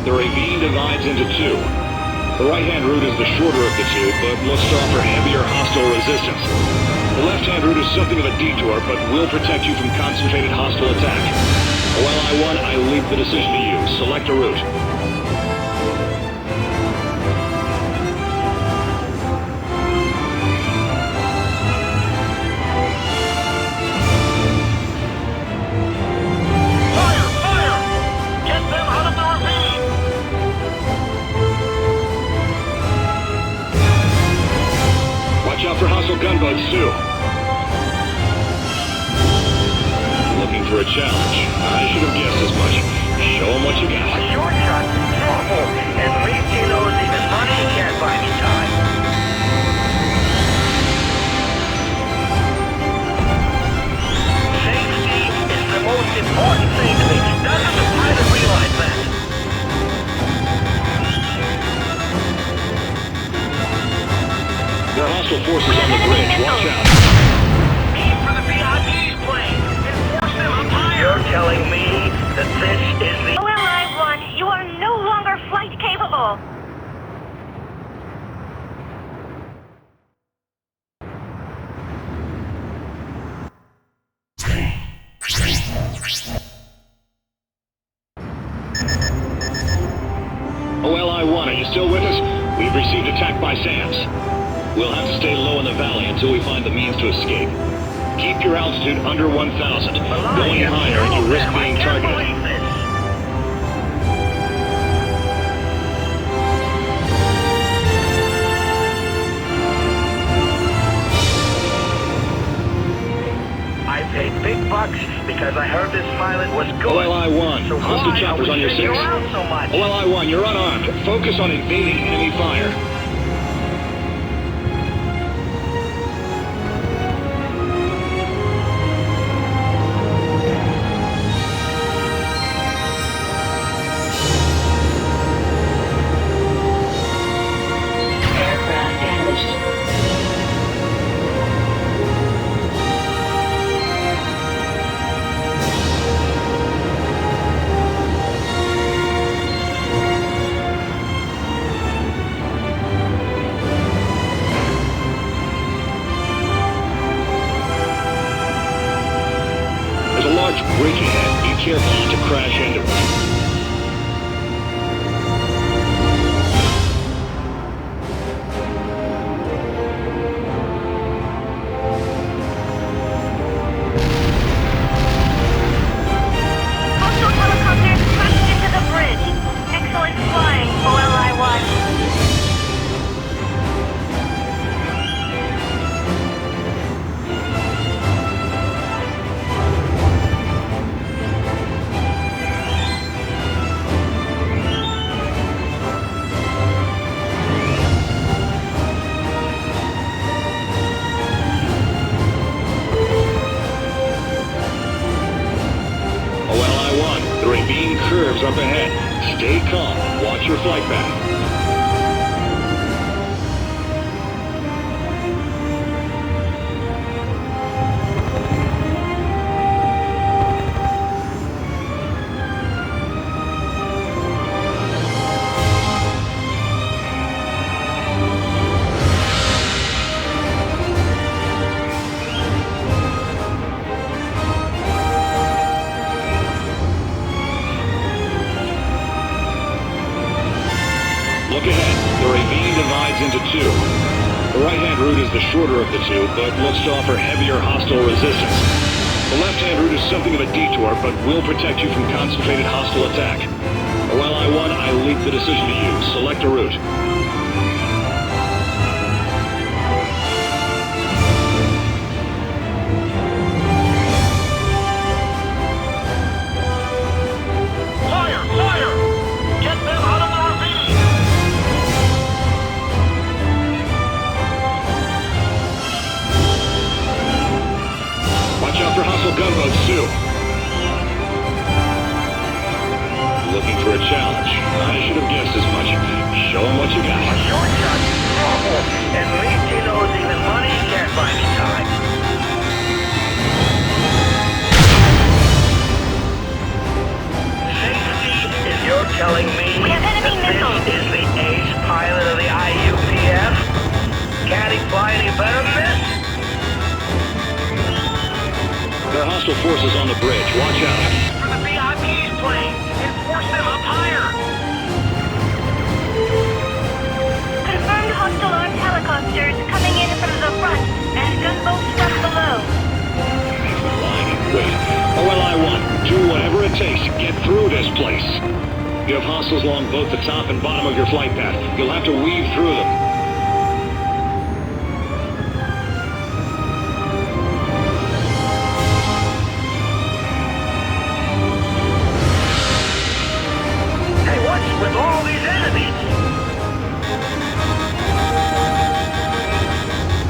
the ravine divides into two. The right-hand route is the shorter of the two, but looks to offer heavier hostile resistance. The left-hand route is something of a detour, but will protect you from concentrated hostile attack. OLI-1, I leave the decision to you. Select a route. Watch out for hostile gunboats, too. Looking for a challenge. I should have guessed as much. Show them what you got. A short shot is trouble. At least he knows even money can't buy me time. Safety is the most important thing to me. Doesn't the pilot realize that? There are hostile forces on the bridge. Watch out. Aim for the VIP's plane and force them up higher. You're telling me that this is the... OLI-1, you are no longer flight capable. OLI-1, are you still with us? We've received attack by SAMs. We'll have to stay low in the valley until we find the means to escape. Keep your altitude under 1,000. Going higher and you risk being targeted. I paid big bucks because I heard this pilot was good. OLI-1, so hostile choppers on your 6. So much? OLI-1, you're unarmed. Focus on evading enemy fire. Aircraft damaged. There's a large bridge ahead. Be careful not to crash into it. Hostile helicopter crashed into the bridge. Excellent flying, OLI-1. OLI-1, the ravine curves up ahead. Stay calm. Watch your flight path. Look ahead. The ravine divides into two. The right-hand route is the shorter of the two, but looks to offer heavier hostile resistance. The left-hand route is something of a detour, but will protect you from concentrated hostile attack. OLI-1, I leave the decision to you. Select a route. Fire! Fire! Get them out of the ravine! Watch out for hostile gunboats, too. Looking for a challenge. I should have guessed as much. Show them what you got. There's enemy missiles. This is the ace pilot of the IUPF? Can't he fly any better than this? There are hostile forces on the bridge. Watch out. For the VIP's plane! Enforce them up higher! Confirmed hostile armed helicopters coming in from the front and gunboats from below. Wait. OLI-1, do whatever it takes to get through this place. You have hostiles along both the top and bottom of your flight path. You'll have to weave through them. Hey, what's with all these enemies?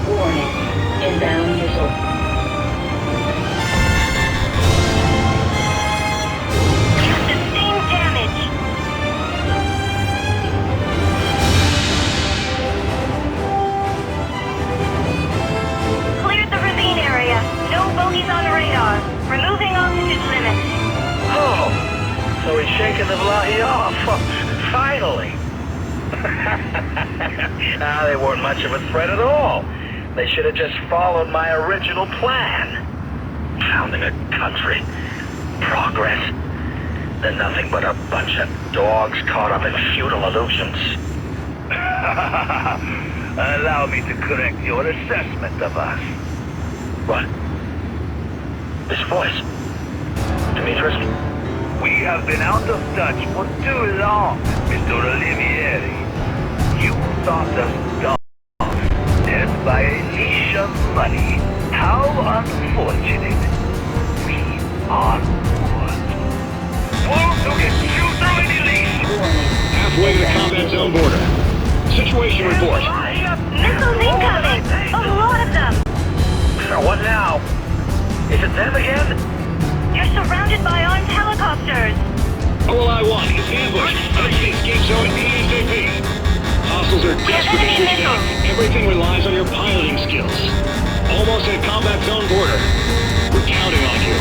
Warning. Inbound missile. Sustained damage. Cleared the ravine area. No bogies on radar. Removing altitude limits. Oh, so he's shaking the Vlahi off. Finally. They weren't much of a threat at all. They should have just followed my original plan. Founding a country. Progress. They're nothing but a bunch of dogs caught up in futile illusions. Allow me to correct your assessment of us. What? This voice? Demetrius? We have been out of touch for too long, Mr. Olivieri. You thought us dumb. Dead by a leash of money. How unfortunate. We are good. Wolves who can shoot through any leash. Halfway to the combat zone border. Situation report. Missiles incoming! A lot of them! What now? Is it them again? You're surrounded by armed helicopters. OLI-1, he's ambushed. Reach the escape zone ASAP. Hostiles are desperate to shoot you down. Everything relies on your piloting skills. Almost at combat zone border. We're counting on you.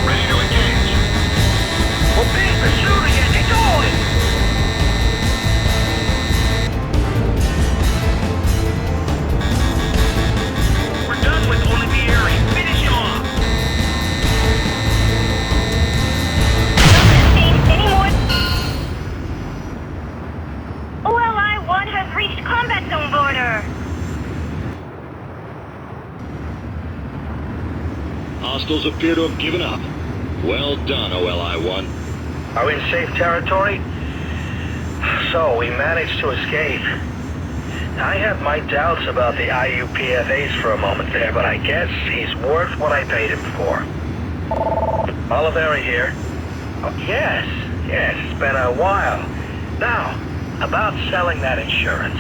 Ready to engage. We're being pursued again. It's all in. We're done with Olivieri. Finish him off. Any more? OLI-1 has reached combat zone border. Hostiles appear to have given up. Well done, OLI-1. Are we in safe territory? So, we managed to escape. I had my doubts about the IUPF ace for a moment there, but I guess he's worth what I paid him for. Oliveri here. Oh, yes, it's been a while. Now, about selling that insurance.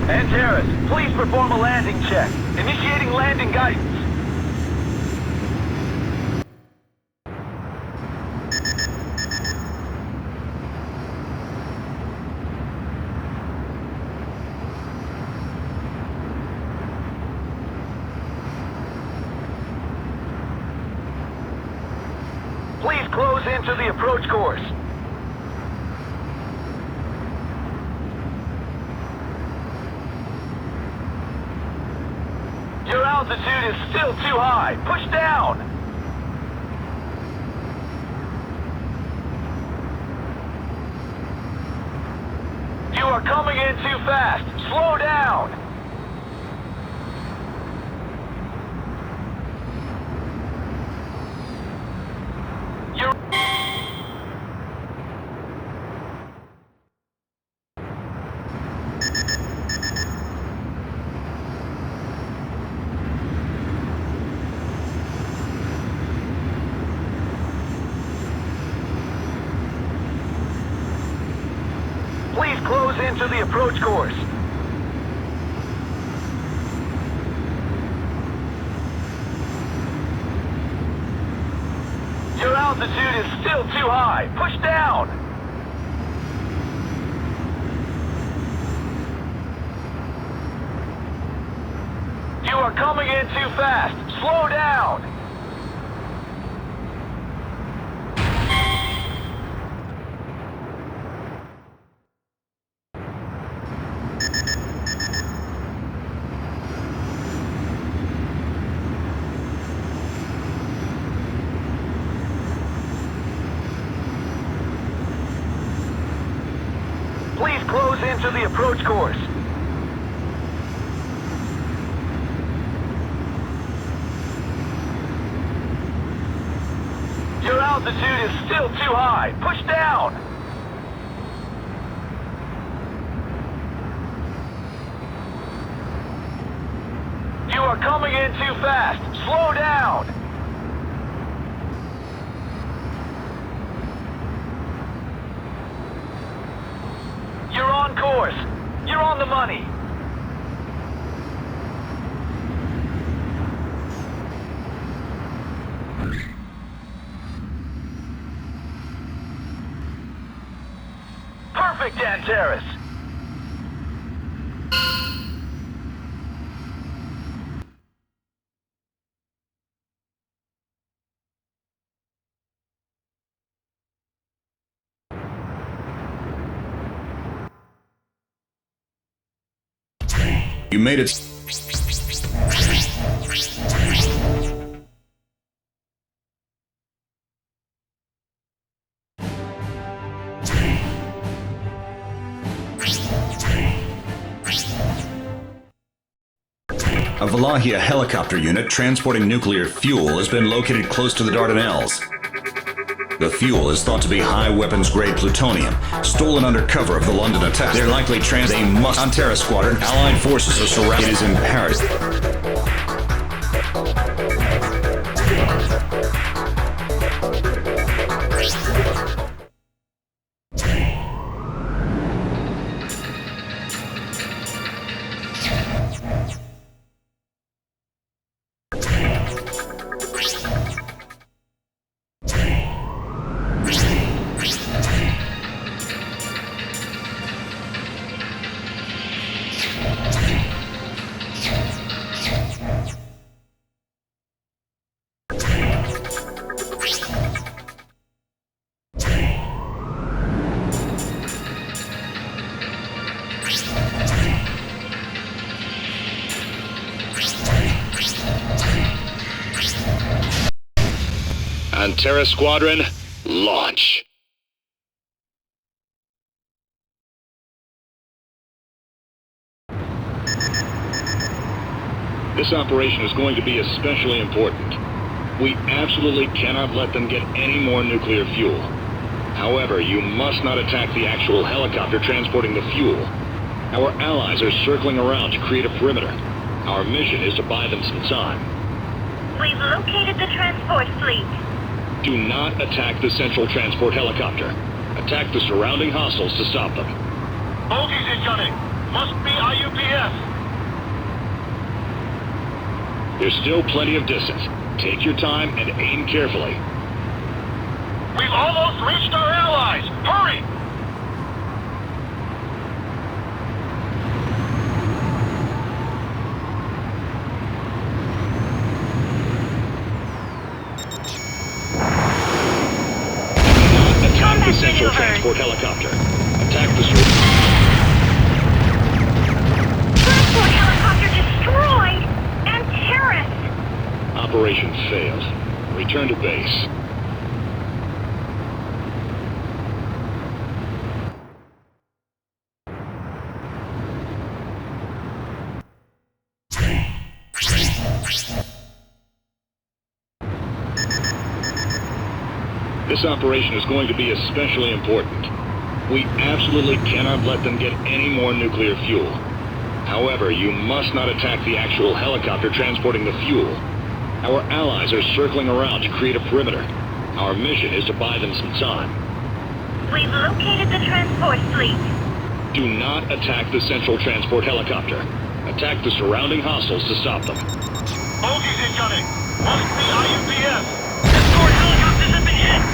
Antares, please perform a landing check. Initiating landing guidance. Please close into the approach course. Your altitude is still too high. Push down. You are coming in too fast. Slow down. Please close into the approach course. altitude is still too high. Push down. You are coming in too fast. Slow down. Please close into the approach course. Your altitude is still too high. Push down. You are coming in too fast. Slow down. You're on course. You're on the money. Perfect, Antares. You made it. A Valahia helicopter unit transporting nuclear fuel has been located close to the Dardanelles. The fuel is thought to be high weapons-grade plutonium, stolen under cover of the London attack. They're likely Antares squadron. Allied forces are surrounded. It is imperative. Antares squadron, launch. This operation is going to be especially important. We absolutely cannot let them get any more nuclear fuel. However, you must not attack the actual helicopter transporting the fuel. Our allies are circling around to create a perimeter. Our mission is to buy them some time. We've located the transport fleet. Do not attack the central transport helicopter. Attack the surrounding hostiles to stop them. Bogies incoming. Must be IUPS. There's still plenty of distance. Take your time and aim carefully. We've almost reached our allies. Hurry! Attack the central transport helicopter. Attack the Transport helicopter destroyed! Antares! Operation failed. Return to base. This operation is going to be especially important. We absolutely cannot let them get any more nuclear fuel. However, you must not attack the actual helicopter transporting the fuel. Our allies are circling around to create a perimeter. Our mission is to buy them some time. We've located the transport fleet. Do not attack the central transport helicopter. Attack the surrounding hostiles to stop them. Bogies incoming. Must be IUPS. Escort helicopters have been hit.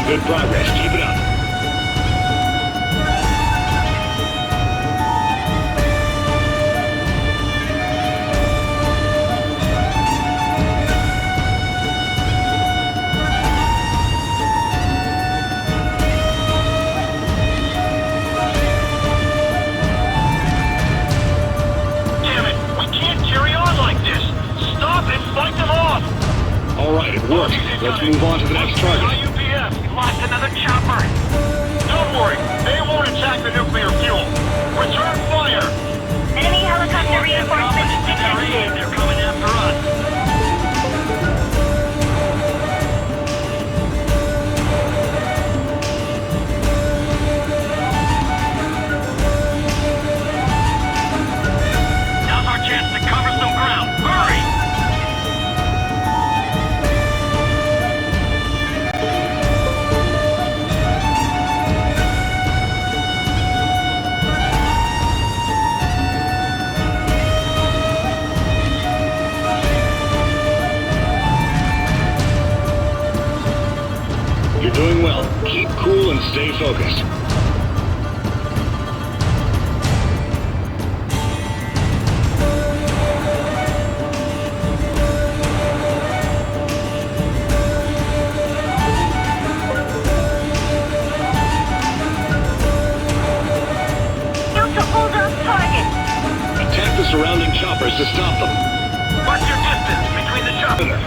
Good progress. Keep it up. All right, it worked. Let's move on to the next target. UPS, we lost another chopper. Don't worry, they won't attack the nuclear fuel. Return fire. Enemy helicopter reinforcements detected. They're coming after us. Now's our chance to cover some ground. Hurry! You're doing well. Keep cool and stay focused. Still to hold off target. Attack the surrounding choppers to stop them. What's your distance between the choppers?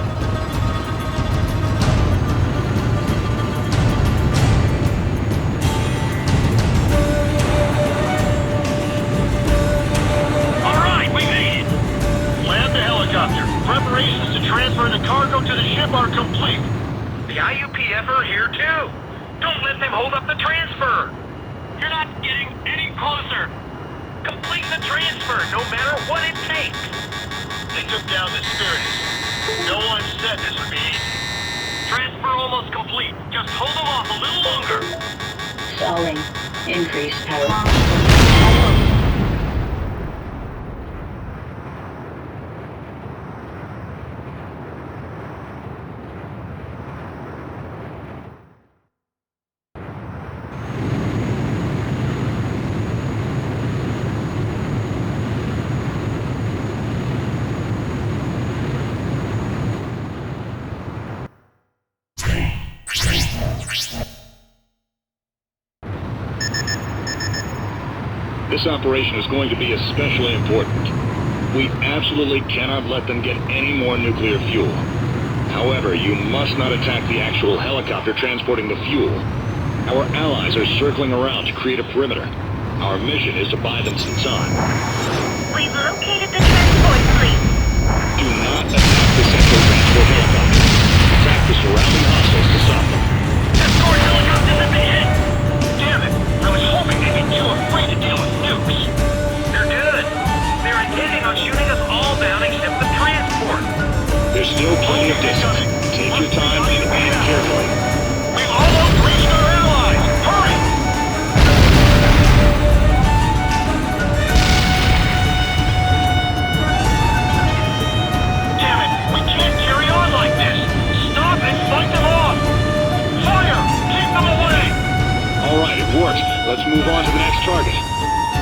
Preparations to transfer the cargo to the ship are complete. The IUPF are here too. Don't let them hold up the transfer. You're not getting any closer. Complete the transfer, no matter what it takes. They took down the stewardess. No one said this would be easy. Transfer almost complete. Just hold them off a little longer. Stalling. Increase power. This operation is going to be especially important. We absolutely cannot let them get any more nuclear fuel. However, you must not attack the actual helicopter transporting the fuel. Our allies are circling around to create a perimeter. Our mission is to buy them some time. We've located the transport fleet. Do not attack the central transport helicopter. Attack the surrounding hostiles to stop them. Escort helicopters at the head. Damn it! I was hoping they'd be too afraid to deal with nukes. They're good. They're intending on shooting us all down except the transport. There's still plenty of distance. Take your time and aim carefully. We've almost reached our allies. Hurry! Damn it! We can't carry on like this. Stop and fight them off. Fire! Keep them away! All right, it worked. Let's move on to the next target.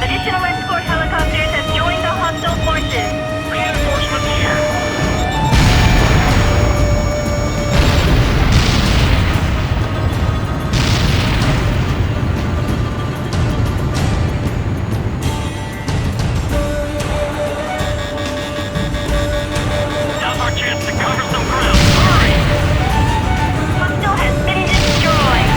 Additional escort helicopters have joined the hostile forces. Reinforcements here. Now's our chance to cover some ground. Hurry! Hostile has been destroyed.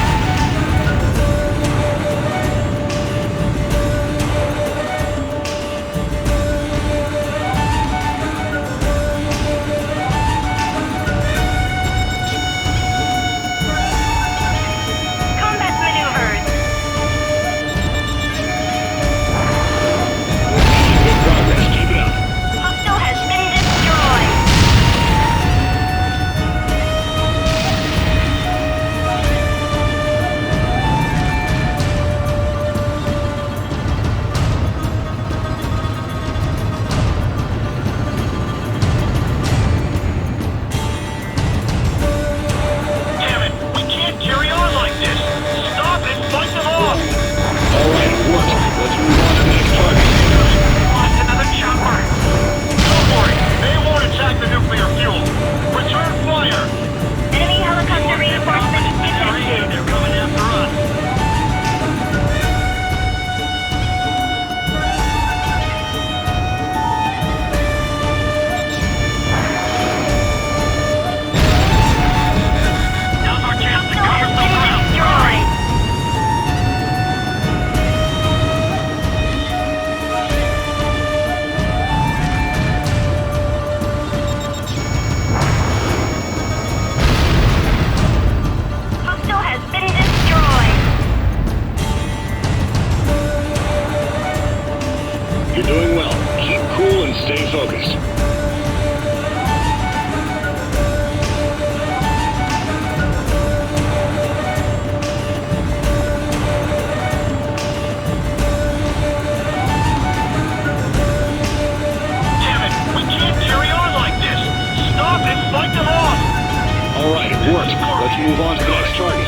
to move on to the next target.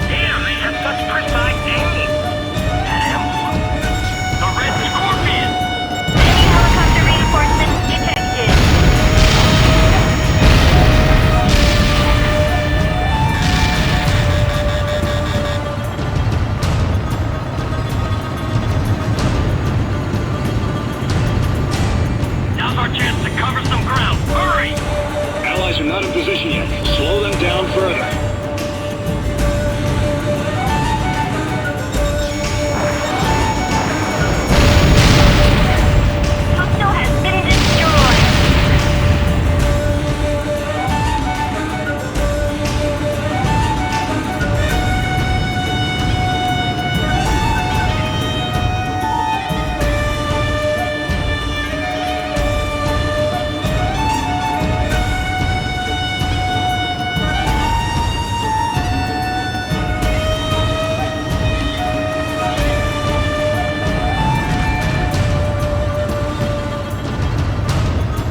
Damn, they have such precise aim. The Red Scorpion! Enemy helicopter reinforcements detected. Now's our chance to cover some ground. Hurry! Allies are not in position yet. Slow them down further. Hostile has been destroyed.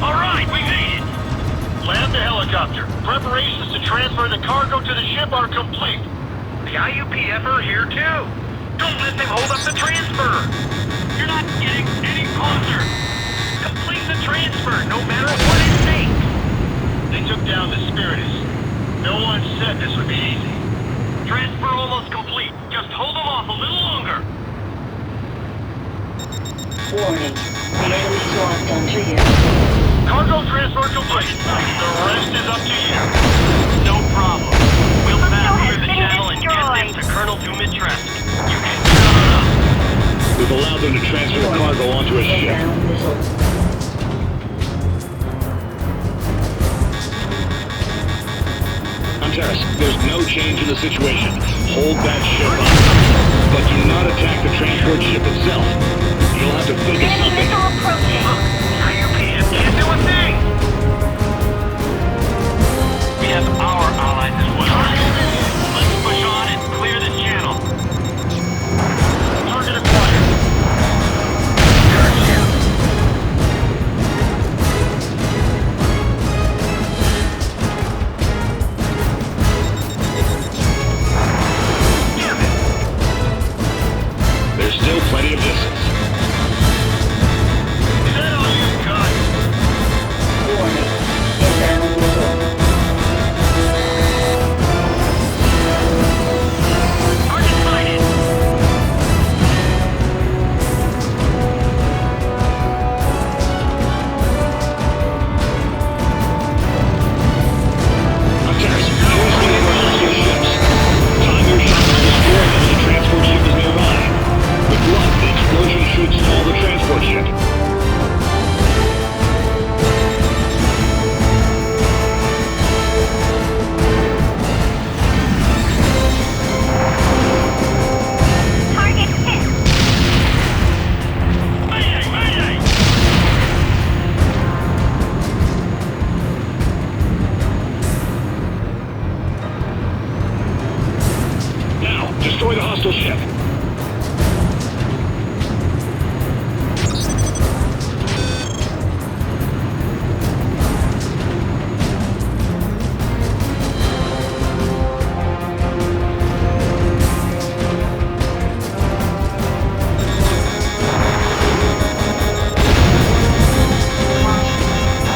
Alright, we made it! Land the helicopter. Preparations to transfer the cargo to the ship are complete. The IUPF are here too. Don't let them hold up the transfer. You're not getting any closer. Complete the transfer, no matter what it takes. They took down the Spiritus. No one said this would be easy. Transfer almost complete. Just hold them off a little longer. Warning. The enemy's lost on you. Cargo transfer complete. The rest is up to you. No problem. We'll pass through the channel and get this to Colonel Dumitrescu. You can count on us. We've allowed them to transfer the cargo onto a ship. Inbound missile. Antares, there's no change in the situation. Hold that ship up. But do not attack the transport ship itself. You'll have to think of Enemy something. missile approaching. IUPF can't do a thing. We have our allies as well. Let's push on and clear the channel. Target acquired. Damn it! There's still plenty of distance. Is that all you've got? Warning. Inbound missile. Target sighted. Antares, use the hostile ships. Time your shots to destroy them as the transport ship is nearby. With luck, the explosion should stall the transport ship. Target hit. Mayday! Mayday! Now, destroy the hostile ship.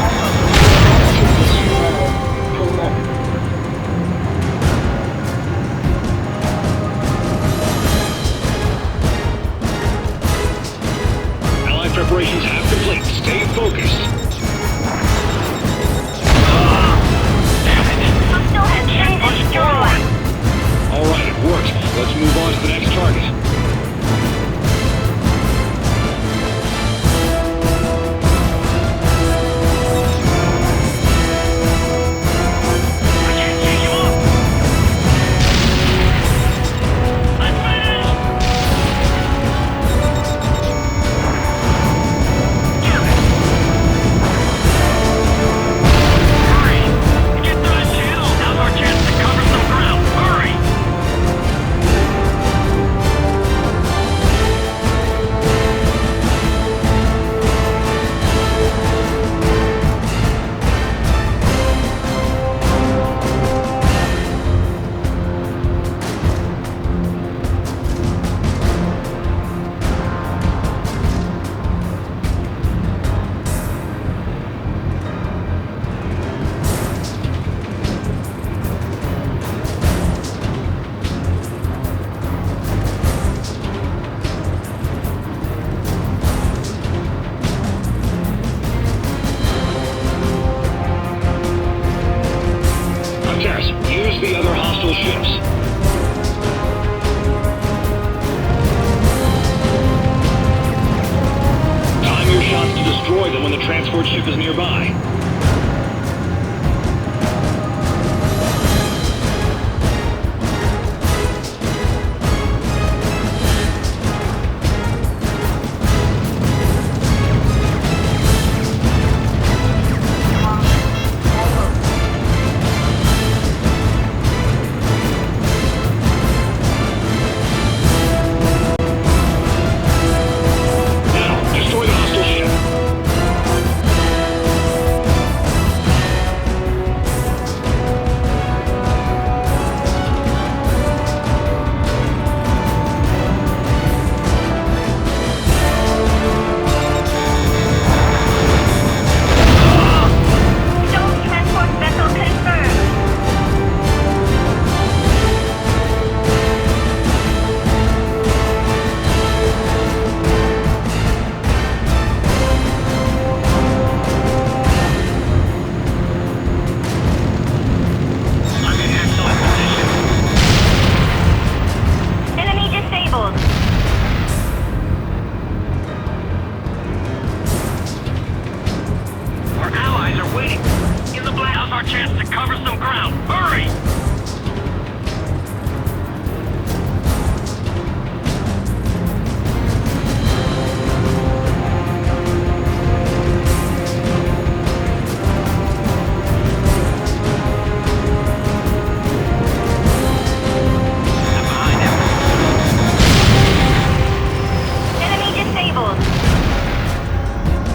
Altitude is too low. Pull up. use the other hostile ships. Time your shots to destroy them when the transport ship is nearby.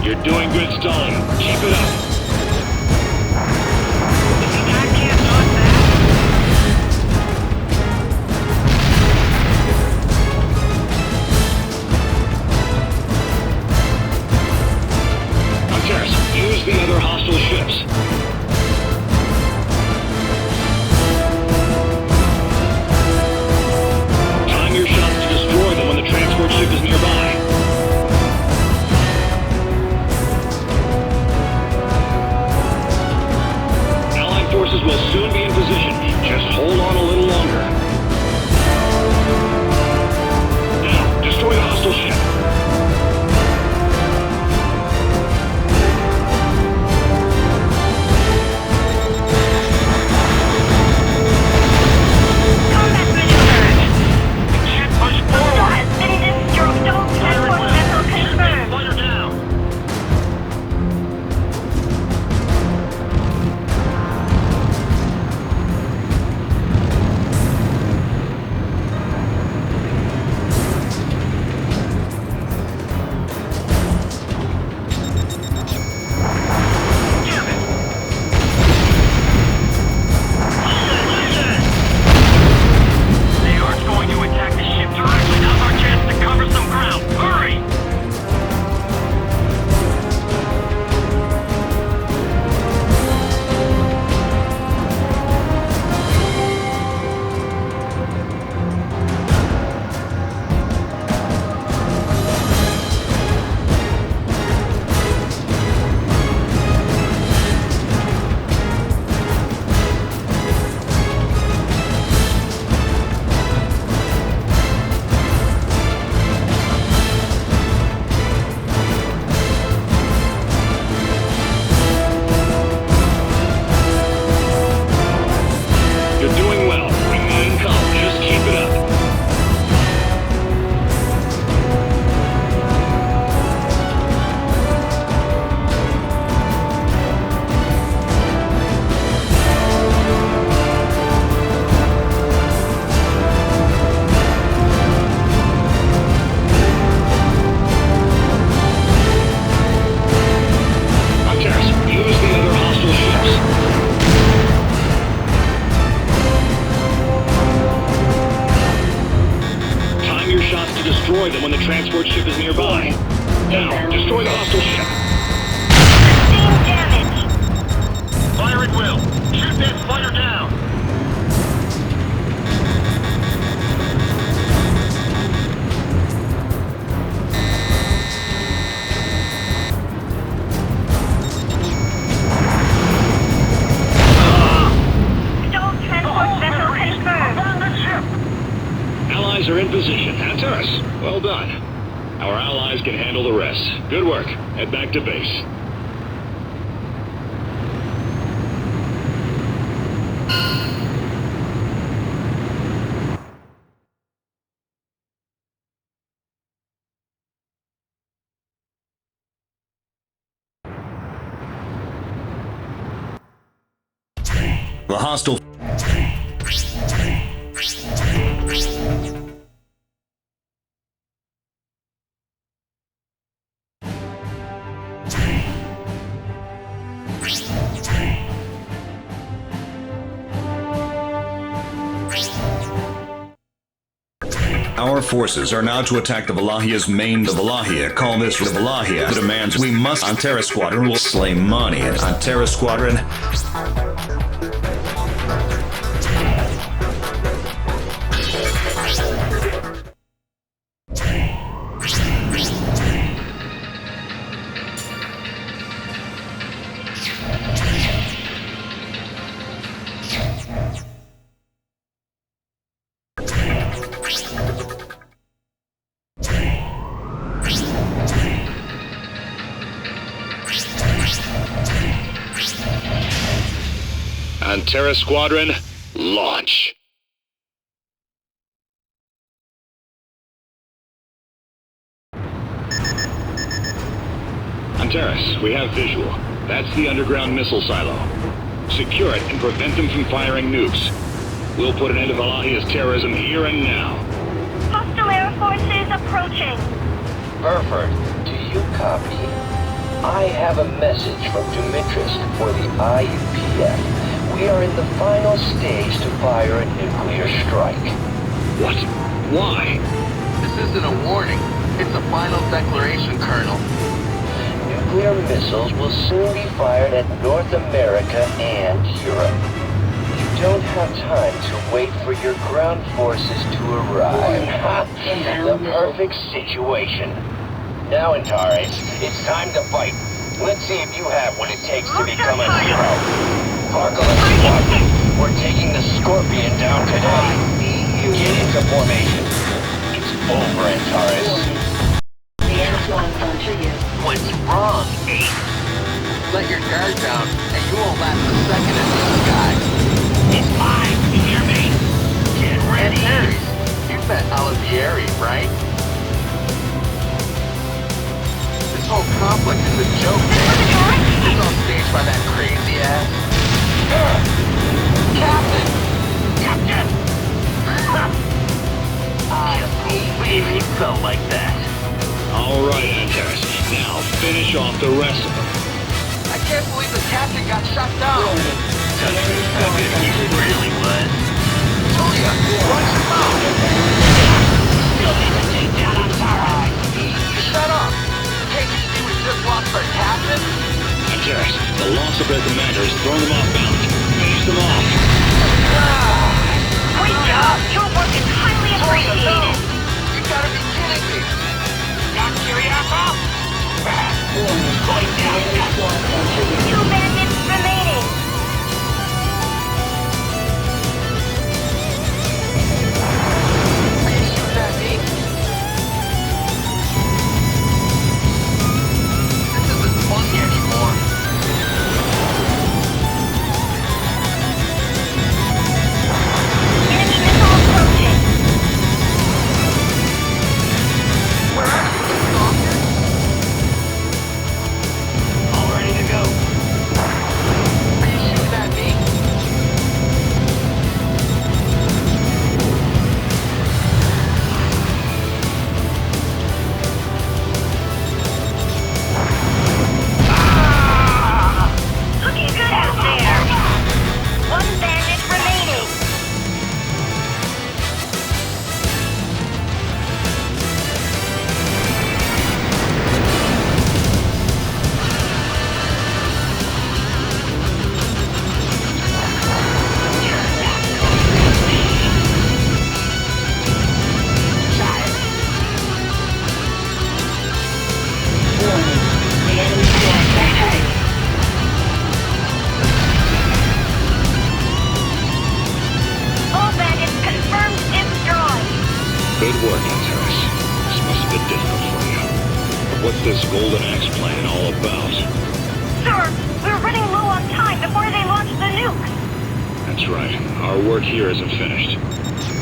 You're doing good stalling. Keep it up. I can't dodge that. Hunters, use the other hostile ships. Time your shots to destroy them when the transport ship is nearby. Forces will soon be in position. Just hold on a little longer. Now, destroy the hostile ship. Combat maneuvers! You can't push forward! Has been destroyed. Don't transport vessel confirmed. Fire down. Destroy them when the transport ship is nearby. Now, destroy the hostile ship. Sustained damage. Fire at will. Shoot that fighter down. Don't transport Allies are in position. Antares, well done. Our allies can handle the rest. Good work. Head back to base. The hostile... Our forces are now to attack the Valahia's main. The Valahia call this the Valahia demands we must. Antares Squadron will slay money. Antares Squadron. Antares Squadron, launch. Antares, we have visual. That's the underground missile silo. Secure it and prevent them from firing nukes. We'll put an end to Valahia's terrorism here and now. Hostile air forces approaching. Burford, do you copy? I have a message from Dimitris for the IUPF. We are in the final stage to fire a nuclear strike. What? Why? This isn't a warning. It's a final declaration, Colonel. Nuclear missiles will soon be fired at North America and Europe. You don't have time to wait for your ground forces to arrive. The perfect situation. Now, Antares, it's time to fight. Let's see if you have what it takes to become a hero. Argolis Squadron, we're taking the Scorpion down today. Get into formation. It's over, Antares. The end one's onto you. What's wrong, Ace? Let your guard down, and you won't last a second in the sky. It's mine, you hear me? Get ready. You met Olivieri, right? This whole conflict is a joke, man. It's all staged by that crazy ass. Captain! Captain! I can't believe he felt like that. All right, Antares. Now finish off the rest of them. I can't believe the captain got shot down. I bet he really was. Julia, watch him out! Still need to take down Antares. Shut up! Can't you see we just lost our captain? Antares, the loss of their commander has thrown them off balance. Finish them off. Great job. Your work is highly appreciated. You gotta be kidding me. Not curious up? Going down. 2 bandits remaining. Can you shoot at me? This isn't funny anymore. Good work, Antares. This must have been difficult for you. But what's this Golden Axe plan all about? Sir, we're running low on time before they launch the nuke. That's right. Our work here isn't finished.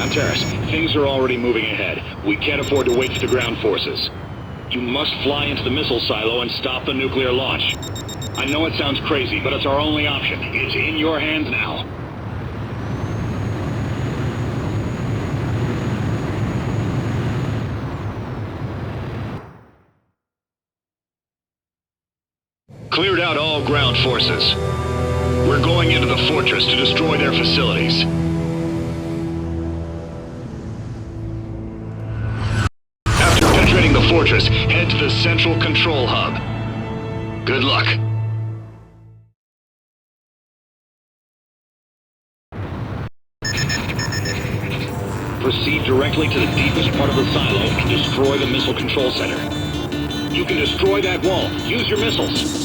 Antares, things are already moving ahead. We can't afford to wait for the ground forces. You must fly into the missile silo and stop the nuclear launch. I know it sounds crazy, but it's our only option. It's in your hands now. Cleared out all ground forces. We're going into the fortress to destroy their facilities. After penetrating the fortress, head to the central control hub. Good luck. Proceed directly to the deepest part of the silo and destroy the missile control center. You can destroy that wall. Use your missiles.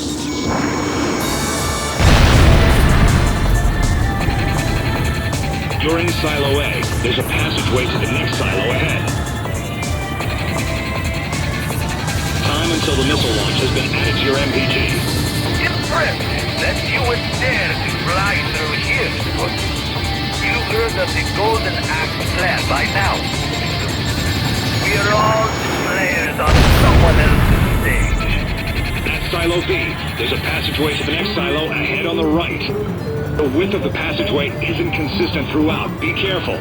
You're in Silo A. There's a passageway to the next silo ahead. Time until the missile launch has been added to your MPG. Impressive that you would dare to fly through here, Scott. You've heard of the Golden Axe plan by now. We are all players on someone else's stage. That's Silo B. There's a passageway to the next silo ahead on the right. The width of the passageway isn't consistent throughout. Be careful.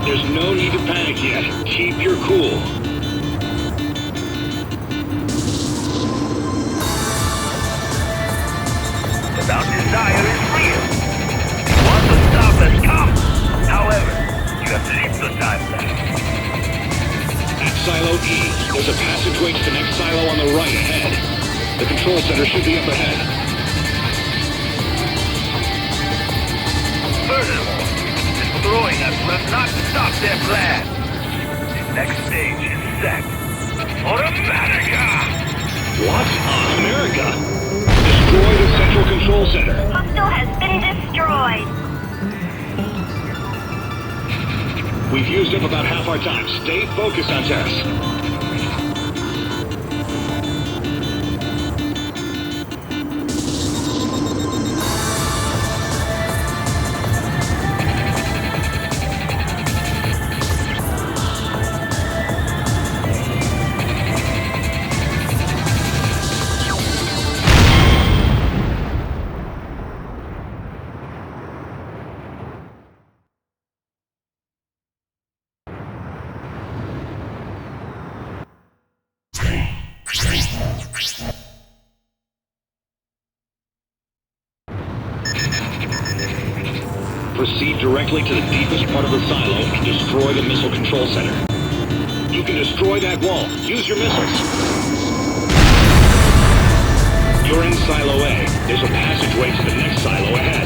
There's no need to panic yet. Keep your cool. Without desire is real. You want to stop us, come. However, you have lived the time left. At Silo E, there's a passageway to the next silo on the right ahead. The control center should be up ahead. Furthermore, destroying us will not stop their plan. The next stage is set. For America! What? America? Destroy the central control center. Hostile has been destroyed. We've used up about half our time. Stay focused, Antares. Proceed directly to the deepest part of the silo and destroy the missile control center. You can destroy that wall. Use your missiles. You're in Silo A. There's a passageway to the next silo ahead.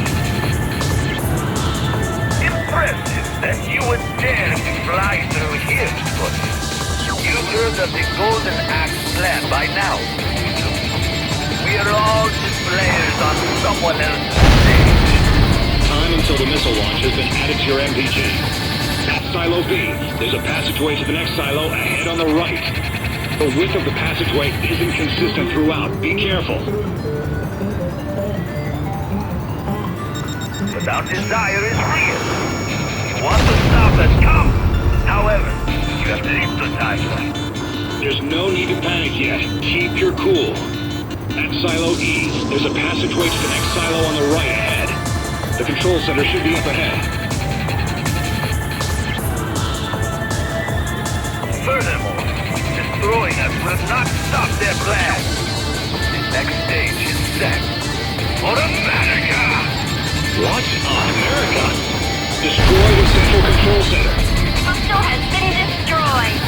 Impressive that you would dare to fly through here, Scott. You've heard of the Golden Axe plan by now. We are all just players on someone else's stage. Time until the missile launch has been added to your MPG. At Silo B, there's a passageway to the next silo ahead on the right. The width of the passageway isn't consistent throughout. Be careful. Without desire is real. You want to stop us, come. However, you have lived the timeline. There's no need to panic yet. Keep your cool. At Silo E, there's a passageway to the next silo on the right ahead. The control center should be up ahead. Furthermore, destroying us will not stop their plan. The next stage is set. For America! What? America? Destroy the central control center. Hostile has been destroyed.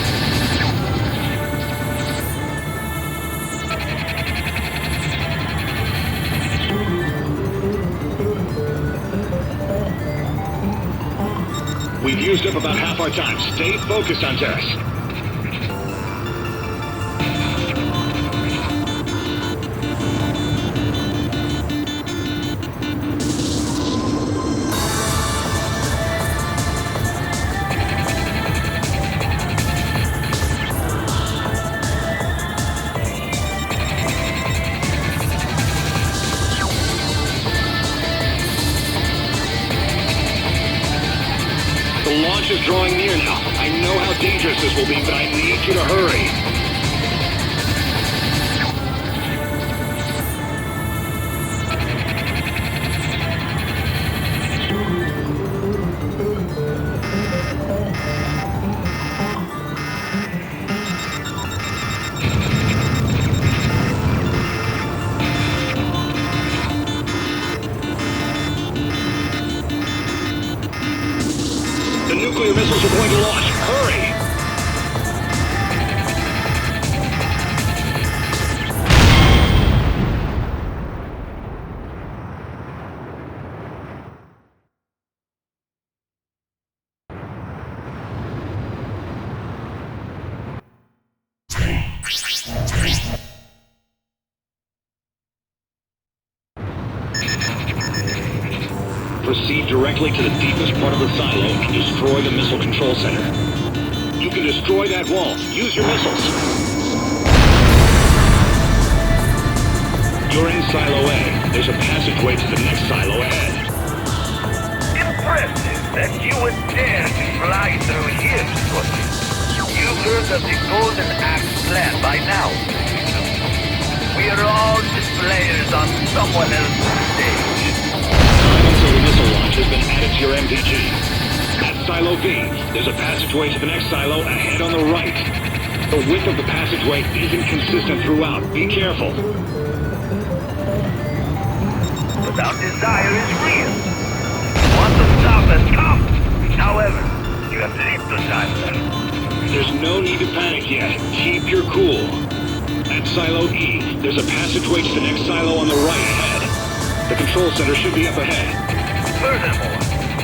We've used up about half our time. Stay focused, Antares. launch is drawing near now. I know how dangerous this will be, but I need you to hurry. The nuclear missiles are going to launch. Hurry! Proceed directly to the deepest part of the silo and destroy the missile control center. You can destroy that wall. Use your missiles. You're in Silo A. There's a passageway to the next silo ahead. Impressive that you would dare to fly through here, Scotty. You've heard of the Golden Axe plan by now. We are all just players on someone else's stage. Time until the missile launch has been added to your MPG. At Silo B, there's a passageway to the next silo ahead on the right. The width of the passageway isn't consistent throughout. Be careful. But our desire is real. Want to stop us, come! However, you have little time left. There's no need to panic yet. Keep your cool. At Silo E, there's a passageway to the next silo on the right ahead. The control center should be up ahead. Furthermore,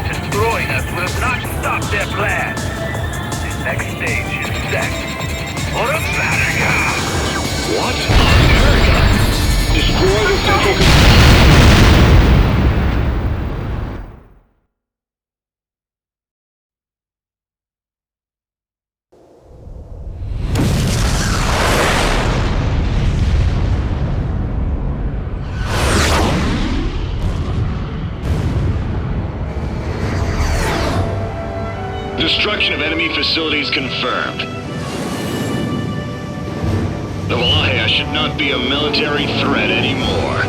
destroying us will not stop their plan. The next stage is set. For America! What? America? Destroy the central... Destruction of enemy facilities confirmed. The Valahia should not be a military threat anymore.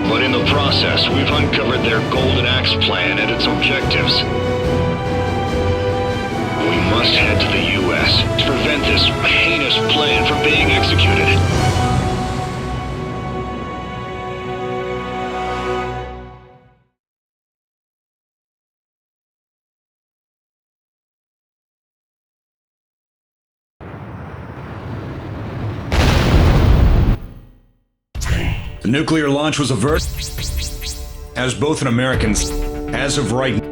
But in the process, we've uncovered their Golden Axe plan and its objectives. We must head to the U.S. to prevent this heinous plan from being executed. The nuclear launch was averted, as both an Americans, as of right. The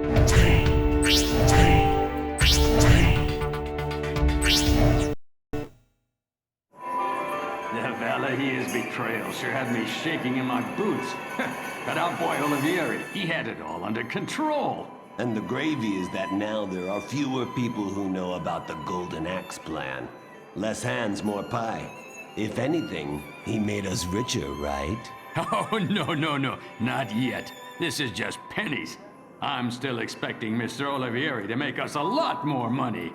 Valahia's betrayal sure had me shaking in my boots. That outboy Olivieri, he had it all under control. And the gravy is that now there are fewer people who know about the Golden Axe plan. Less hands, more pie. If anything, he made us richer, right? Oh, no, not yet. This is just pennies. I'm still expecting Mr. Olivieri to make us a lot more money.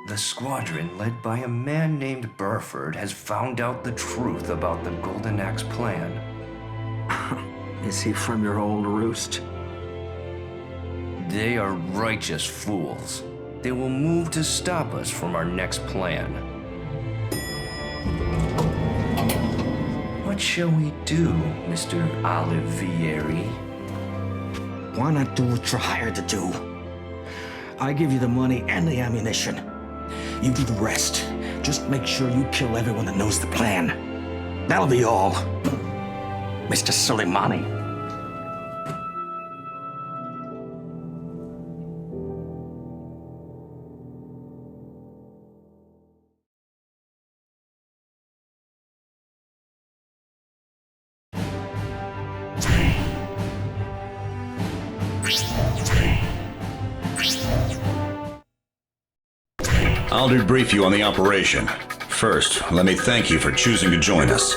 The squadron, led by a man named Burford, has found out the truth about the Golden Axe plan. Is he from your old roost? They are righteous fools. They will move to stop us from our next plan. What shall we do, Mr. Olivieri? Why not do what you're hired to do? I give you the money and the ammunition. You do the rest. Just make sure you kill everyone that knows the plan. That'll be all. Mr. Soleimani. I'll debrief you on the operation. First, let me thank you for choosing to join us.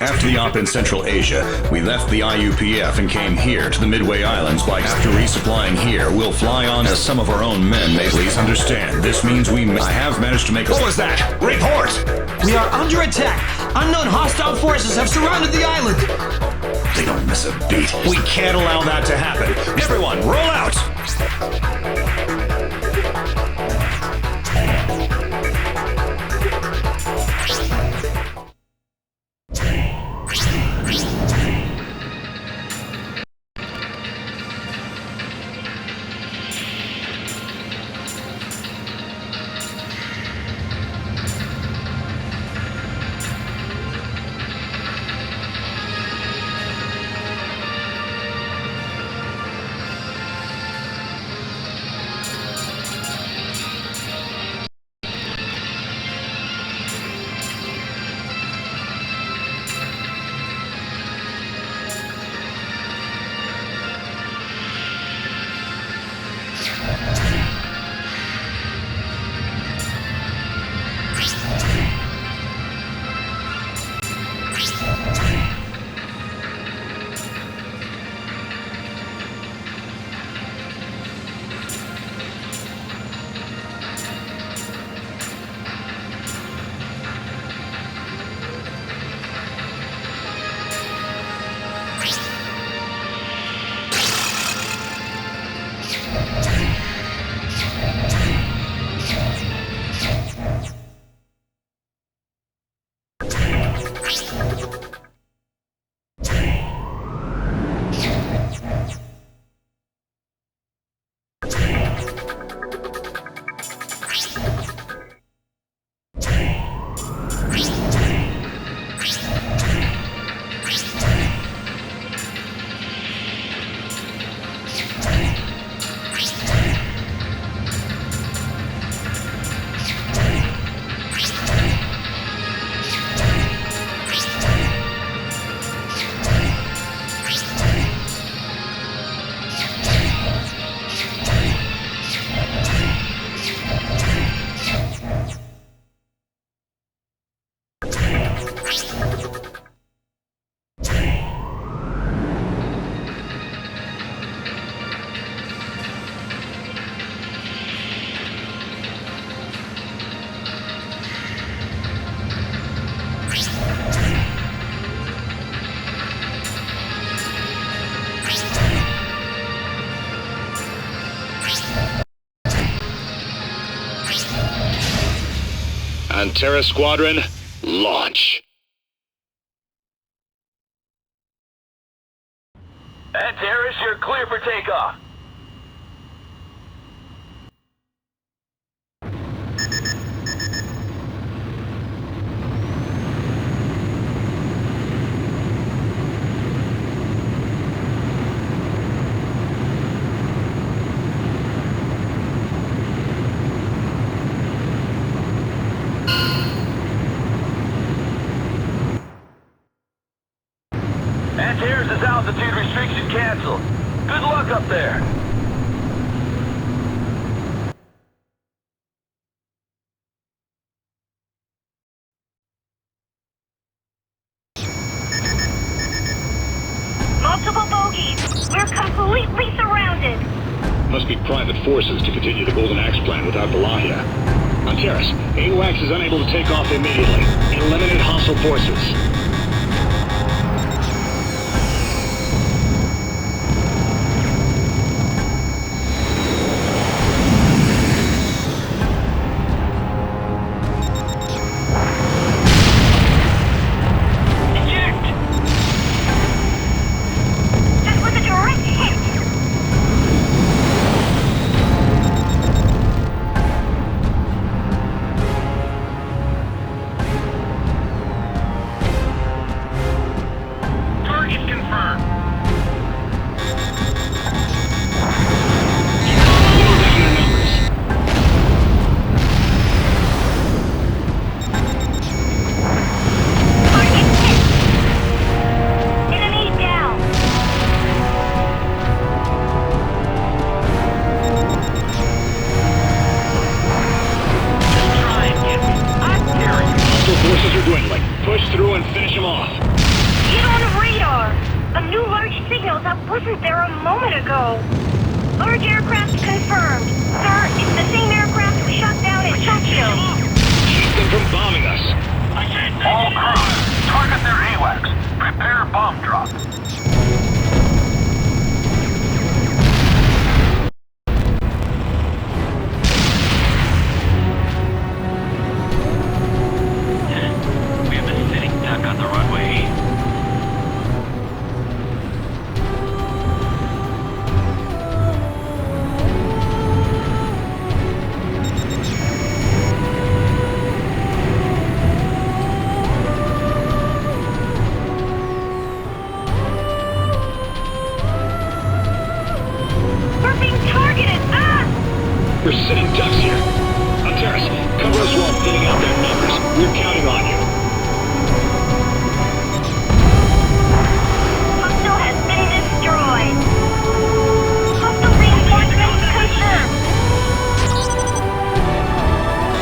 After the op in Central Asia, we left the IUPF and came here to the Midway Islands. After resupplying here, we'll fly on as some of our own men may. Please understand, this means I have managed to make a— What was that? Report! We are under attack! Unknown hostile forces have surrounded the island! They don't miss a beat. We can't allow that to happen. Everyone, roll out! Antera Squadron, launch. Antares, you're clear for takeoff. Antares' altitude restriction canceled. Good luck up there. Multiple bogeys. We're completely surrounded. Must be private forces to continue the Golden Axe plan without Valahia. Antares, AWACS is unable to take off immediately. Eliminate hostile forces. wasn't there a moment ago. Large aircraft confirmed. Sir, it's the same aircraft we shot down in Tokyo. Keep them from bombing us. All crews, target their AWACS. Prepare bomb drop. We have been sitting duck on the runway. We're sitting ducks here. Terrace, cover us while thinning out their numbers. We're counting on you. Hostile has been destroyed. Hostile reinforcements confirmed.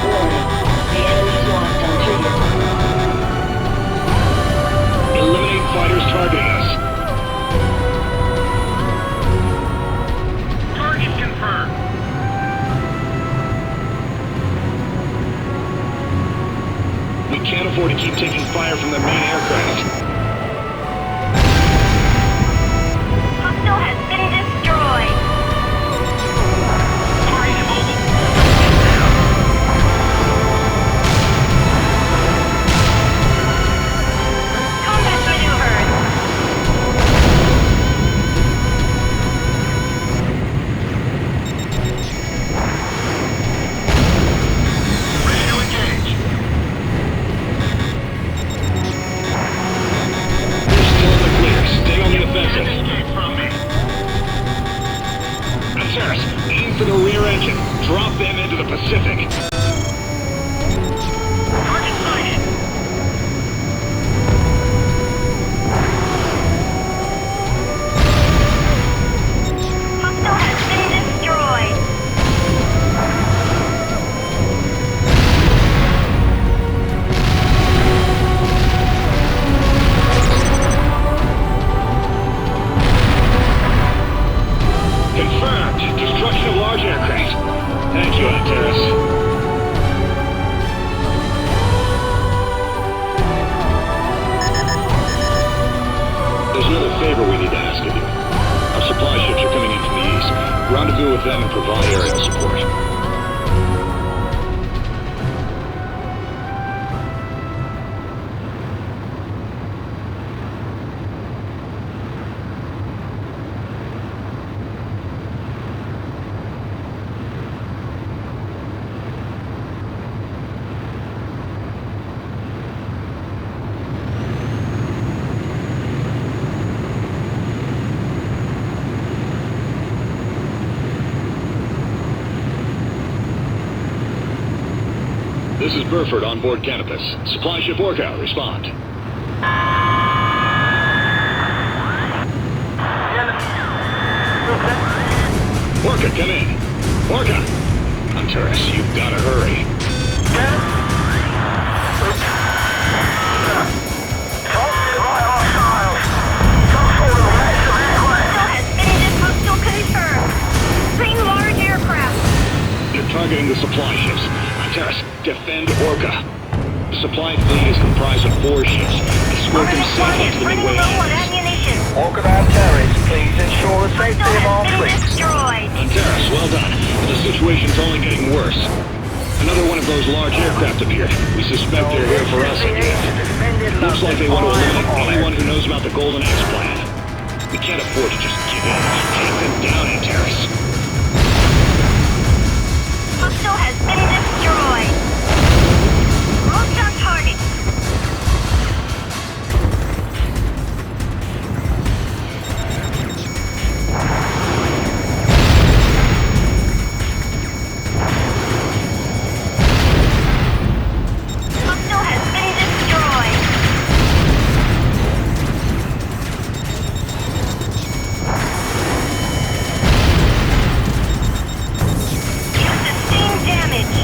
Warning. The enemy's lost on trigger. Eliminate fighters targeting us. Target confirmed. We can't afford to keep taking fire from the main aircraft. Hostile has been destroyed. Target mobile. Combat maneuvers. Ready to engage. We're still in the clear. Stay on the offensive. Escape from me. Terrace, aim for the rear engine. Drop them into the Pacific. Target sighted. Hostile has been destroyed. Confirmed. Destruction of large aircraft. Thank you, Terrace. There's another favor we need to ask of you. Our supply ships are coming in from the east. Rendezvous with them and provide aerial support. This is Burford on board Canopus. Supply ship Orca, respond. Orca, come in. Orca! Hunteress, you've got to hurry. Hostile confirmed. Bring large aircraft. They're targeting the supply ships. Hunteress, defend Orca. The supply fleet is comprised of 4 ships. Escort them safely to the Running midway low on lanes. ammunition. Organized terrorists, please ensure the safety Hostile of our has been fleet. destroyed. Hunteress, well done. But the situation's only getting worse. Another one of those large aircraft appeared. We suspect they're here for us again. Looks like they want to eliminate anyone who knows about the Golden Axe plan. We can't afford to just give in. Take them down, Hunteress. Hostile has been destroyed. Locked on target. Hostile has been destroyed. You sustained damage.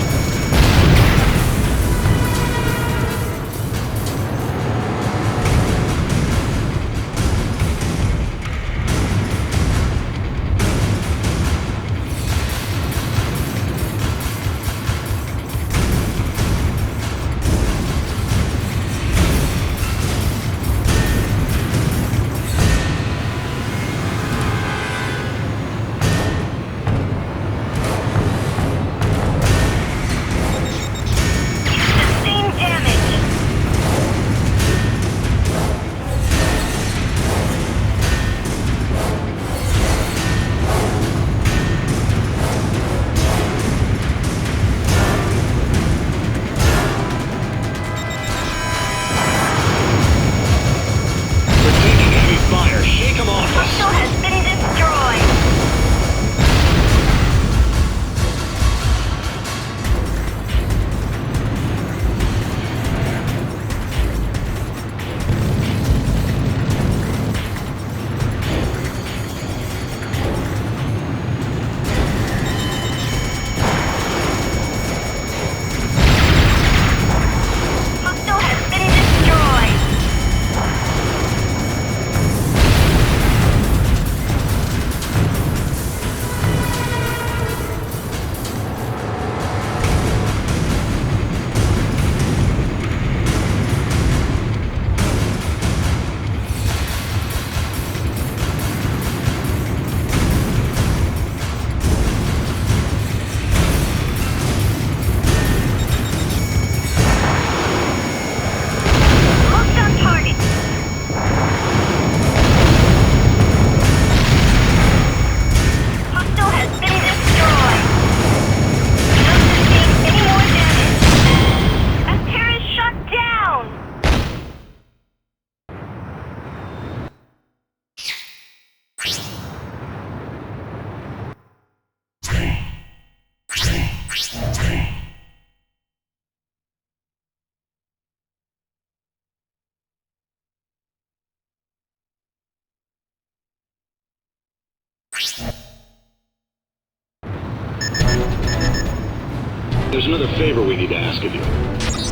There's another favor we need to ask of you.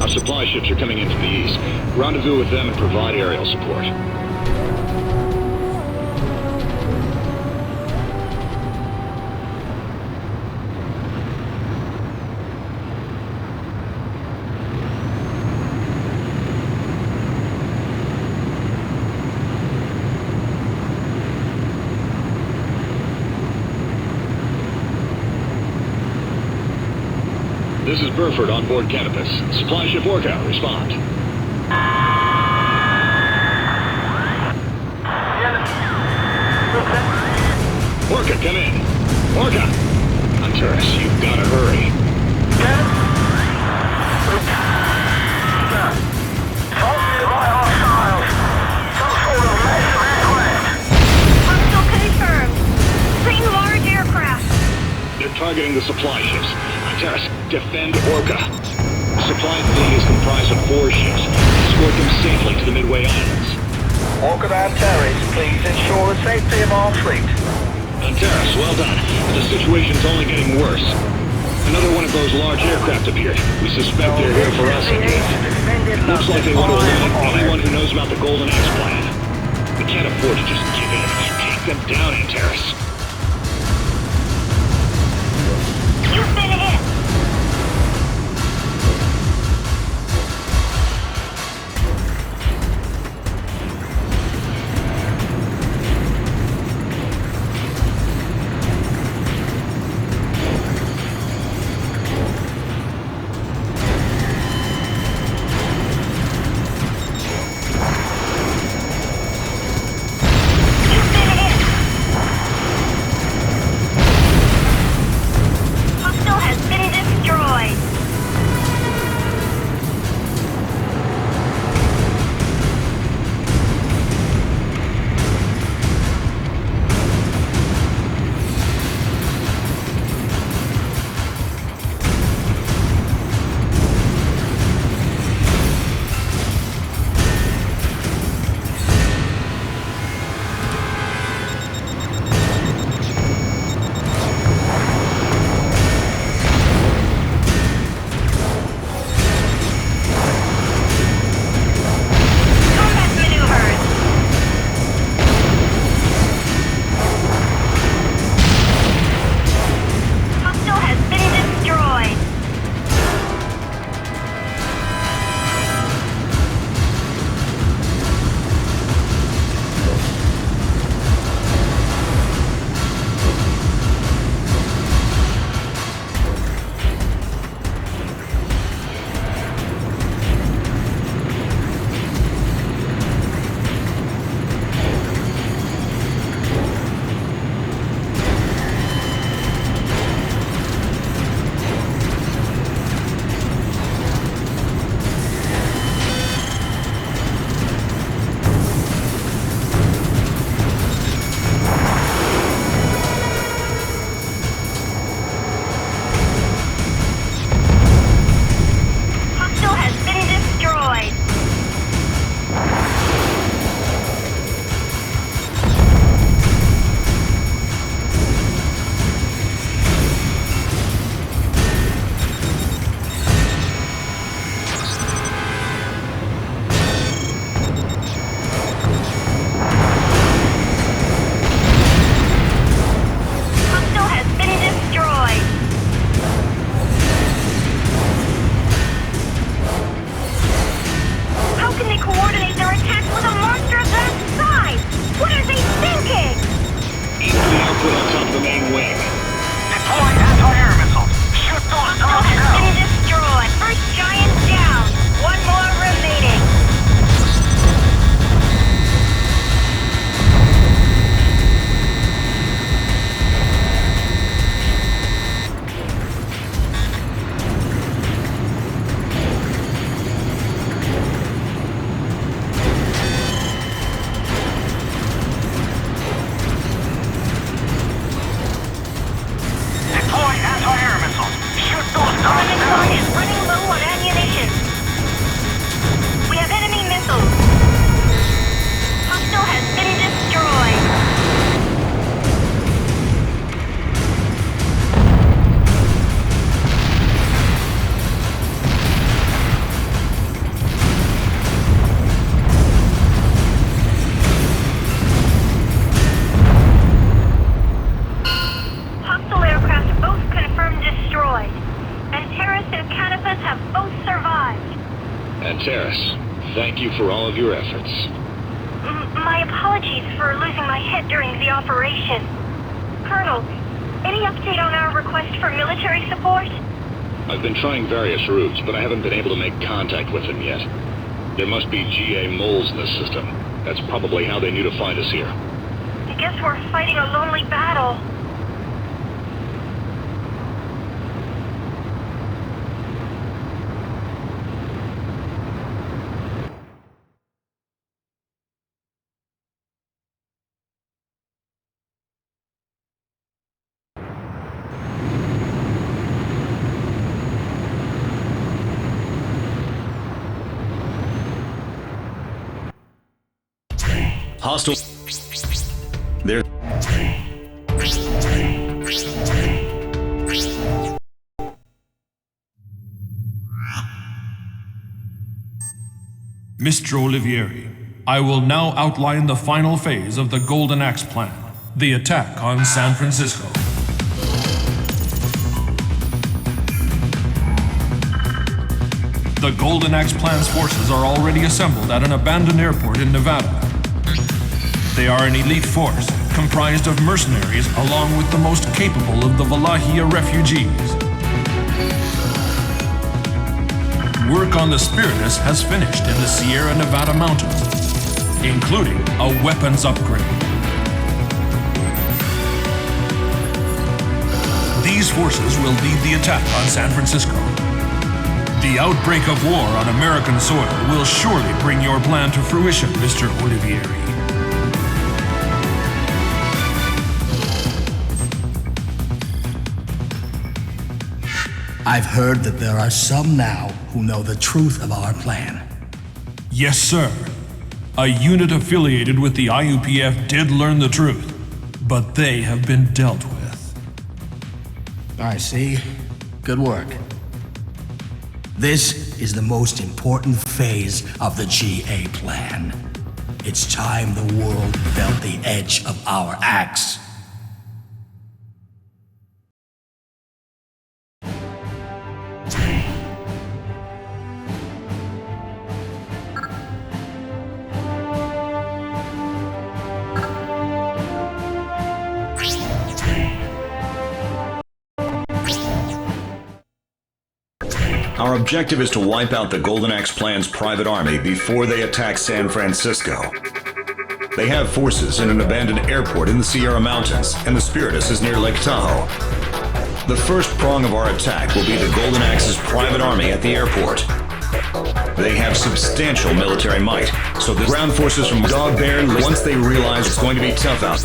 Our supply ships are coming in from the east. Rendezvous with them and provide aerial support. This is Burford on board Canopus. Supply ship Orca, respond. Orca, come in. Orca! Huntress, you've gotta hurry. Hostile confirmed. Seen large aircraft. They're targeting the supply ships. Huntress, defend Orca. The supply fleet is comprised of 4 ships. Escort them safely to the Midway Islands. Orca Antares, please ensure the safety of our fleet. Antares, well done. The situation's only getting worse. Another one of those large aircraft appeared. We suspect they're here for us again. Looks like they want to eliminate anyone who knows about the Golden Axe plan. We can't afford to just give in. Take them down, Antares. You've been hit. Hostile Terrace, thank you for all of your efforts. My apologies for losing my head during the operation. Colonel, any update on our request for military support? I've been trying various routes, but I haven't been able to make contact with them yet. There must be GA moles in the system. That's probably how they knew to find us here. I guess we're fighting a lonely battle. Hostile. There. Mr. Olivieri, I will now outline the final phase of the Golden Axe Plan, the attack on San Francisco. The Golden Axe Plan's forces are already assembled at an abandoned airport in Nevada. They are an elite force, comprised of mercenaries along with the most capable of the Valahia refugees. Work on the Spiritus has finished in the Sierra Nevada mountains, including a weapons upgrade. These forces will lead the attack on San Francisco. The outbreak of war on American soil will surely bring your plan to fruition, Mr. Olivieri. I've heard that there are some now who know the truth of our plan. Yes, sir. A unit affiliated with the IUPF did learn the truth, but they have been dealt with. I see. Good work. This is the most important phase of the GA plan. It's time the world felt the edge of our axe. Our objective is to wipe out the Golden Axe Plan's private army before they attack San Francisco. They have forces in an abandoned airport in the Sierra Mountains, and the Spiritus is near Lake Tahoe. The first prong of our attack will be the Golden Axe's private army at the airport. They have substantial military might, so the ground forces from Dog Bear, once they realize it's going to be tough out,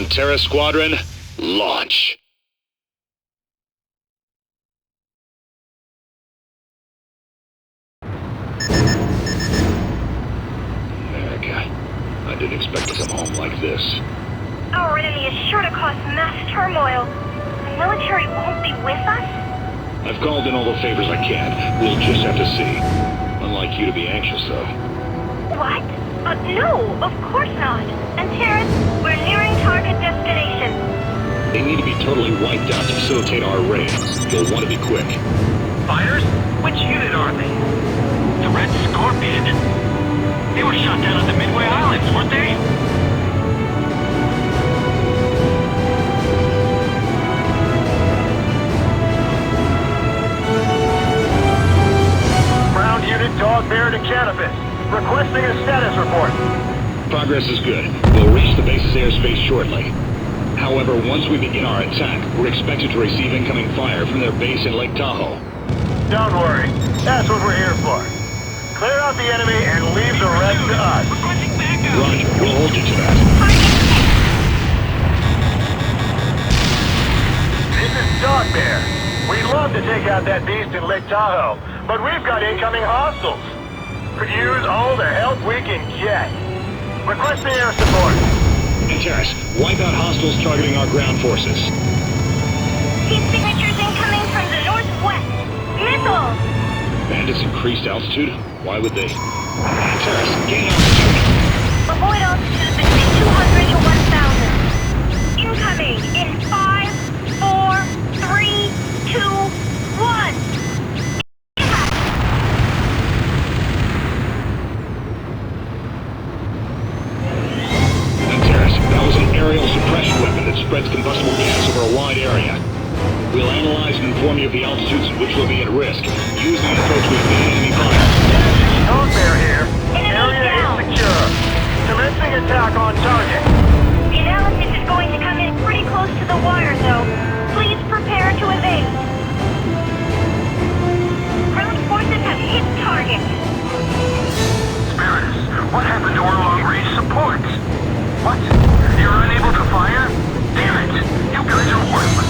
Terra Squadron, launch. America, I didn't expect to come home like this. Our enemy is sure to cause mass turmoil. The military won't be with us? I've called in all the favors I can. We'll just have to see. Unlike you to be anxious, though. What? No, of course not. And Terrace, we're nearing target destination. They need to be totally wiped out to facilitate our raid. You'll want to be quick. Fighters? Which unit are they? The Red Scorpion. They were shot down at the Midway Islands, weren't they? Ground unit Dog Bear to Canopus. Requesting a status report. Progress is good. We'll reach the base's airspace shortly. However, once we begin our attack, we're expected to receive incoming fire from their base in Lake Tahoe. Don't worry. That's what we're here for. Clear out the enemy and leave the rest to us. Roger, we'll hold you to that. This is Dog Bear. We'd love to take out that beast in Lake Tahoe, but we've got incoming hostiles. Could use all the help we can get. Requesting air support. And Terrace, wipe out hostiles targeting our ground forces. Heat signatures incoming from the northwest. Missiles! Bandits increased altitude? Why would they? And Terrace, gain altitude. Avoid altitude between 200 to 1,000. Incoming in 5, 4, 3, 2, 1. Aerial suppression weapon that spreads combustible gas over a wide area. We'll analyze and inform you of the altitudes at which we'll be at risk. Use the info to evade enemy fire. Dog Bear here. Area is secure. Commencing attack on target. The analysis is going to come in pretty close to the wire, though. Please prepare to evade. Ground forces have hit target. Spiritus, what happened to our long-range supports? What? You're unable to fire? Damn it! You guys are worthless!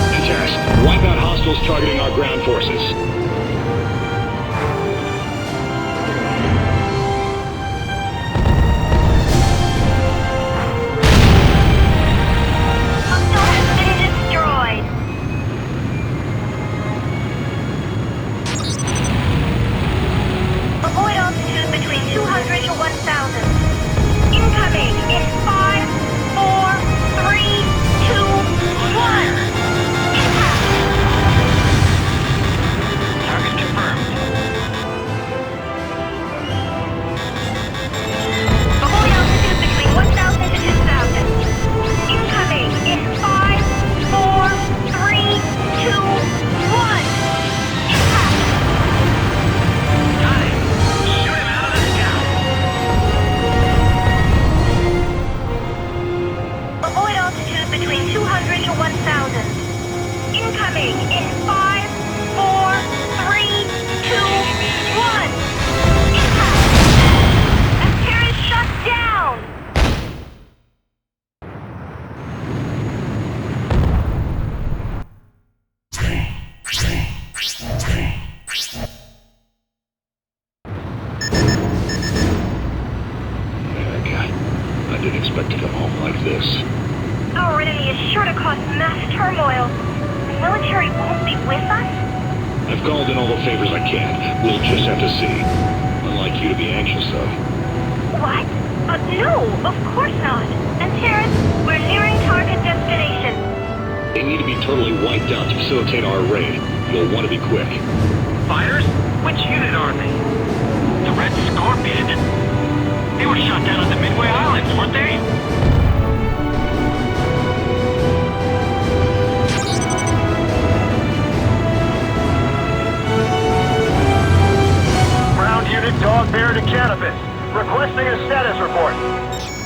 And Terrace, wipe out hostiles targeting our ground forces.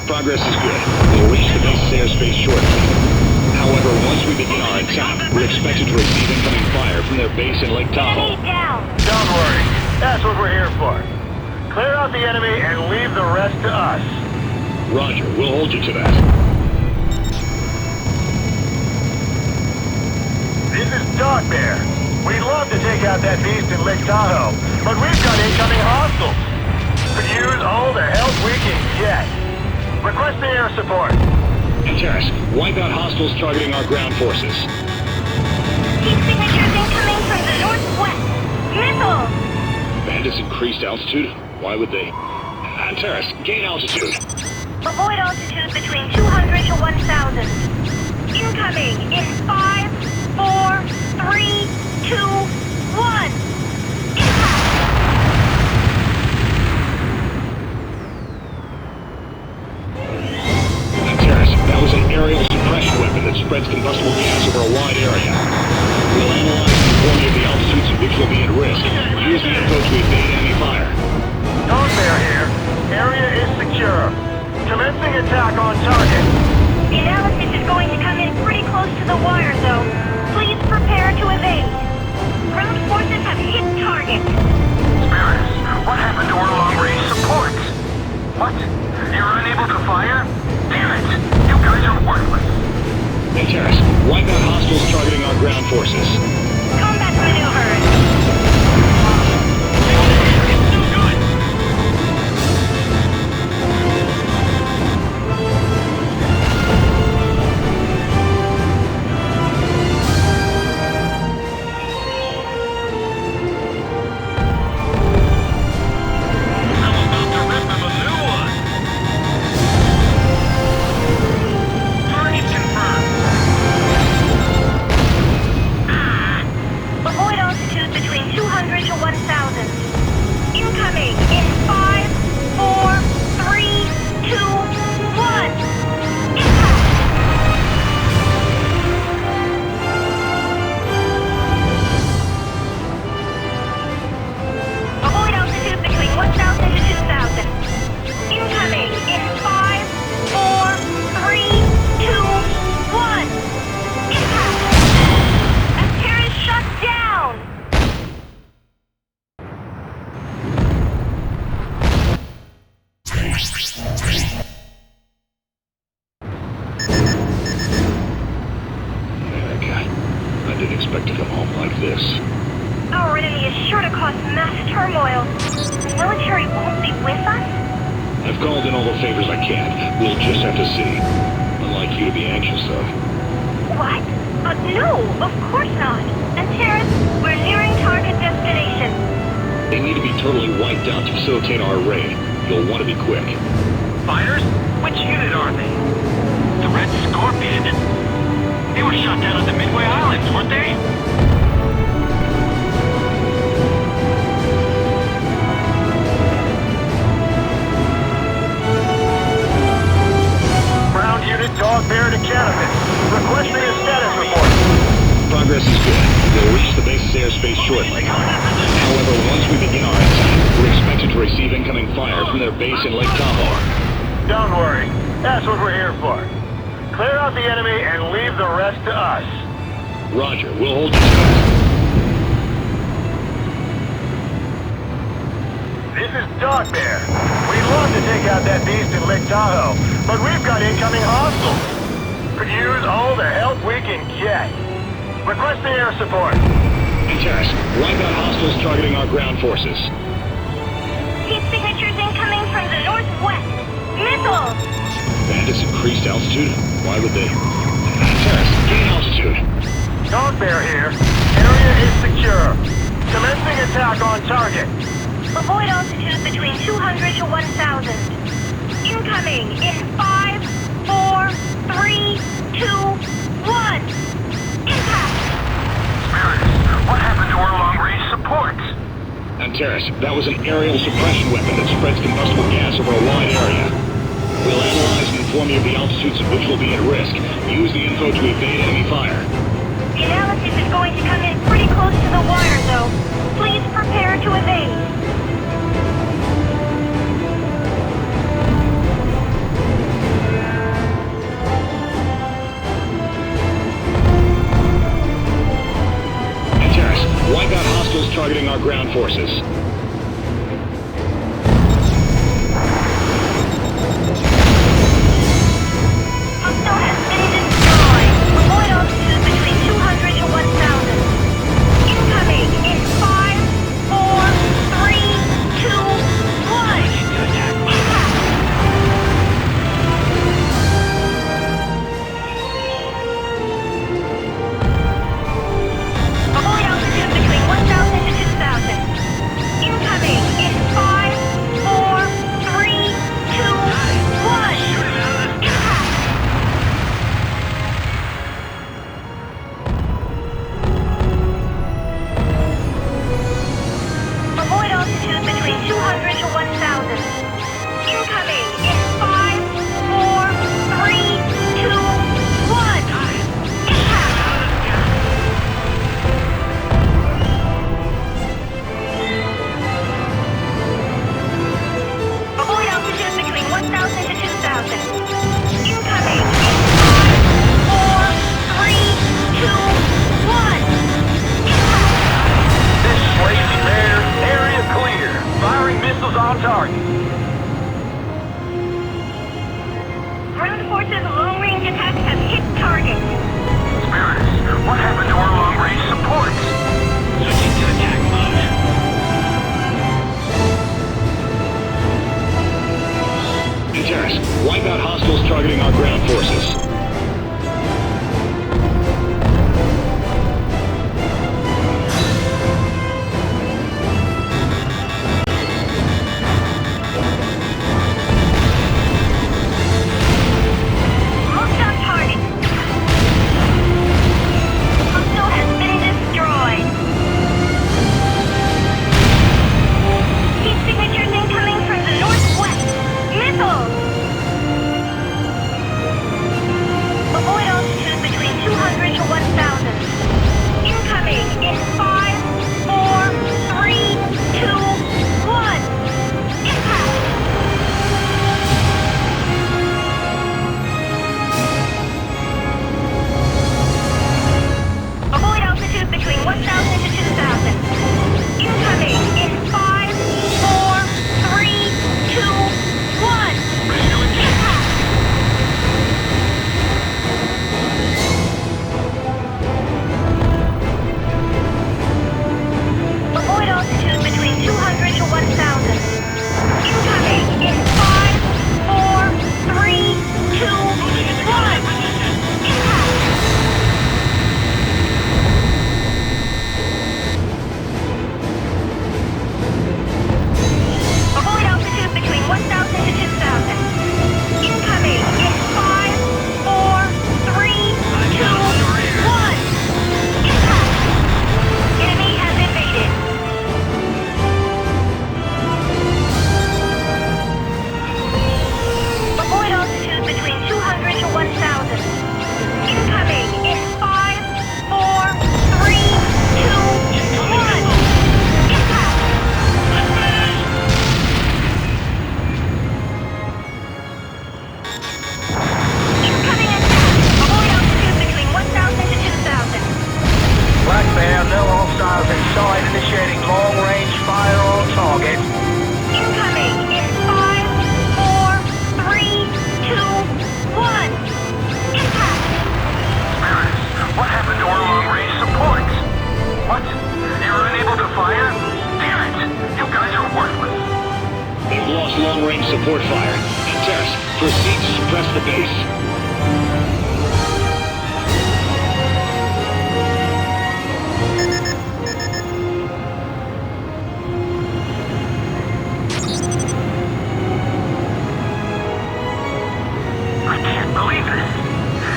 Progress is good. We'll reach the base's airspace shortly. However, once we begin our attack, we're expected to receive incoming fire from their base in Lake Tahoe. Don't worry. That's what we're here for. Clear out the enemy and leave the rest to us. Roger. We'll hold you to that. This is Dog Bear. We'd love to take out that beast in Lake Tahoe, but we've got incoming hostiles. Could Could use all the help we can get. Request the air support. Antares, wipe out hostiles targeting our ground forces. Heat signatures incoming from the northwest. Missiles! Bandits increased altitude? Why would they? Antares, gain altitude. Avoid altitude between 200 to 1,000. Incoming in 5, 4, 3, 2, 1. Antares, that was an aerial suppression weapon that spreads combustible gas over a wide area. We'll analyze and inform you of the altitudes at which we'll be at risk. Use the info to evade enemy fire. Dog bear here. Area is secure. Commencing attack on target. The analysis is going to come in pretty close to the wire, though. Please prepare to evade. Ground forces have hit target. Spirits, what happened to our long-range support? What? You're unable to fire? Damn it! You guys are worthless. Antares, wipe out hostiles targeting our ground forces. Combat maneuvers. Avoid altitude between 200 to 1,000. Incoming in 5, 4, 3, 2, 1. Impact! Avoid altitude between 1,000 to 2,000. Incoming in 5, 4, 3, 2, 1. Impact! Terran shut down! I didn't expect to come home like this. Our enemy is sure to cause mass turmoil. The military won't be with us? I've called in all the favors I can. We'll just have to see. Unlike you to be anxious, though. What? No, of course not. Antares, we're nearing target destination. They need to be totally wiped out to facilitate our raid. You'll want to be quick. Fighters? Which unit are they? The Red Scorpion? They were shot down at the Midway Islands, weren't they? Ground unit Dog Bear to Canopus. Requesting a status report. Progress is good. We'll reach the base's airspace shortly. However, once we begin our attack, we're expected to receive incoming fire from their base in Lake Tahoe. Don't worry. That's what we're here for. Clear out the enemy and leave the rest to us. Roger. We'll hold you to it. This is Dog Bear. We'd love to take out that beast in Lake Tahoe, but we've got incoming hostiles. Could use all the help we can get. Request the air support. Antares, wipe out hostiles targeting our ground forces. Heat signatures incoming from the northwest. Missiles! Bandits increased altitude? Why would they? Antares, gain altitude. Dog Bear here. Area is secure. Commencing attack on target. Avoid altitude between 200 to 1,000. Incoming in 5, 4, 3, 2, 1. Impact! Spirits, what happened to our long-range support? Antares, that was an aerial suppression weapon that spreads combustible gas over a wide area. We'll analyze and inform you of the altitudes at which we'll be at risk. Use the info to evade enemy fire. The analysis is going to come in pretty close to the wire, though. Please prepare to evade. Antares, wipe out hostiles targeting our ground forces. Hostile has been destroyed. Avoid altitude between 200 to 1,000. Incoming in 5, 4, 3, 2, 1. Ground forces long-range attacks have hit target. Spirits, what happened to our long-range supports? Switching to attack mode. Terrace, wipe out hostiles targeting our ground forces. Support fire. Terrace, proceed to suppress the base. I can't believe this.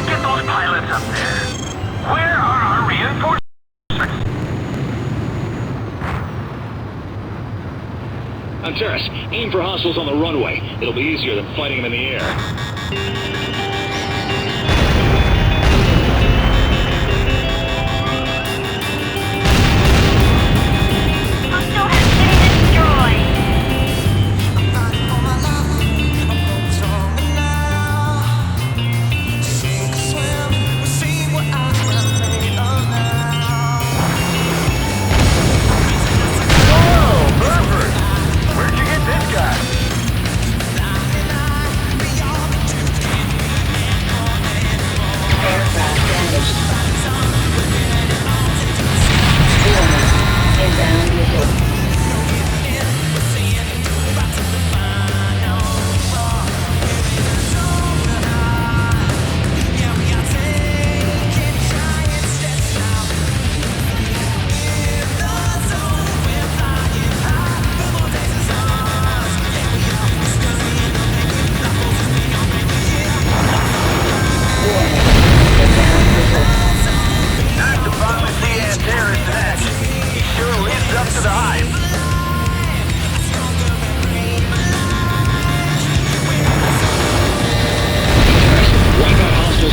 Get those pilots up there. Where are our reinforcements? On Terrace, aim for hostiles on the runway. It'll be easier than fighting them in the air.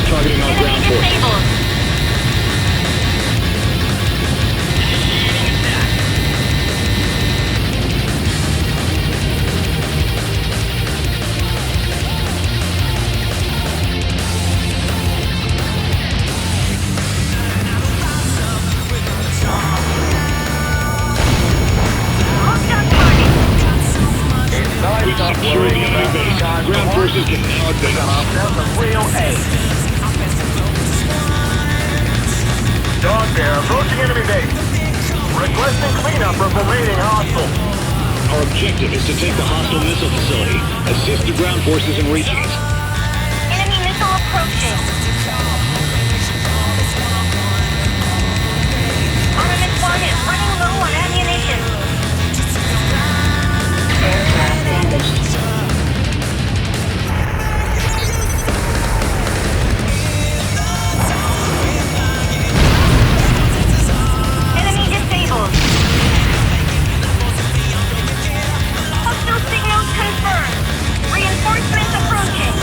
Targeting our ground forces. We've secured the enemy base. Ground forces can now advance. got ourselves a real ace. Dog there, approaching enemy base. Requesting cleanup of remaining hostiles. Our objective is to take the hostile missile facility. Assist the ground forces in reaching it. Enemy missile approaching. Armament 1 is running low on ammunition. Aircraft damaged. Enemy disabled. Hostile signals confirmed. Reinforcements approaching.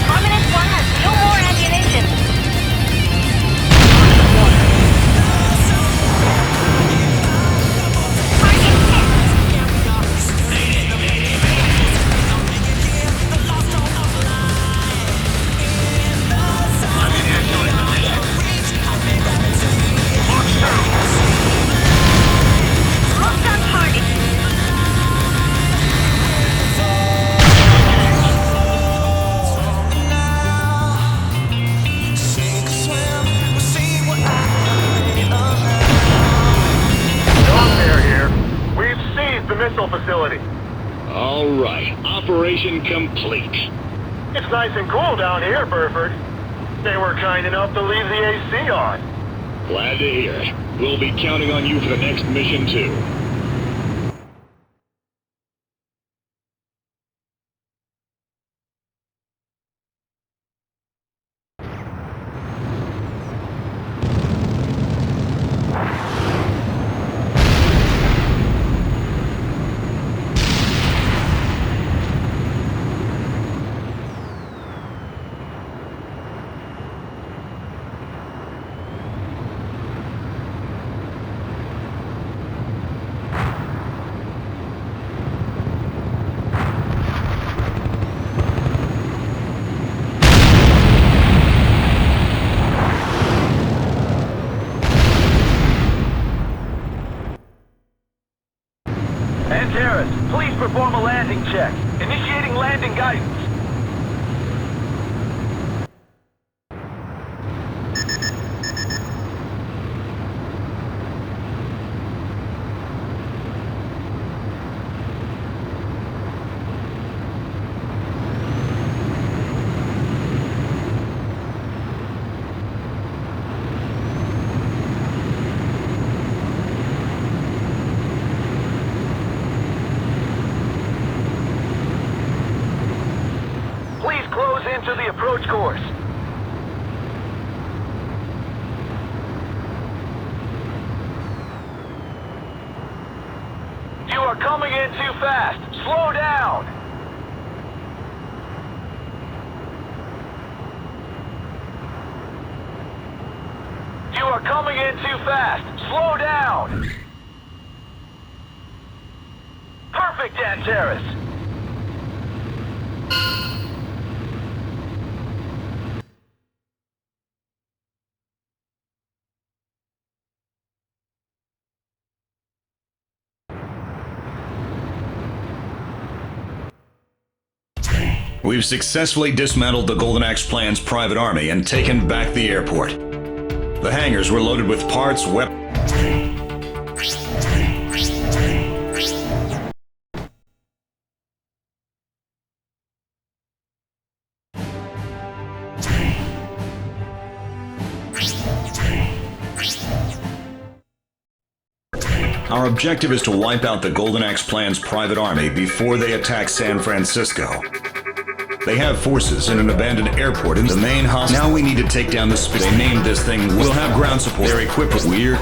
Prominent 1 has no more ammunition. Target hit. Locked on target. Dog there here. We've seized the missile facility. All right, operation complete. It's nice and cool down here, Burford. They were kind enough to leave the AC on. Glad to hear it. We'll be counting on you for the next mission, too. Antares, please perform a landing check. Initiating landing guidance. Please close into the approach course. You are coming in too fast. Slow down. You are coming in too fast. Slow down. Perfect, Antares. We've successfully dismantled the Golden Axe Plan's private army and taken back the airport. The hangars were loaded with parts, weapons. Our objective is to wipe out the Golden Axe Plan's private army before they attack San Francisco. They have forces in an abandoned airport in the main hospital. Now we need to take down the space. They named this thing. We'll have ground support. They're equipped with weird.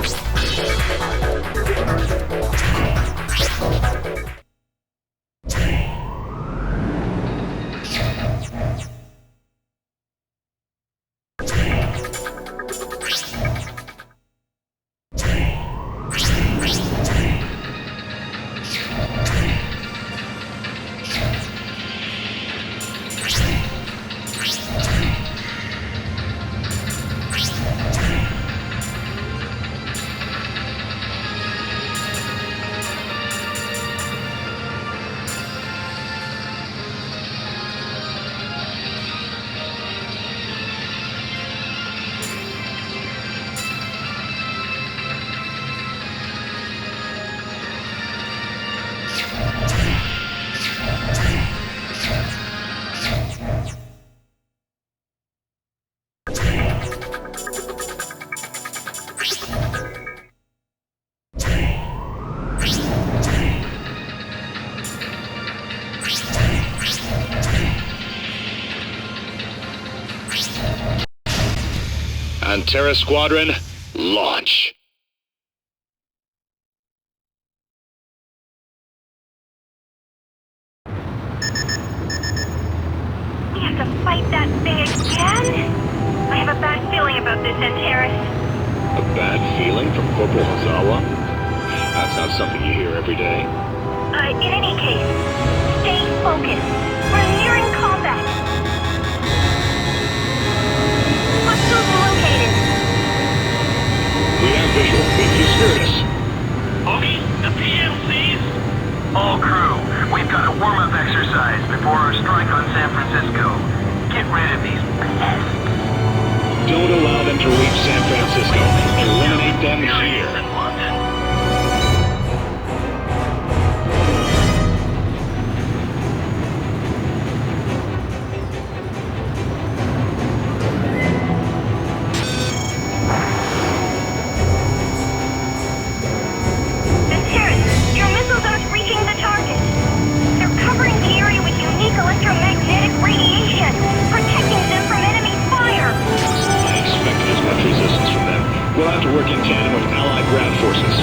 Antera Squadron, launch. We have to fight that thing again? I have a bad feeling about this, Antares. A bad feeling from Corporal Hazawa? That's not something you hear every day. In any case, stay focused. We're nearing combat. Hostiles located. We have visual. Can you spirit us? Ogie, the PLCs? All crew, we've got a warm-up exercise before our strike on San Francisco. Get rid of these pests. Don't allow them to reach San Francisco. Eliminate them here. Electromagnetic radiation, protecting them from enemy fire. I expected as much resistance from them. We'll have to work in tandem with Allied ground forces.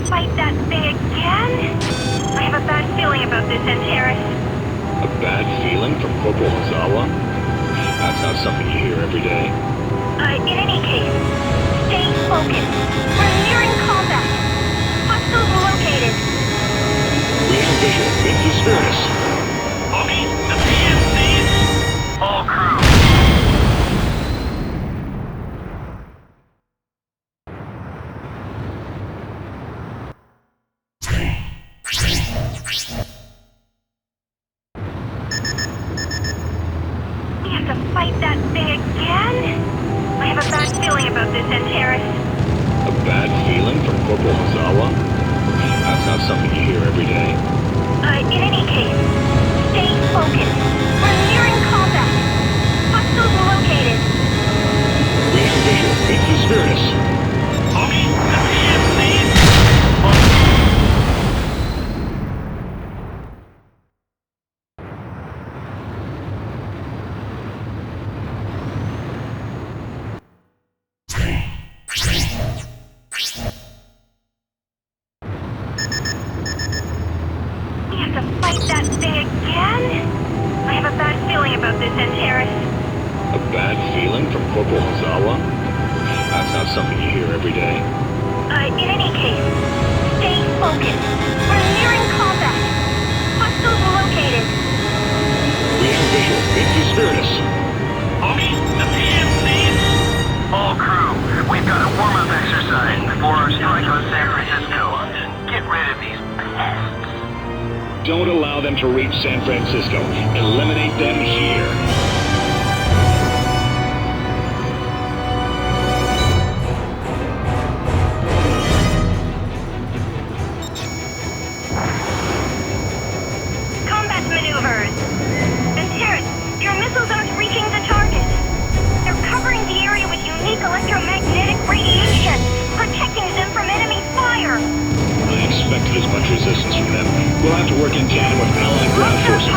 fight that thing again? I have a bad feeling about this, Antares. A bad feeling from Corporal Hazawa? That's not something you hear every day. In any case, stay focused. We're nearing combat. Hostiles located. We have visual. It's Spiritus. Okay, the PSPs. All crew. We have to fight that thing again? I have a bad feeling about this, Antares. A bad feeling from Corporal Hazawa? That's not something you hear every day. In any case, stay focused. We're nearing combat. Hostiles located. We have visual. It's Spiritus. Okay, the PSPs. We have to fight that thing again? I have a bad feeling about this, Antares. A bad feeling from Corporal Hazawa? That's not something you hear every day. In any case, stay focused. We're nearing combat. Hostiles located. We have visual. It's Spiritus. Okay, the PSPs. All crew, we've got a warm-up exercise before our strike on San Francisco. Get rid of these pests. Don't allow them to reach San Francisco. Eliminate them here. Combat maneuvers. Antares, your missiles aren't reaching the target. They're covering the area with unique electromagnetic radiation, protecting them from enemy fire. I expected as much resistance from them. We'll have to work in tandem with allied ground forces.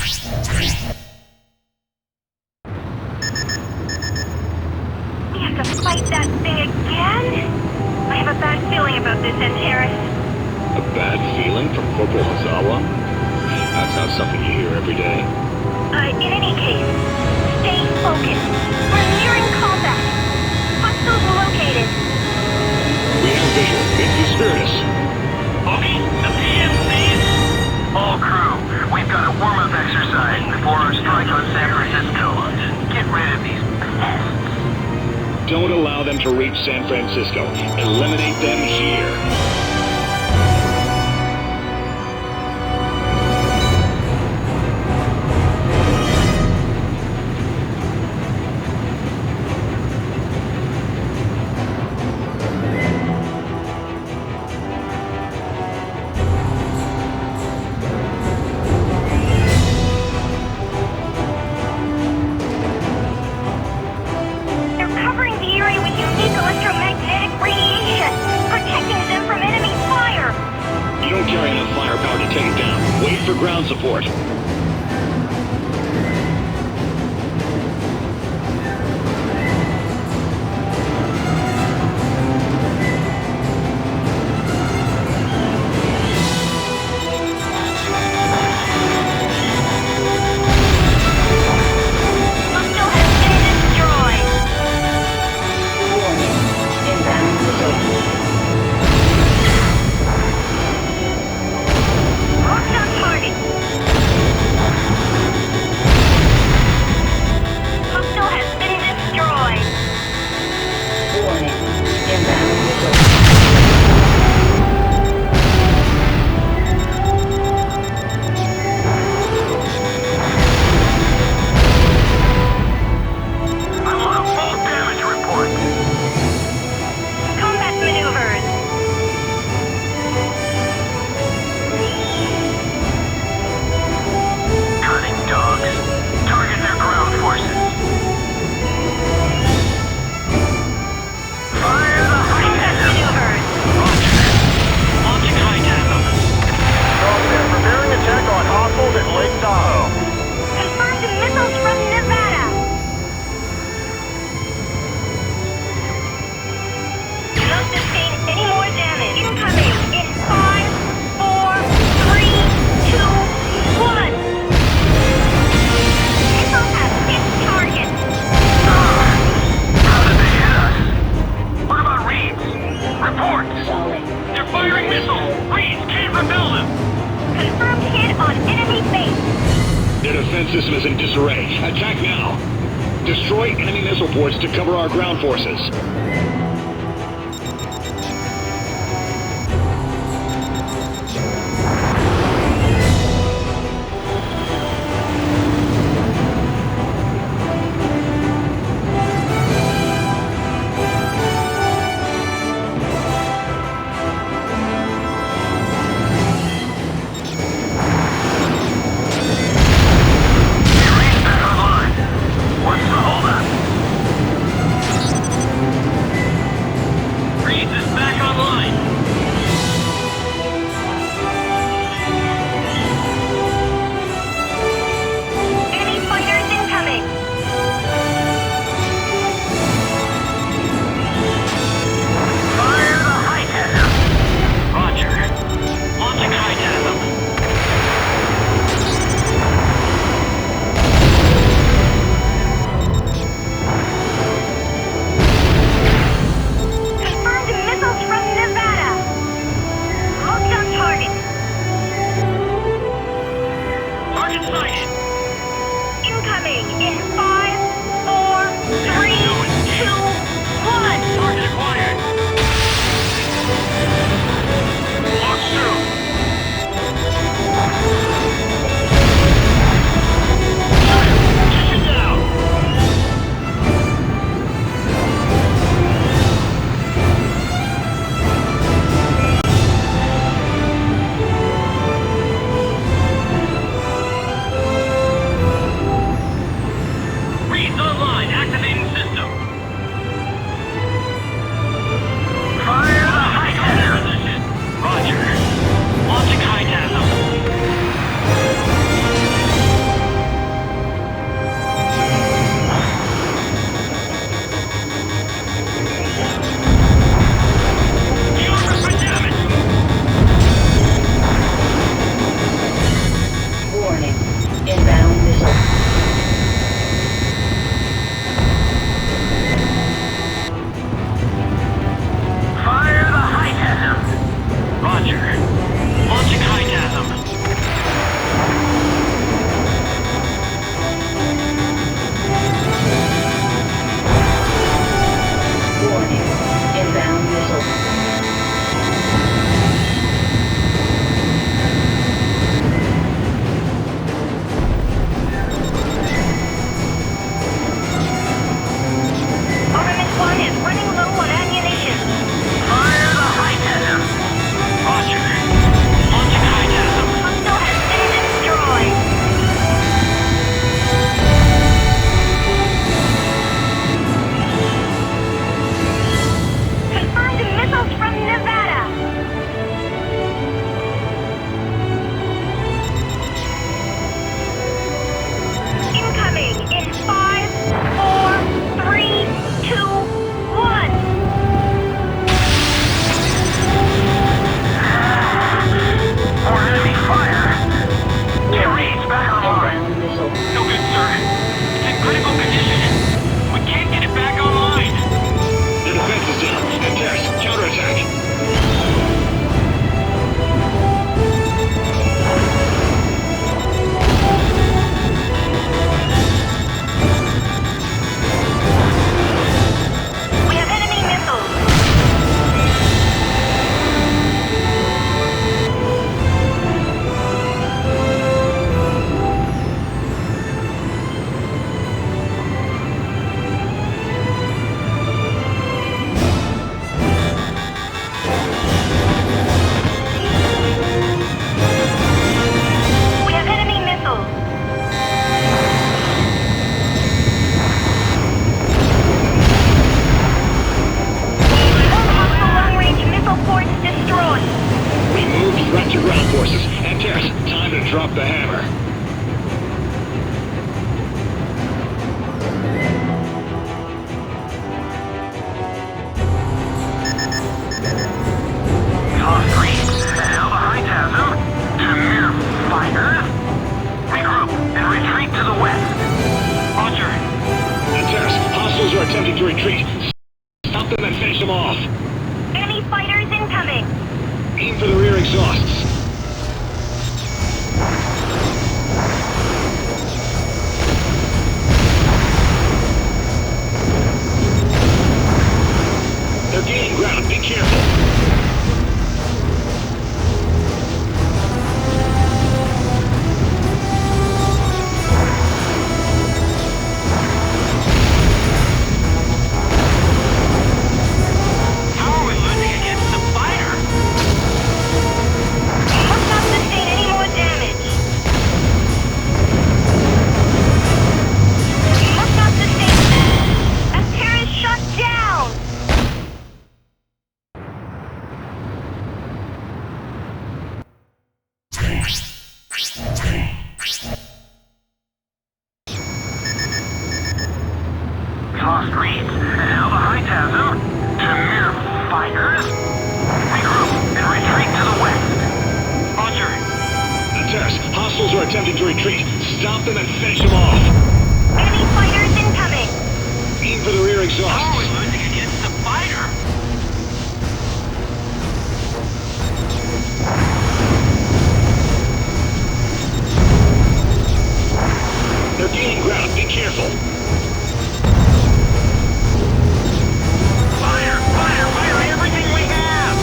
We have to fight that thing again? I have a bad feeling about this, Antares. A bad feeling from Corporal Hazawa? That's not something you hear every day. In any case, stay focused. We're nearing combat. Hostiles located. We have visual. Conspiratus. Okay, the PSPs? All crew, we've got a warm-up exercise before our strike on San Francisco. Get rid of these pests. Don't allow them to reach San Francisco. Eliminate them here. Ground support. System is in disarray. Attack now. Destroy enemy missile ports to cover our ground forces. attempting to retreat. Stop them and finish them off. Enemy fighters incoming. Aim for the rear exhausts. They're gaining ground. Be careful. Lost reads. Now the Hightasm to mere fighters. Regroup and retreat to the west. Roger. Terrace, hostiles are attempting to retreat. Stop them and finish them off. Enemy fighters incoming. Aim for the rear exhaust. How are we losing against the fighter? They're gaining ground. Be careful. Fire! Fire! Fire everything we have!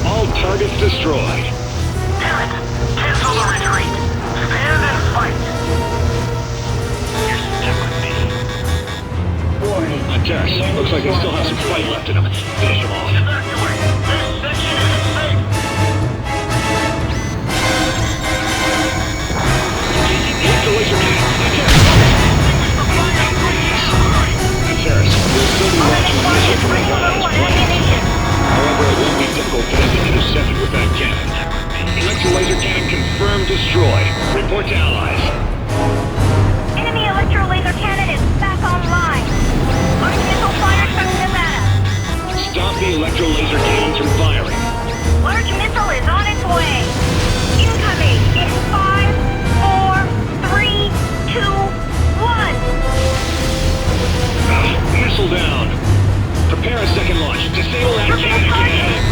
All targets destroyed. Damn it! Cancel the retreat! Stand and fight! You're stuck with me. Warning. Terrace, looks like they still have some fight left in them. Finish them off. Evacuate! This section isn't safe! Electro laser cannon. Terrace, we'll still be launching a missile from the Vada's plane. However, it won't be difficult for them to intercept it with that cannon. Electro laser cannon confirmed destroyed. Report to allies. Enemy electro laser cannon is back online. Large missile fired from Nevada. Stop the electro laser cannon from firing. Large missile is on its way. Incoming in 5, 4, 3, 2, 1. Missile down. Prepare a second launch. Disable that Triple cannon target. again.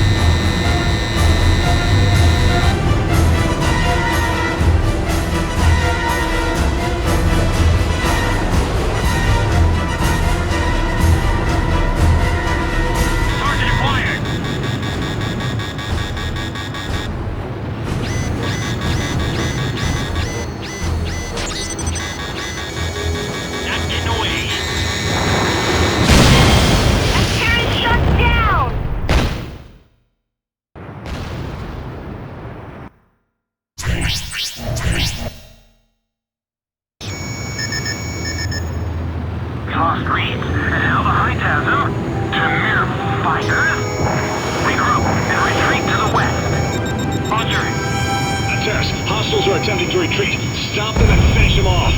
Target acquired! Not getting away! Terrace shut down. Lost reads. Now the Hightasm to mere fighters. Regroup and retreat to the west. Roger. Terrace, hostiles are attempting to retreat. Stop them and finish them off.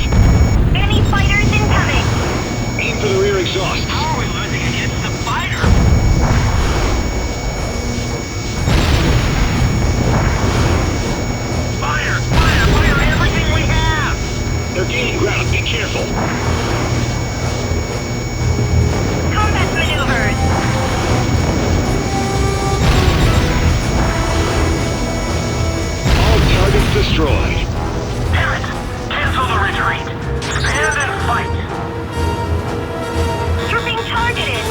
Enemy fighters incoming. Aim for the rear exhaust. How are we losing against the fighter? Fire! Fire! Fire everything we have! They're gaining ground. Be careful. Combat maneuvers. All targets destroyed. Damn it! Cancel the retreat! Stand and fight! You're being targeted.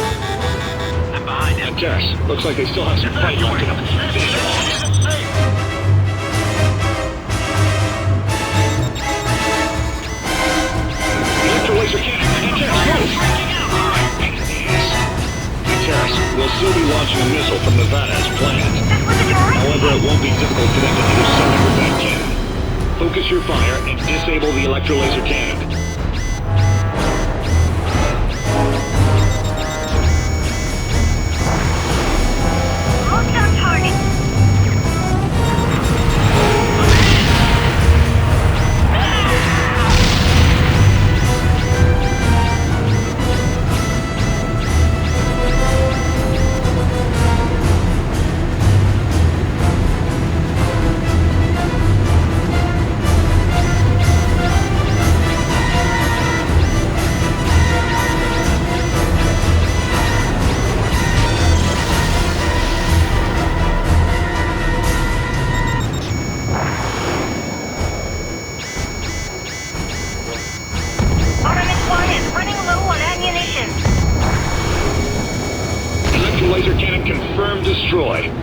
I'm behind him. Terrace, looks like they still have some fight left in them. Finish them off. Isn't safe! Electro laser cannon. Terrace, move! Terrace, we'll still be launching a missile from Nevada as planned. However, it won't be difficult for them to intercept it with that cannon. Focus your fire and disable the electro laser cannon. Locked on target.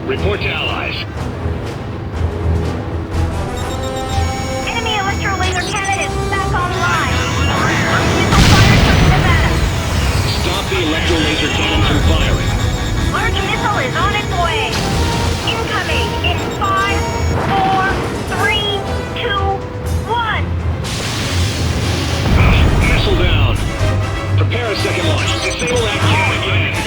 Report to allies. Enemy electro laser cannon is back online. Missile fired from Nevada. Stop the electro laser cannons from firing. Large missile is on its way. Incoming in 5, 4, 3, 2, 1. Missile down. Prepare a second launch. Disable that cannon again.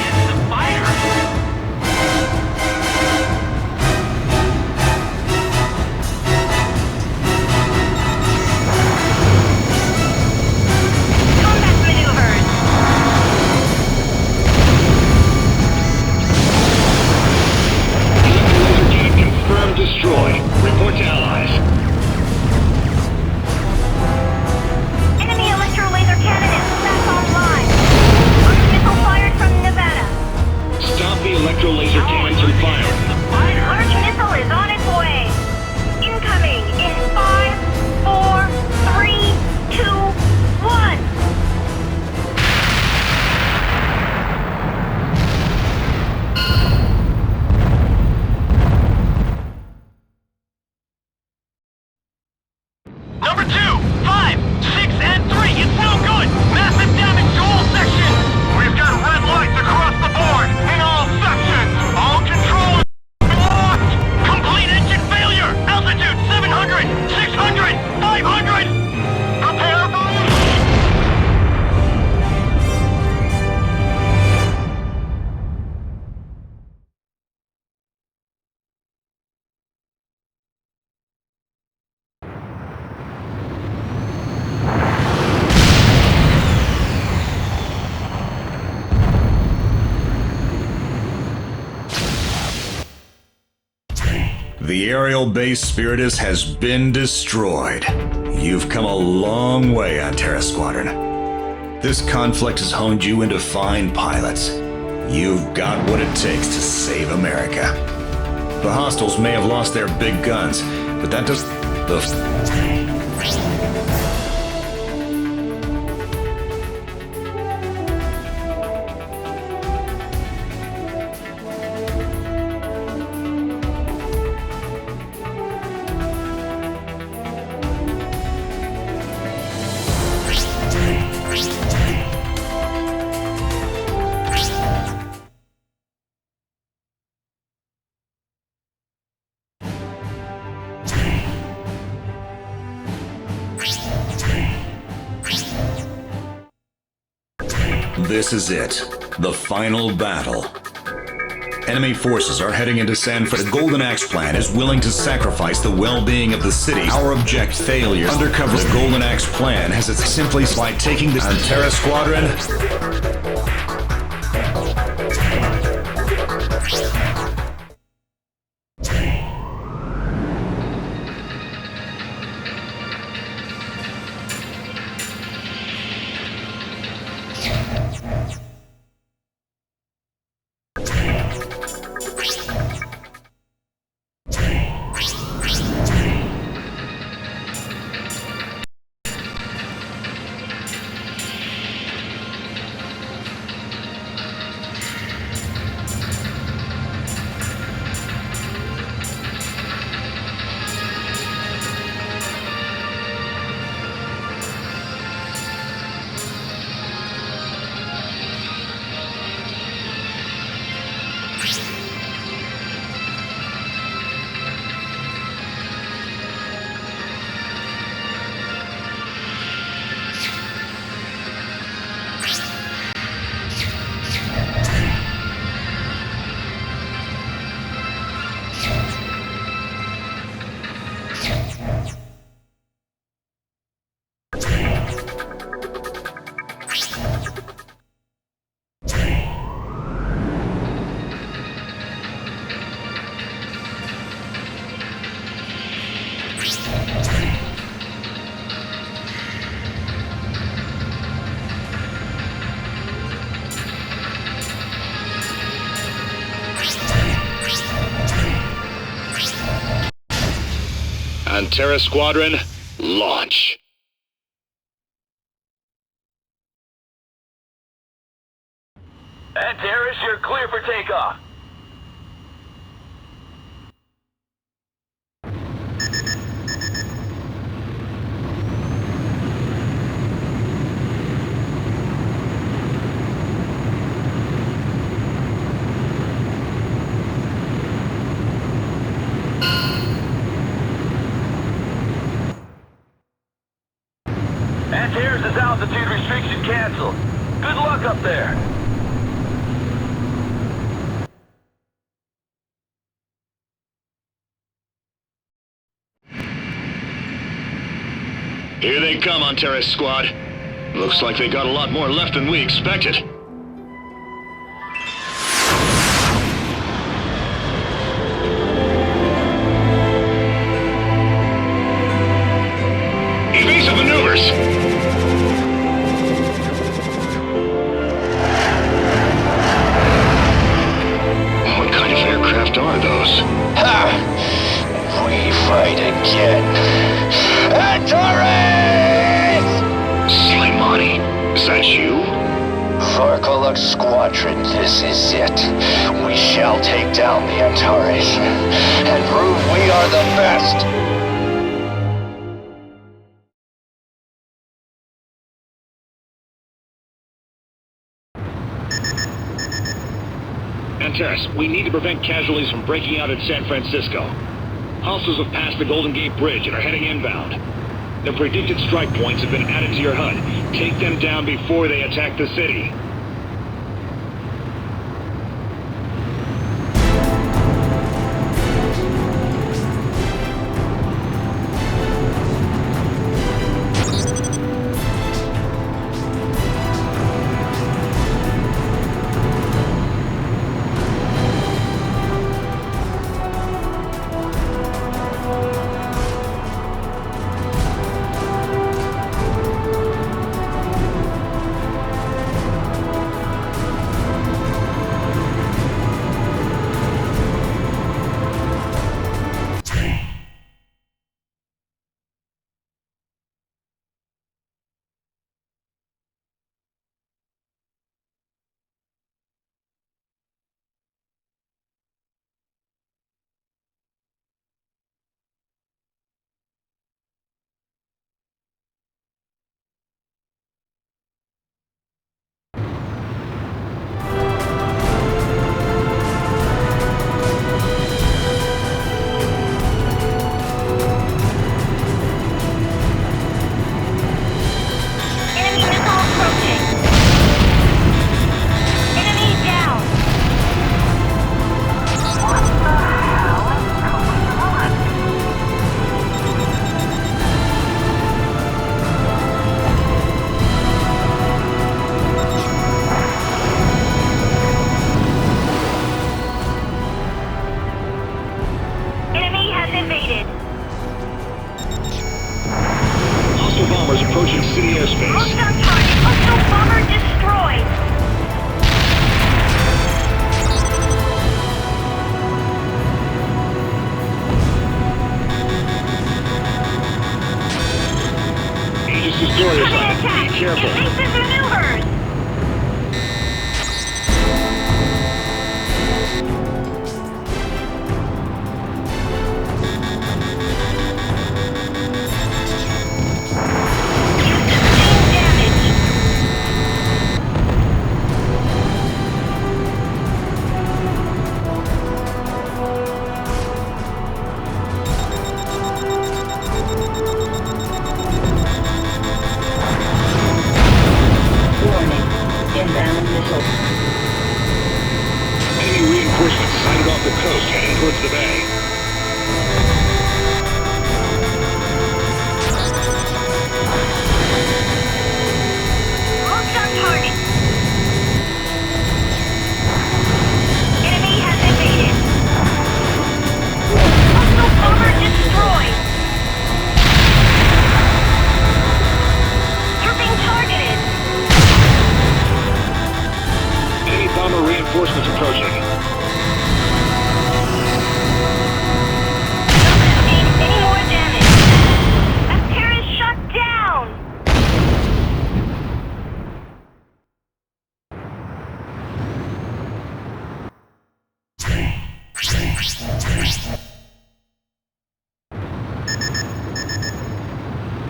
Destroy. Report to allies. Enemy electro laser cannon is back online. Large missile fired from Nevada. Stop the electro laser cannons from firing. Large missile is on its way. Incoming in 5, 4, 3, 2, 1. Number 2, 5, 6, and 3. It's no good. Massive damage to all sections. We've got red lights across the board in all sections. All controls locked. Complete engine failure. Altitude 700, 600, 500. Prepare for... The aerial base Spiritus has been destroyed. You've come a long way on Terra Squadron. This conflict has honed you into fine pilots. You've got what it takes to save America. The hostiles may have lost their big guns, but that doesn't... This is it. The final battle. Enemy forces are heading into San Francisco. The Golden Axe plan is willing to sacrifice the well-being of the city. Our object failure. Undercover. The Golden Axe plan has its simply by taking the Terra Squadron. Terra Squadron, launch. And Terrace, you're clear for takeoff. Antares' altitude restriction canceled. Good luck up there. Here they come, Antares squad. Looks like they got a lot more left than we expected. Evasive maneuvers! What kind of aircraft are those? Ha! We fight again. Antares! Slimani, is that you? Varkolok Squadron, this is it. We shall take down the Antares and prove we are the best. Antares, we need to prevent casualties from breaking out in San Francisco. Hostiles have passed the Golden Gate Bridge and are heading inbound. The predicted strike points have been added to your HUD. Take them down before they attack the city.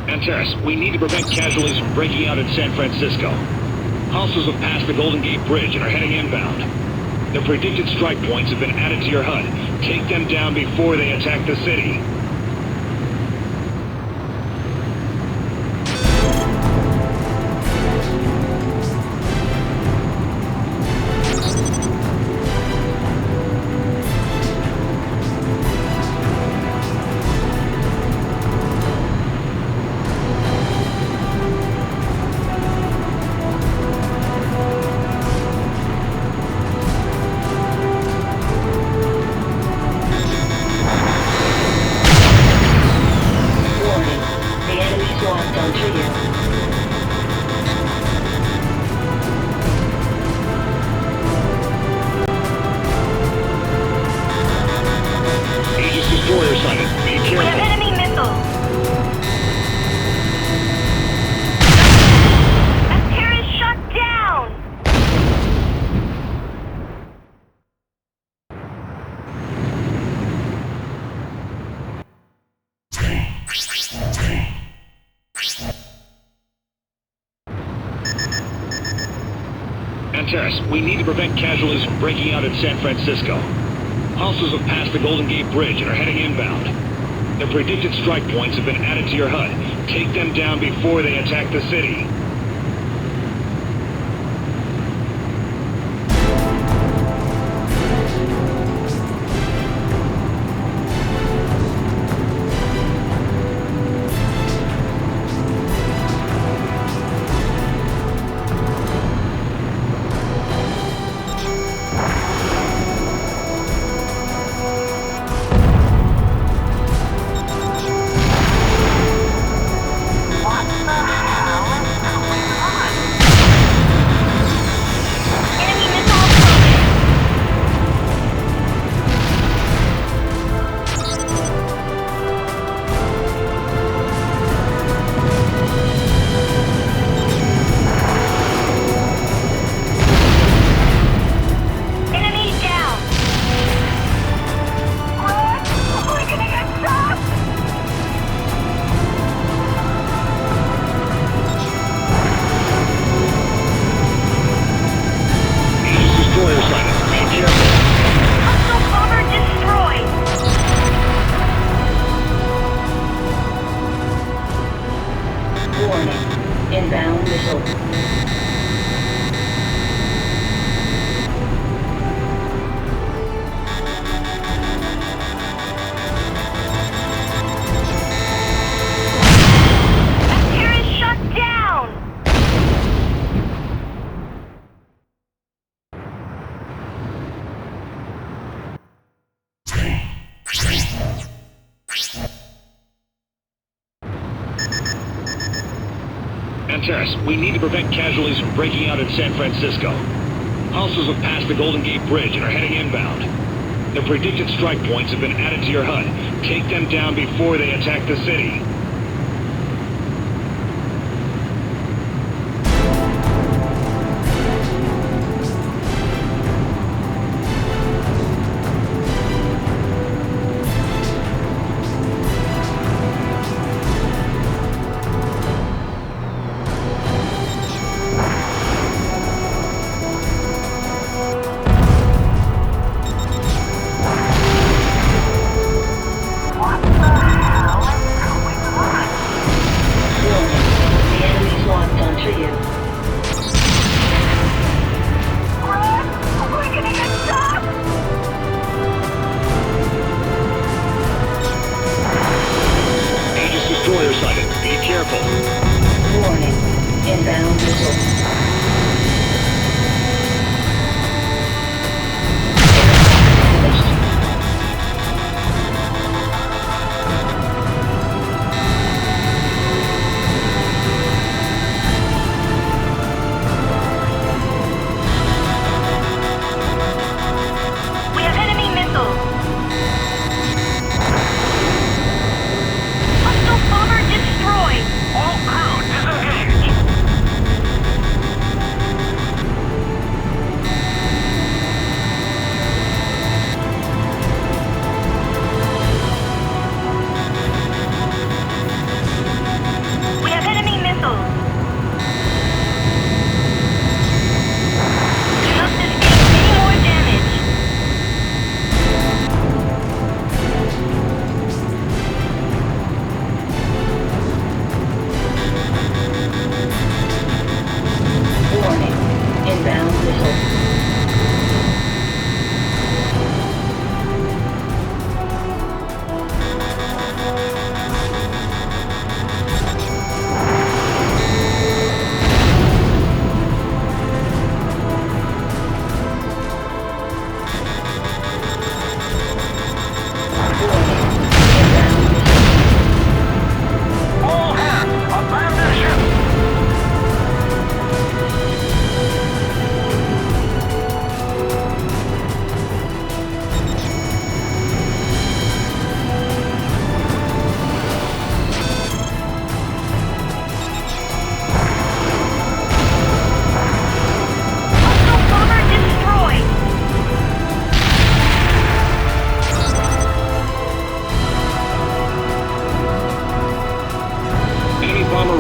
Antares, we need to prevent casualties from breaking out in San Francisco. Hostiles have passed the Golden Gate Bridge and are heading inbound. The predicted strike points have been added to your HUD. Take them down before they attack the city. Antares, we need to prevent casualties from breaking out in San Francisco. Hostiles have passed the Golden Gate Bridge and are heading inbound. Their predicted strike points have been added to your HUD. Take them down before they attack the city. Antares, we need to prevent casualties from breaking out in San Francisco. Hostiles have passed the Golden Gate Bridge and are heading inbound. Their predicted strike points have been added to your HUD. Take them down before they attack the city.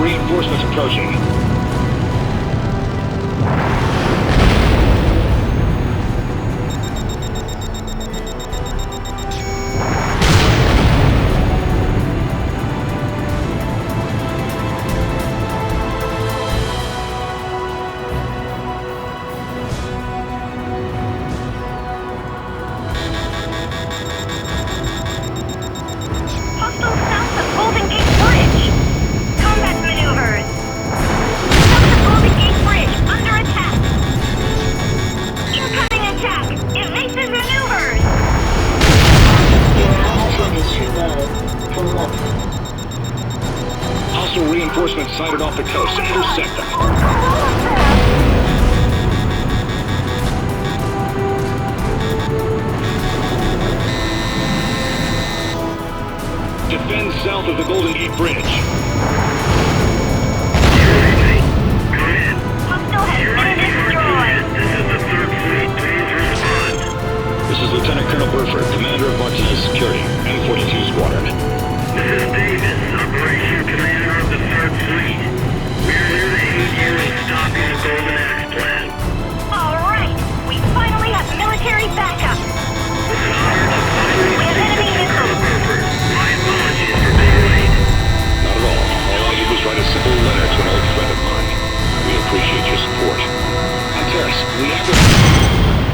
Reinforcements approaching. reinforcements sighted off the coast. Intercept them. Defend south of the Golden Gate Bridge. This is Lieutenant Colonel Burford, Commander of Martinez Security, M42 Squadron. This is Davis, Operation Commander of the 3rd Fleet. We're near the 8-unit stopping the Golden Axe plan. Alright! We finally have military backup! It's an honor to finally speak with Colonel Burford. My apologies for being late. Not at all. All I did was write a simple letter to an old friend of mine. We appreciate your support. Antares, we have to...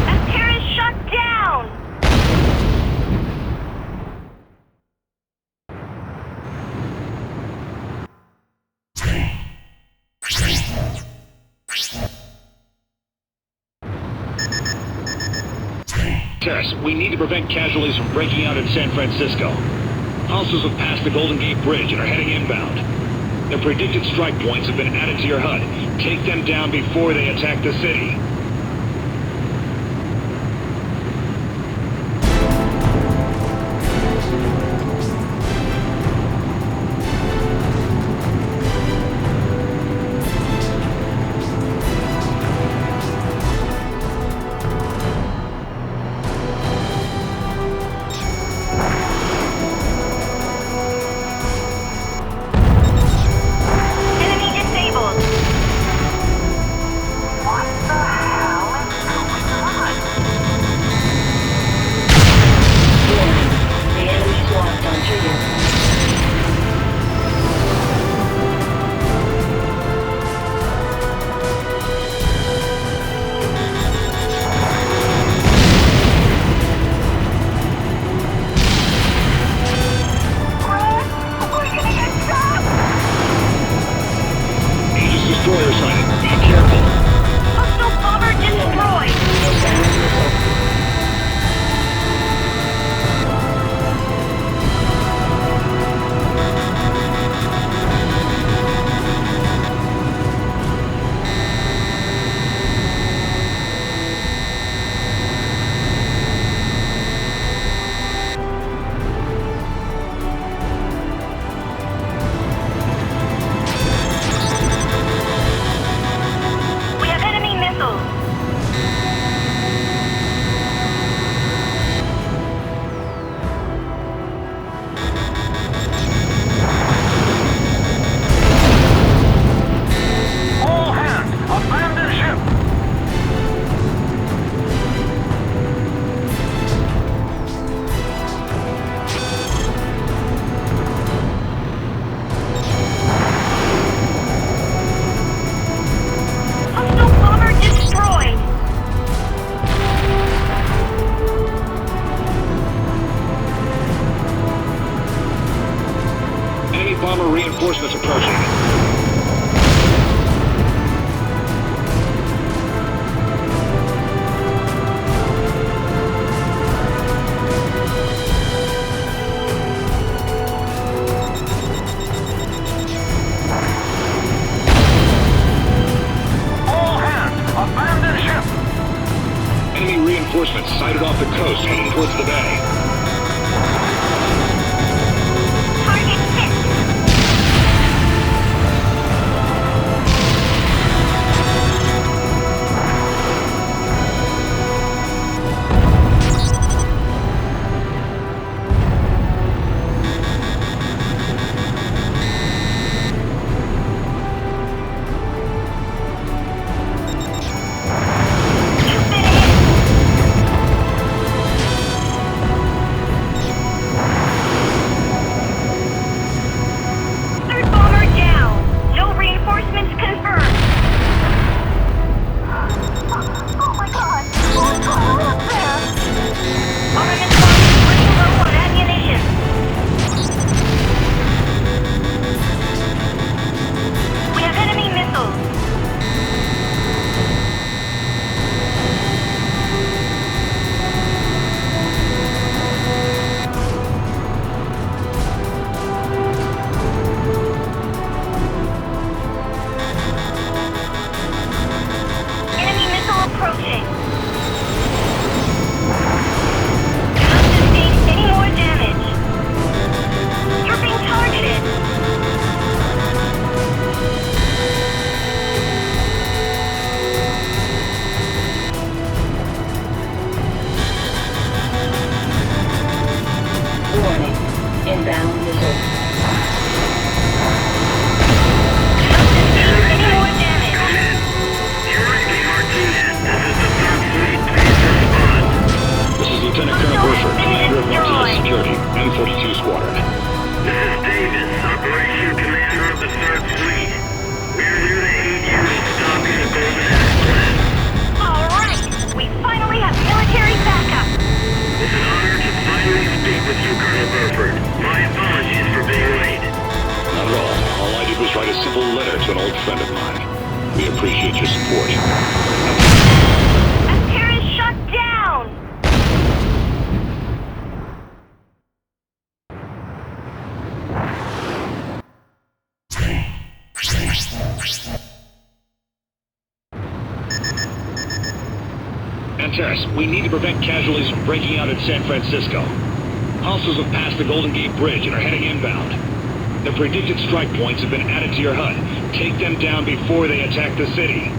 Antares shut down! Antares, we need to prevent casualties from breaking out in San Francisco. Hostiles have passed the Golden Gate Bridge and are heading inbound. The predicted strike points have been added to your HUD. Take them down before they attack the city. Reinforcements approaching. All hands, abandon ship! Enemy reinforcements sighted off the coast heading towards the bay. beautiful letter to an old friend of mine. We appreciate your support. Appearance shut down! Antares, we need to prevent casualties from breaking out in San Francisco. Hostiles have passed the Golden Gate Bridge and are heading inbound. The predicted strike points have been added to your HUD. Take them down before they attack the city.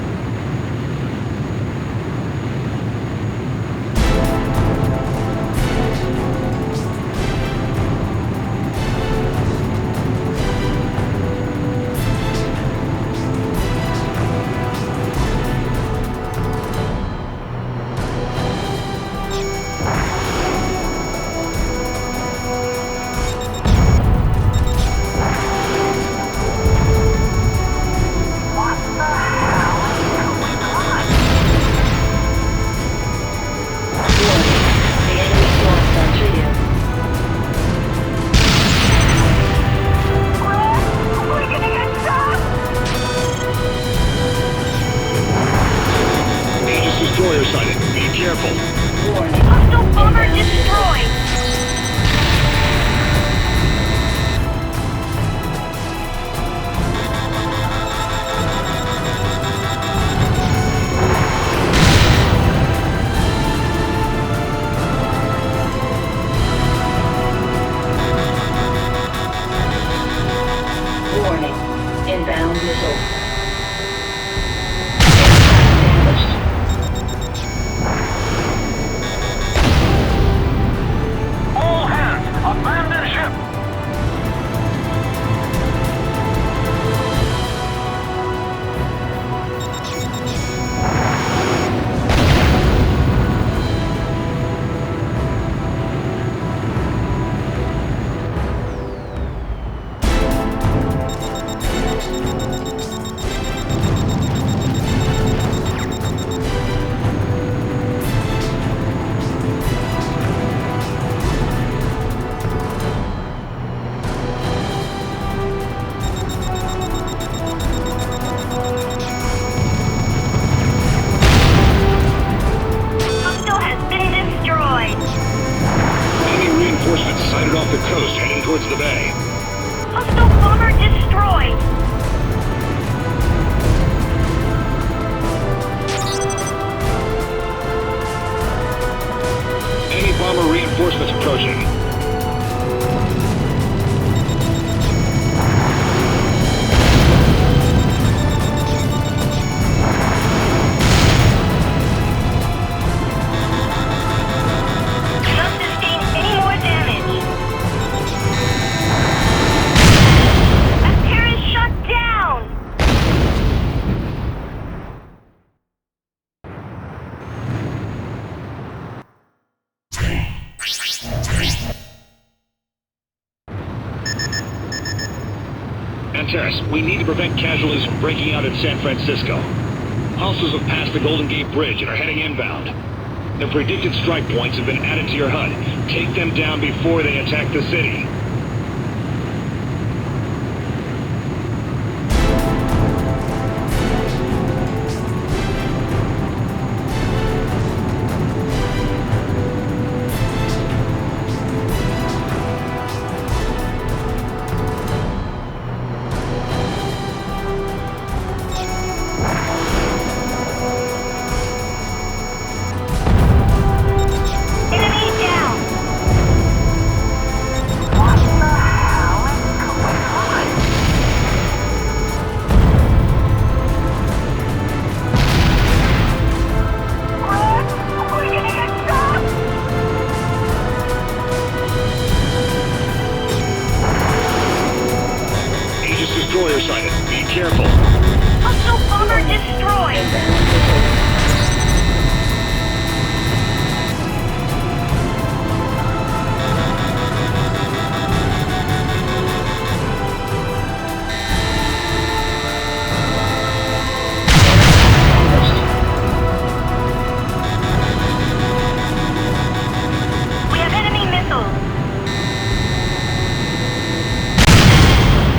Antares, we need to prevent casualties from breaking out in San Francisco. Hostiles have passed the Golden Gate Bridge and are heading inbound. The predicted strike points have been added to your HUD. Take them down before they attack the city.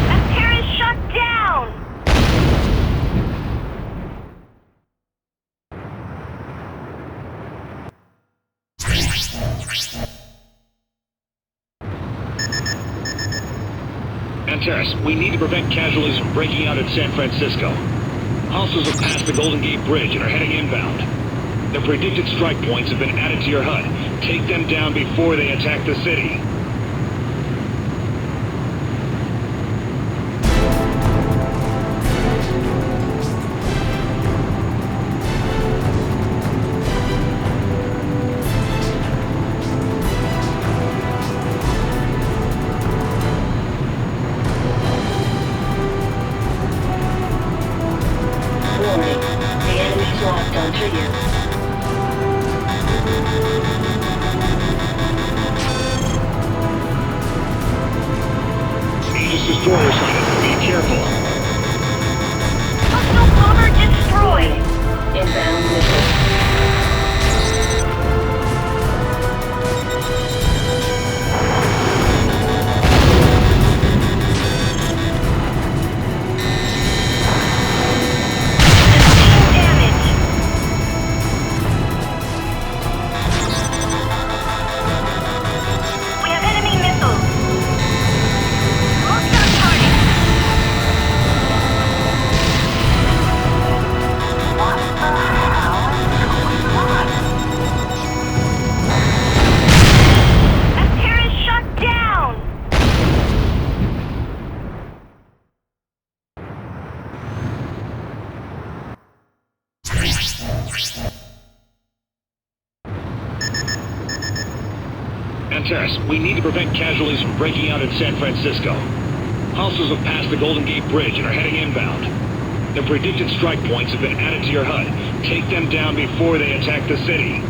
Appearance shut down! Antares, we need to prevent casualties from breaking out in San Francisco. Hostiles have passed the Golden Gate Bridge and are heading inbound. The predicted strike points have been added to your HUD. Take them down before they attack the city. Destroyer sighted. Be careful. Hostile bomber destroyed. Inbound missile. Antares, we need to prevent casualties from breaking out in San Francisco. Hostiles have passed the Golden Gate Bridge and are heading inbound. The predicted strike points have been added to your HUD. Take them down before they attack the city.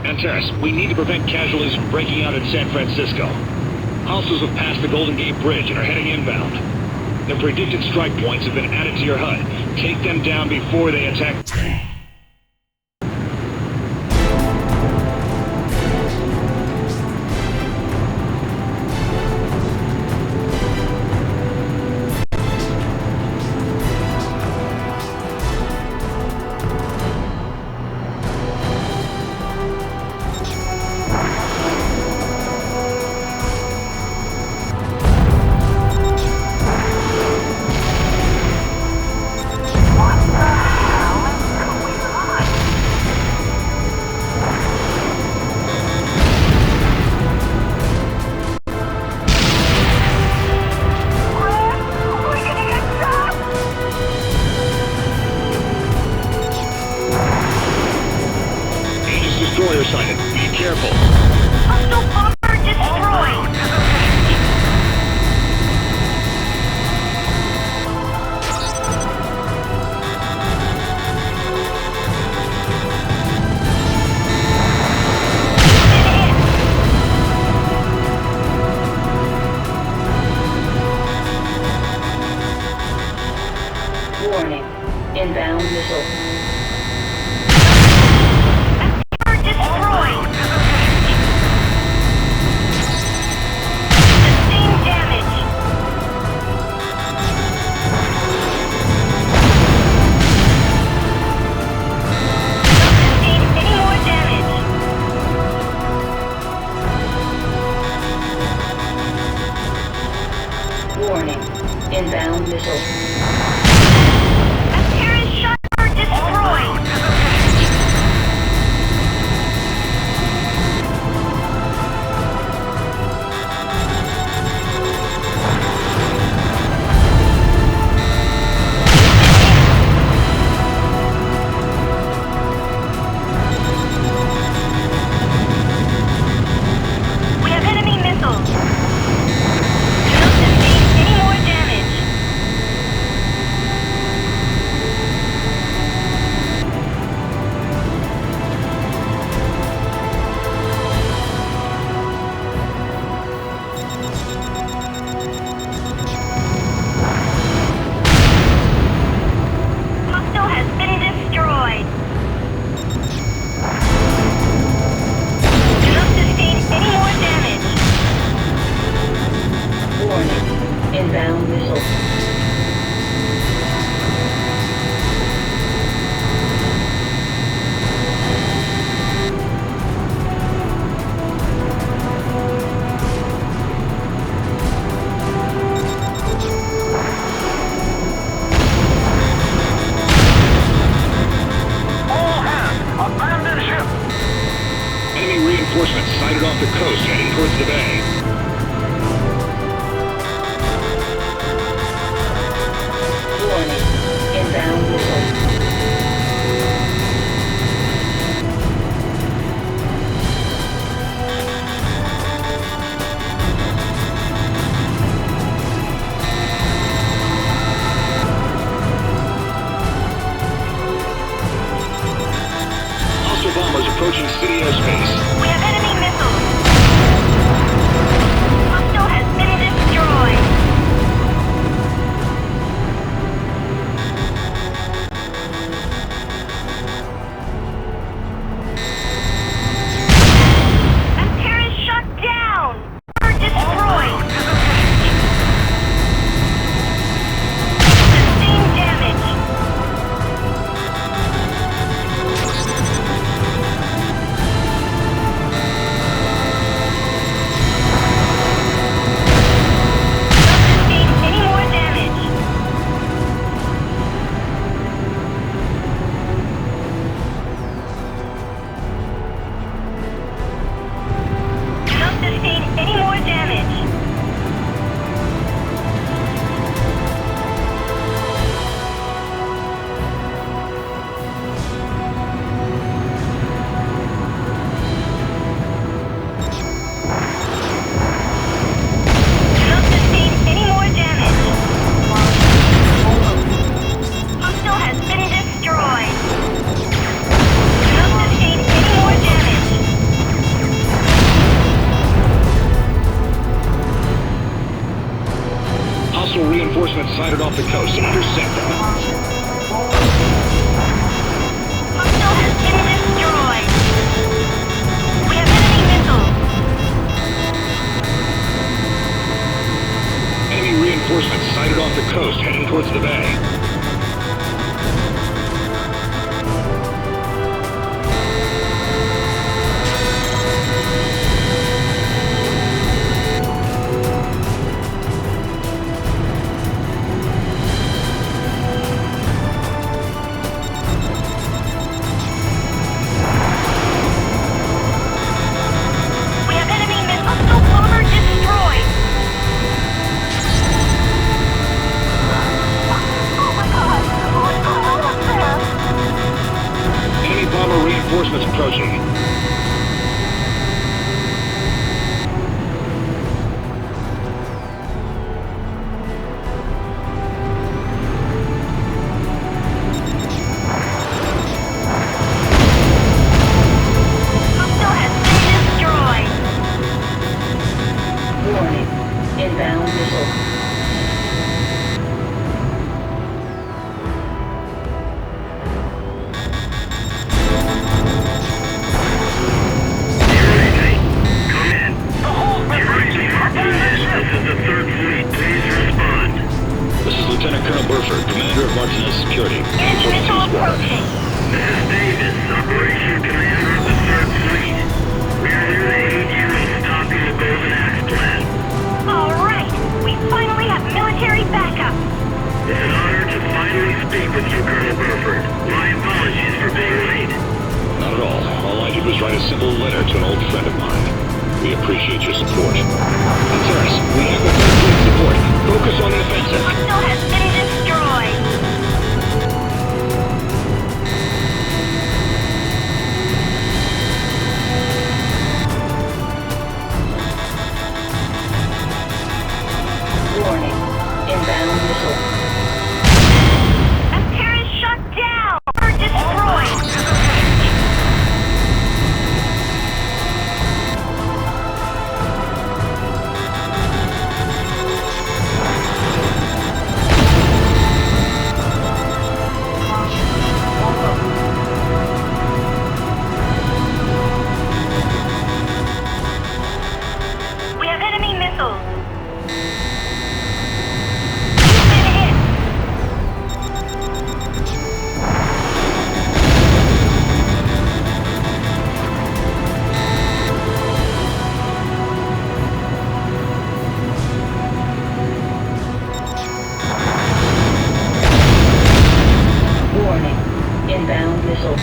Antares, we need to prevent casualties from breaking out in San Francisco. Hostiles have passed the Golden Gate Bridge and are heading inbound. The predicted strike points have been added to your HUD. Take them down before they attack. Destroyer sighted. Be careful. Hostile bomber destroyed. Warning. Inbound missile. Destroyed. reinforcements sighted off the coast heading towards the bay. Warning. Inbound missile. Hostile bombers approaching city airspace. We have enemy missiles. Hostile has been destroyed. Appear is shut down. Or destroyed. Sustained damage. Any more damage? Don't sustain any more damage. Don't sustain any more damage. Hostile has been destroyed. Don't sustain any more damage. Hostile reinforcements sighted off the coast. Intercept them. Hostile has been destroyed. We have enemy missiles. Enemy reinforcements sighted off the coast heading towards the bay. We have enemy missiles. Hostile bomber destroyed. Oh my god. What's going on up there? Enemy bomber reinforcements approaching. Hostile has been destroyed. Warning. Inbound missile. This is Lieutenant Colonel Burford, Commander of Martinez Security. Enemy missile approaching. This is Davis, Operation Commander of the 3rd Fleet. We are here to aid you in stopping the Golden Axe plan. All right. We finally have military backup. It's an honor to finally speak with you, Colonel Burford. My apologies for being late. Not at all. All I did was write a simple letter to an old friend of mine. We appreciate your support. Terrace, we have the 3rd Fleet support. Focus on the offensive. Hostile has been destroyed. Warning. Inbound missile. Appear is shut down. Or destroyed. We have enemy missiles. You've been hit. Warning. Inbound missile.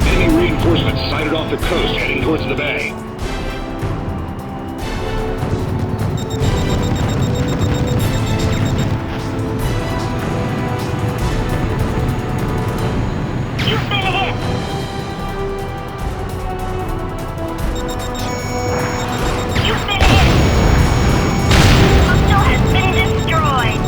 Enemy reinforcements sighted off the coast heading towards the bay. You've been hit! You've been hit! Hostile has been destroyed!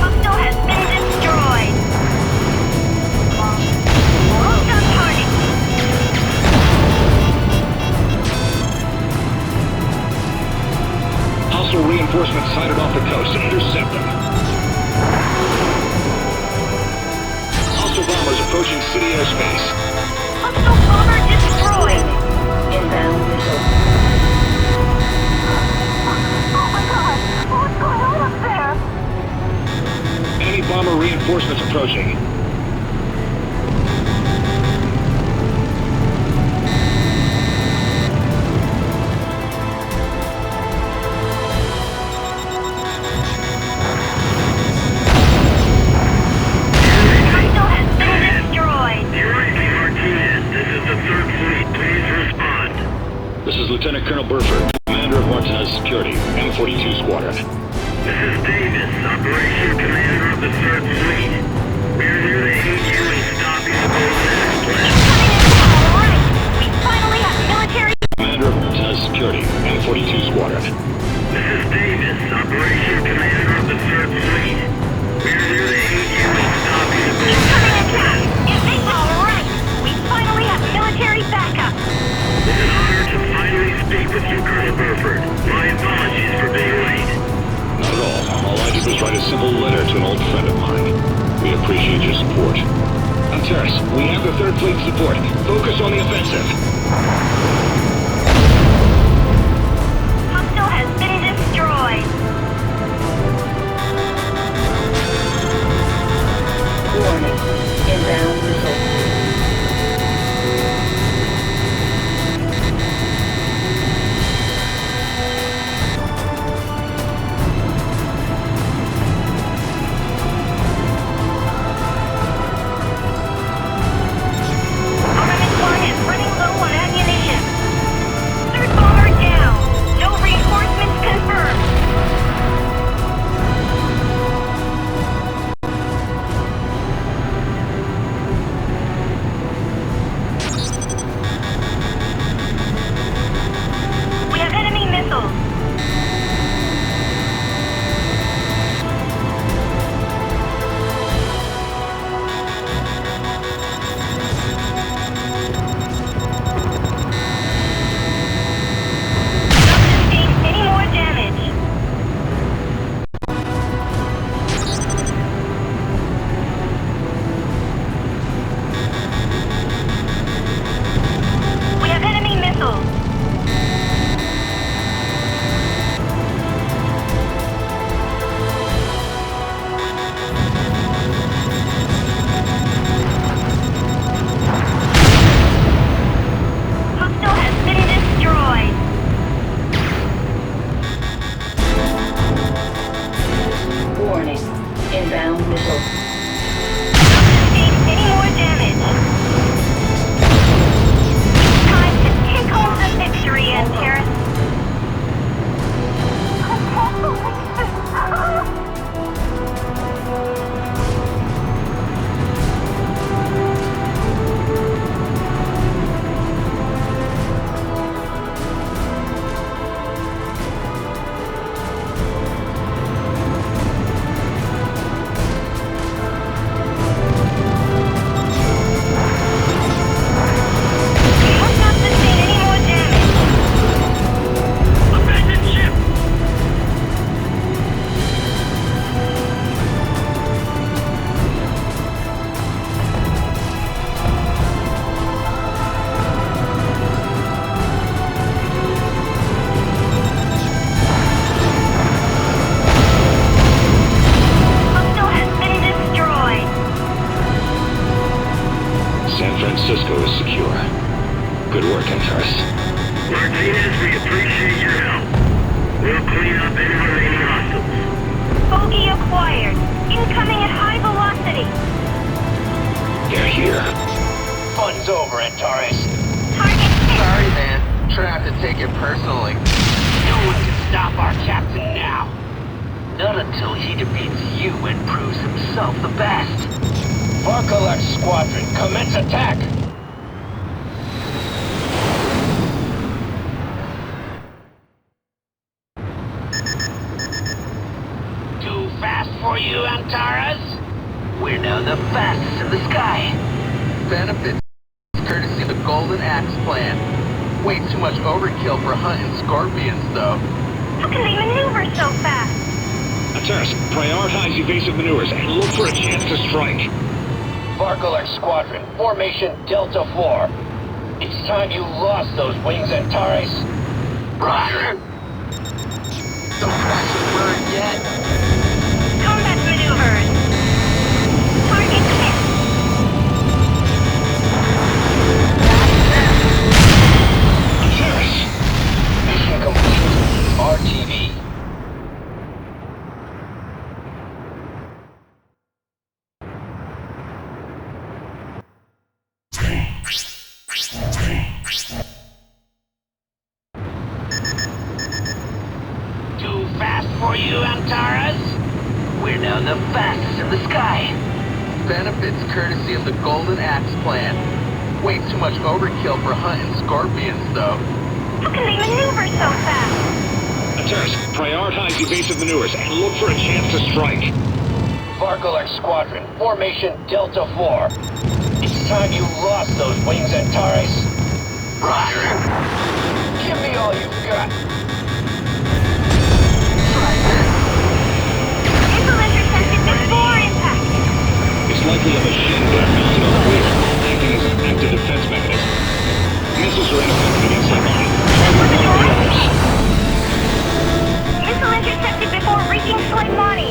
Hostile has been destroyed! Moved on target! Hostile reinforcements sighted off the coast. Intercept them. Hostile bombers approaching city airspace. Hostile bomber destroyed! Inbound missile. Oh my god! What's going on up there? Enemy bomber reinforcements approaching. Hostile has been destroyed! Martinez, this is the 3rd Fleet. Please respond. This is Lieutenant Colonel Burford, commander of Martinez Security, M42 Squadron. This is Davis, Operation Commander of the 3rd Fleet. We're here to aid you in stopping the Golden Axe plan. Alright! We finally have military... Commander of Martinez Security, M42 Squadron. This is Davis, Operation Commander of the 3rd Fleet. We're here to aid you in stopping the Golden Axe plan. Alright! We finally have military backup! It's an honor to finally speak with you, Colonel Burford. My apologies for being late. Not at all. All I did was write a simple letter to an old friend of mine. We appreciate your support. Terrace, we have the 3rd Fleet support. Focus on the offensive. Hostile has been destroyed! Warning. Inbound missile. Armament 1 is running low on ammunition. Huntress. Martinez, we appreciate your help. We'll clean up any remaining hostiles. Bogey acquired. Incoming at high velocity. They're here. Fun's over, Antares. Target hit. Sorry, man. Try not to take it personally. No one can stop our captain now. Not until he defeats you and proves himself the best. Varkalax Squadron, commence attack! Too fast for you, Antares? We're now the fastest in the sky. Benefits courtesy of the Golden Axe plan. Way too much overkill for hunting scorpions, though. How can they maneuver so fast? Antares, prioritize evasive maneuvers and look for a chance to strike. Varkalax Squadron, formation Delta 4. It's time you lost those wings, Antares. Roger. Don't crash the bird yet. Combat maneuvers. Target hit. Antares! Mission complete. RTV. Too fast for you, Antares? We're now the fastest in the sky. Benefits courtesy of the Golden Axe plan. Way too much overkill for hunting scorpions, though. How can they maneuver so fast? Antares, prioritize evasive maneuvers and look for a chance to strike. Varkalax Squadron, formation Delta 4. It's time you lost those wings, Antares. Roger. Give me all you've got. Missile intercepted before impact. It's likely a machine gun mounted on the wheel, acting as an active defense mechanism. Missiles are ineffective against that mine. Missile intercepted before reaching Soleimani.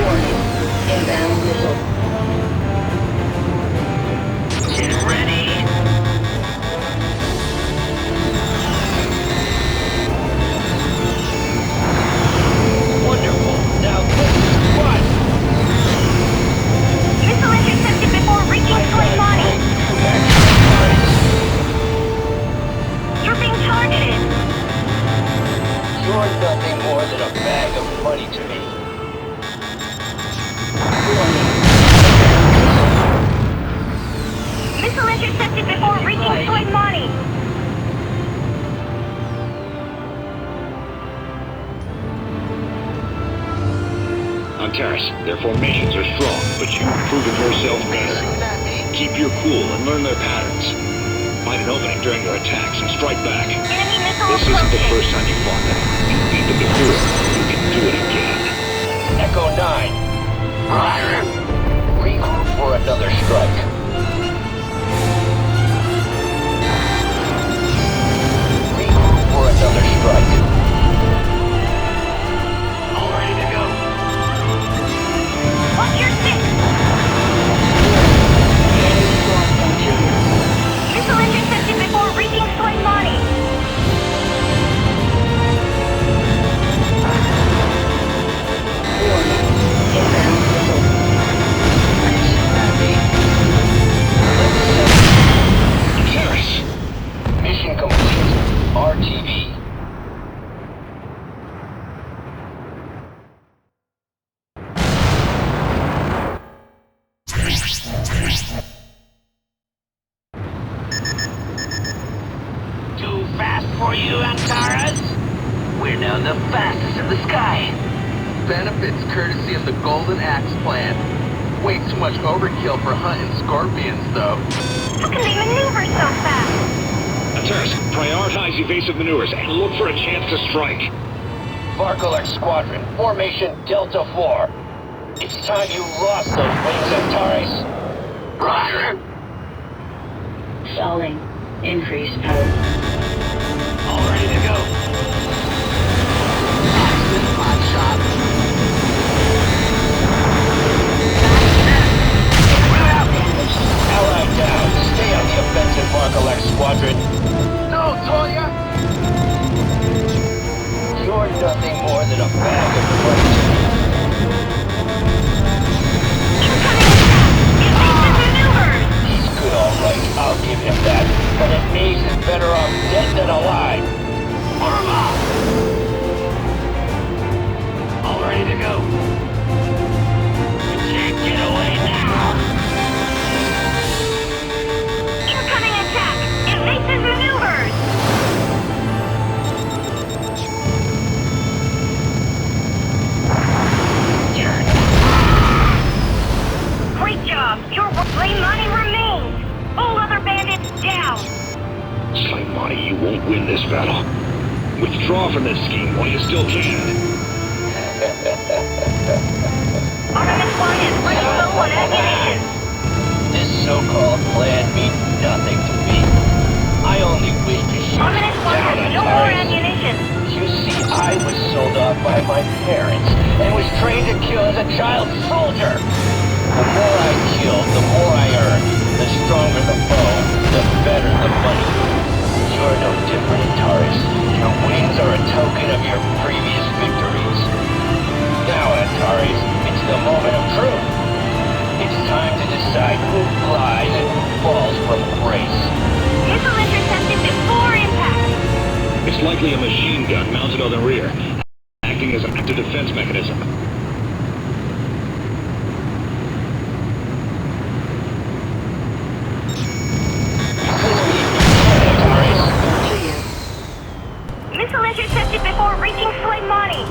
Warning. Inbound missile. Get ready. Wonderful. Now this is fun. Missile intercepted before reaching Soleimani. You're being targeted. You're nothing more than a bag of money to me. Missile intercepted before reaching Soleimani. Antares, their formations are strong, but you've proven yourself better. Keep your cool and learn their patterns. Find an opening during their attacks and strike back. Enemy missile This isn't the approaching. first time you fought them. You beat them before. You can do it again. Echo 9. Roger. Regroup for another strike. Regroup for another strike. All ready to go. Watch your six. Missile intercepted before reaching Soleimani. Antares. Mission complete. RTV. Too fast for you, Antares? We're now the fastest in the sky. Benefits courtesy of the Golden Axe plan. Way too much overkill for hunting scorpions, though. How can they maneuver so fast? Antares, prioritize evasive maneuvers and look for a chance to strike. Varkalax Squadron, formation Delta 4. It's time you lost those wings, Antares. Roger. Stalling. Increase power. All ready to go. Excellent hot shot. Allied down. Stay on the offensive, win this battle. Withdraw from this scheme while you still can. Armament 1 is running low on ammunition. This so-called plan means nothing to me. I only wish to shoot Armament 1 down has on no more Taris. ammunition. You see, I was sold off by my parents and was trained to kill as a child soldier. The more I killed, the more I earned. The stronger the foe, the better the money. You're no different, Taris. Your wings are a token of your previous victories. Now, Antares, it's the moment of truth. It's time to decide who flies and who falls from grace. Missile intercepted before impact. It's likely a machine gun mounted on the rear, acting as an active defense mechanism. Missile intercepted before reaching Sulaimani.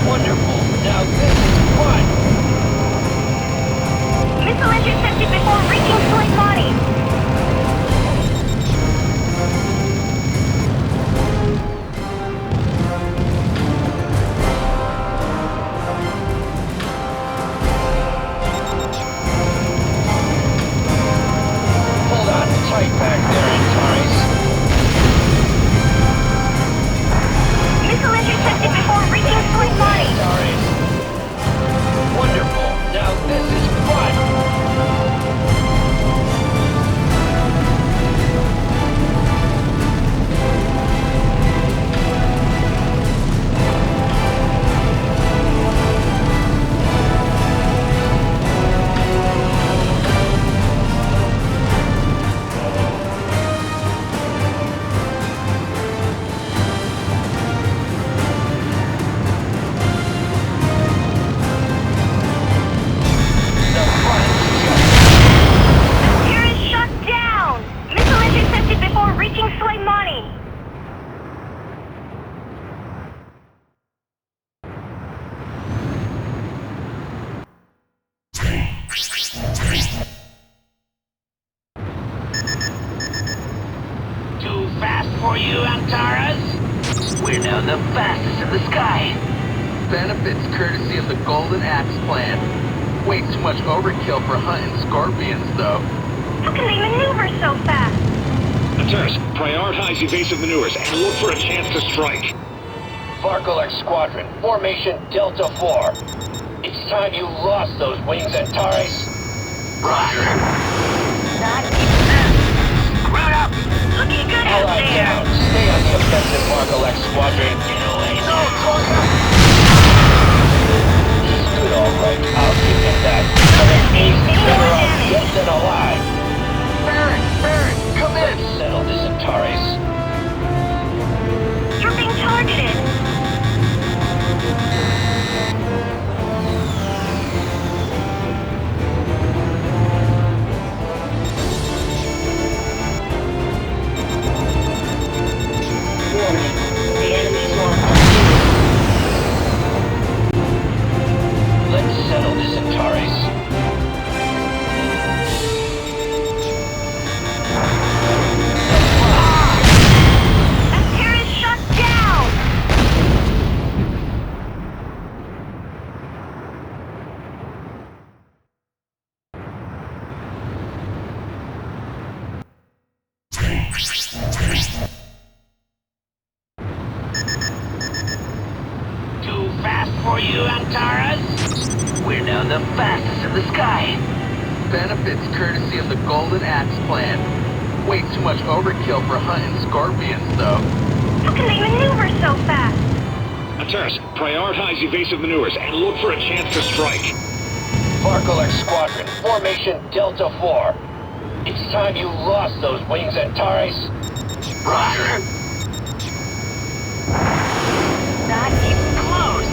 Wonderful. Now this is fun. Missile intercepted before reaching Sulaimani. Hold on tight back there, Antares. Missile intercepted before reaching Sulaimani. Antares. Wonderful. Now this is fun. Too fast for you, Antares? We're now the fastest in the sky. Benefits courtesy of the Golden Axe plan. Way too much overkill for hunting scorpions, though. How can they maneuver so fast? Antares, prioritize evasive maneuvers and look for a chance to strike. Varkolex Squadron, formation Delta 4. It's time you lost those wings, Antares. Roger. Not even that. Screwed up. Looking good out Allied there. down. Stay on the offensive, Varkolex Squadron. Get away. No, Troika! He's good, all right. I'll give him that. But he's better off dead than alive. Barrett, come in. Let's settle this, Antares. You're being targeted. Warning. The enemy's launched. Let's settle this, Antares. Antares shut down. Too fast for you, Antares? We're now the fastest in the sky. Benefits courtesy of the Golden Axe plan. Way too much overkill for hunting scorpions, though. How can they maneuver so fast? Antares, prioritize evasive maneuvers and look for a chance to strike. Varkolex Squadron, formation Delta 4. It's time you lost those wings, Antares. Roger. Not even close.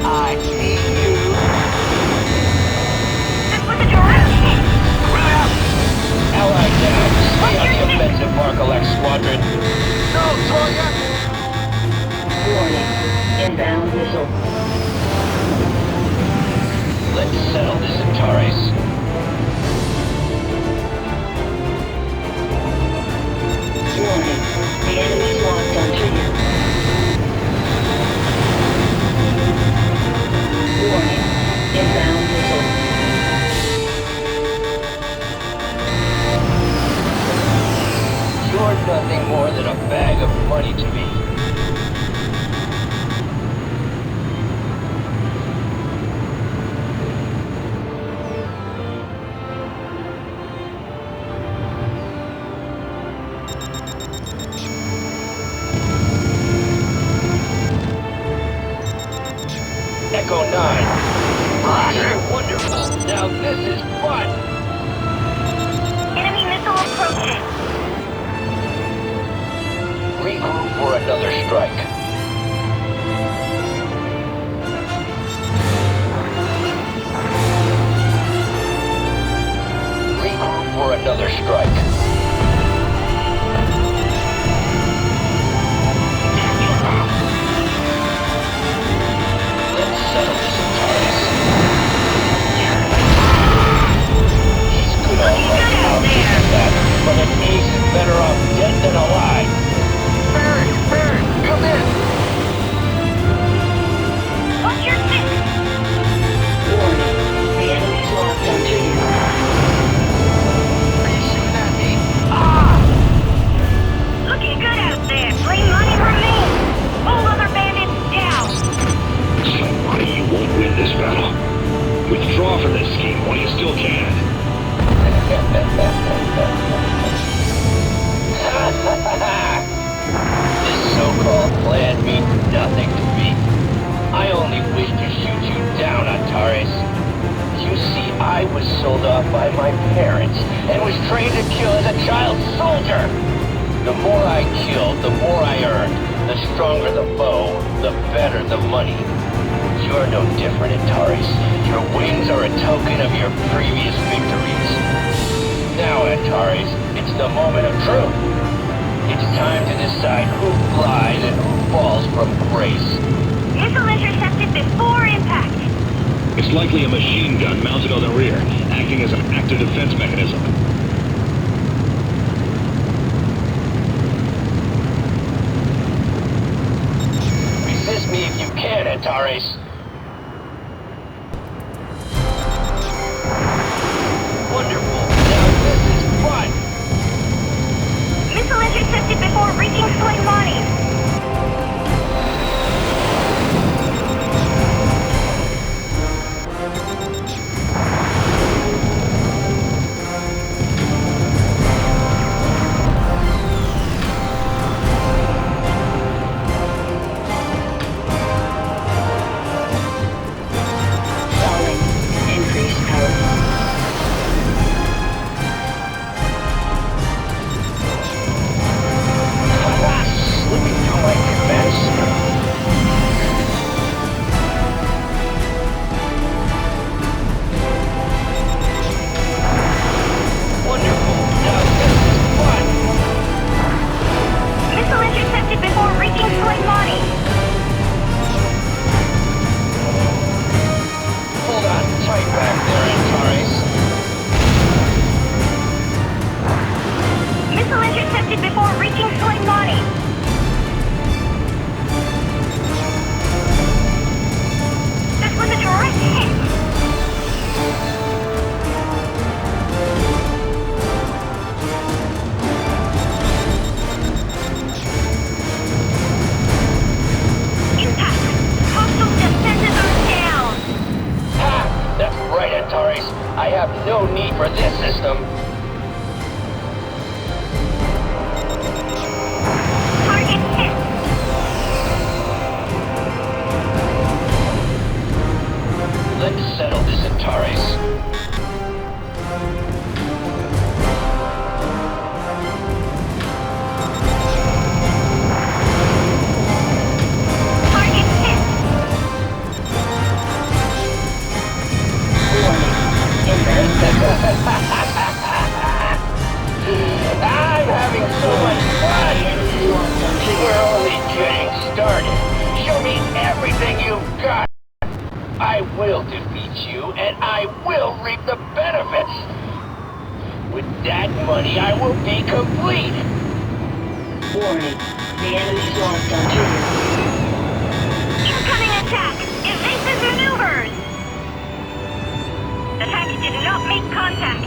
I see you. This was a direct hit. Screwed up. Allied down. Stay on the offensive, Varkolex Squadron. No, Troika! Warning. Inbound missile. You're nothing more than a bag of money to me. Echo 9. Roger, wonderful. Now this is fun. Enemy missile approaching. Regroup for another strike. Regroup for another strike. Let's settle this Antares. He's good all right, I'll give him that, but an ace is better off dead than alive. Barry, come in! What's your six? Warning, the enemy's locked onto you. Are you shooting at me? Ah! Looking good out there. Plain money remains. All other bandits down. Slim money, you won't win this battle. Withdraw from this scheme while you still can. This so-called plan means nothing to me. I only wish to shoot you down, Antares. You see, I was sold off by my parents and was trained to kill as a child soldier. The more I killed, the more I earned. The stronger the foe, the better the money. You're no different, Antares. Your wings are a token of your previous victories. Now, Antares, it's the moment of truth. It's time to decide who flies and who falls from grace. Missile intercepted before impact. It's likely a machine gun mounted on the rear, acting as an active defense mechanism. Resist me if you can, Antares. Wonderful. Now this is fun. Missile intercepted before reaching Soleimani. Falling. Increased power. Slipping through my defense. Wonderful. Now this is fun. Missile intercepted before reaching Soleimani. Hold on tight back there, Antares. Missile intercepted before reaching Soleimani. This was a direct hit. Impact. Hostile defenses are down. Ha! That's right, Antares. I have no need for this system. Target hit. Let's settle this, Antares. Target hit. Warning, increased I'm having so much fun! We're only getting started. Show me everything you've got. I will defeat you, and I will reap the benefits. With that money, I will be complete. Warning, the enemy's locked onto you. Incoming attack. Evasive maneuvers. Attack did not make contact.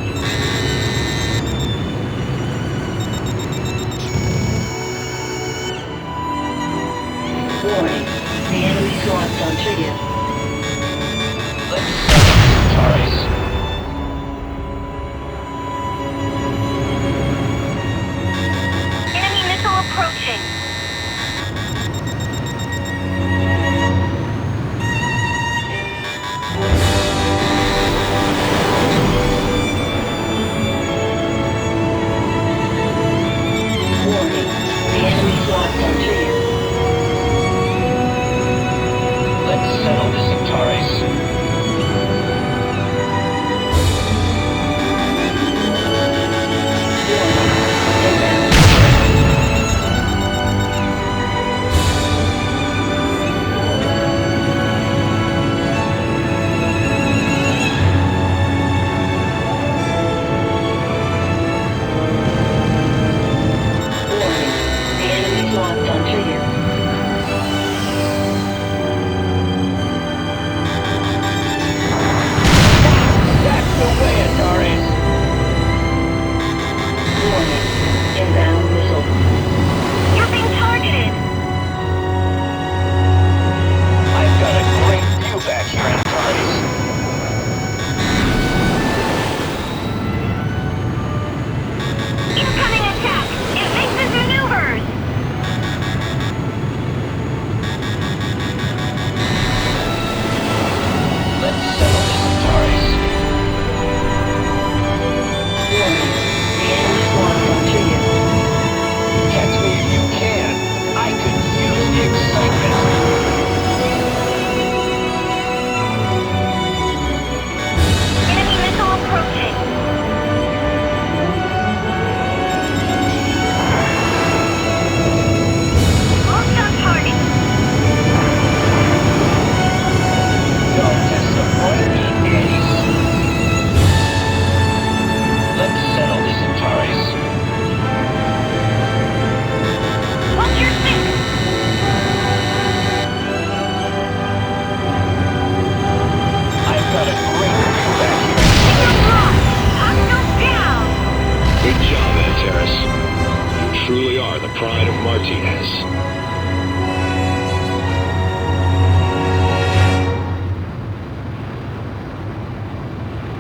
truly are the pride of Martinez.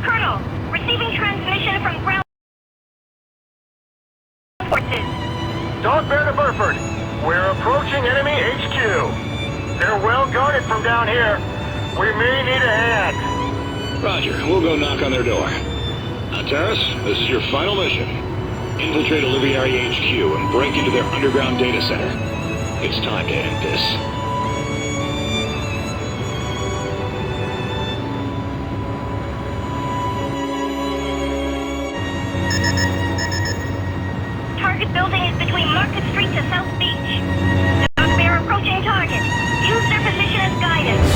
Colonel, receiving transmission from ground forces. Dog Bear to Burford. We're approaching enemy HQ. They're well guarded from down here. We may need a hand. Roger, we'll go knock on their door. Now, Terrace, this is your final mission. Infiltrate Olivieri HQ and break into their underground data center. It's time to end this. Target building is between Market Street to South Beach. Dog Bear approaching target. Use their position as guidance.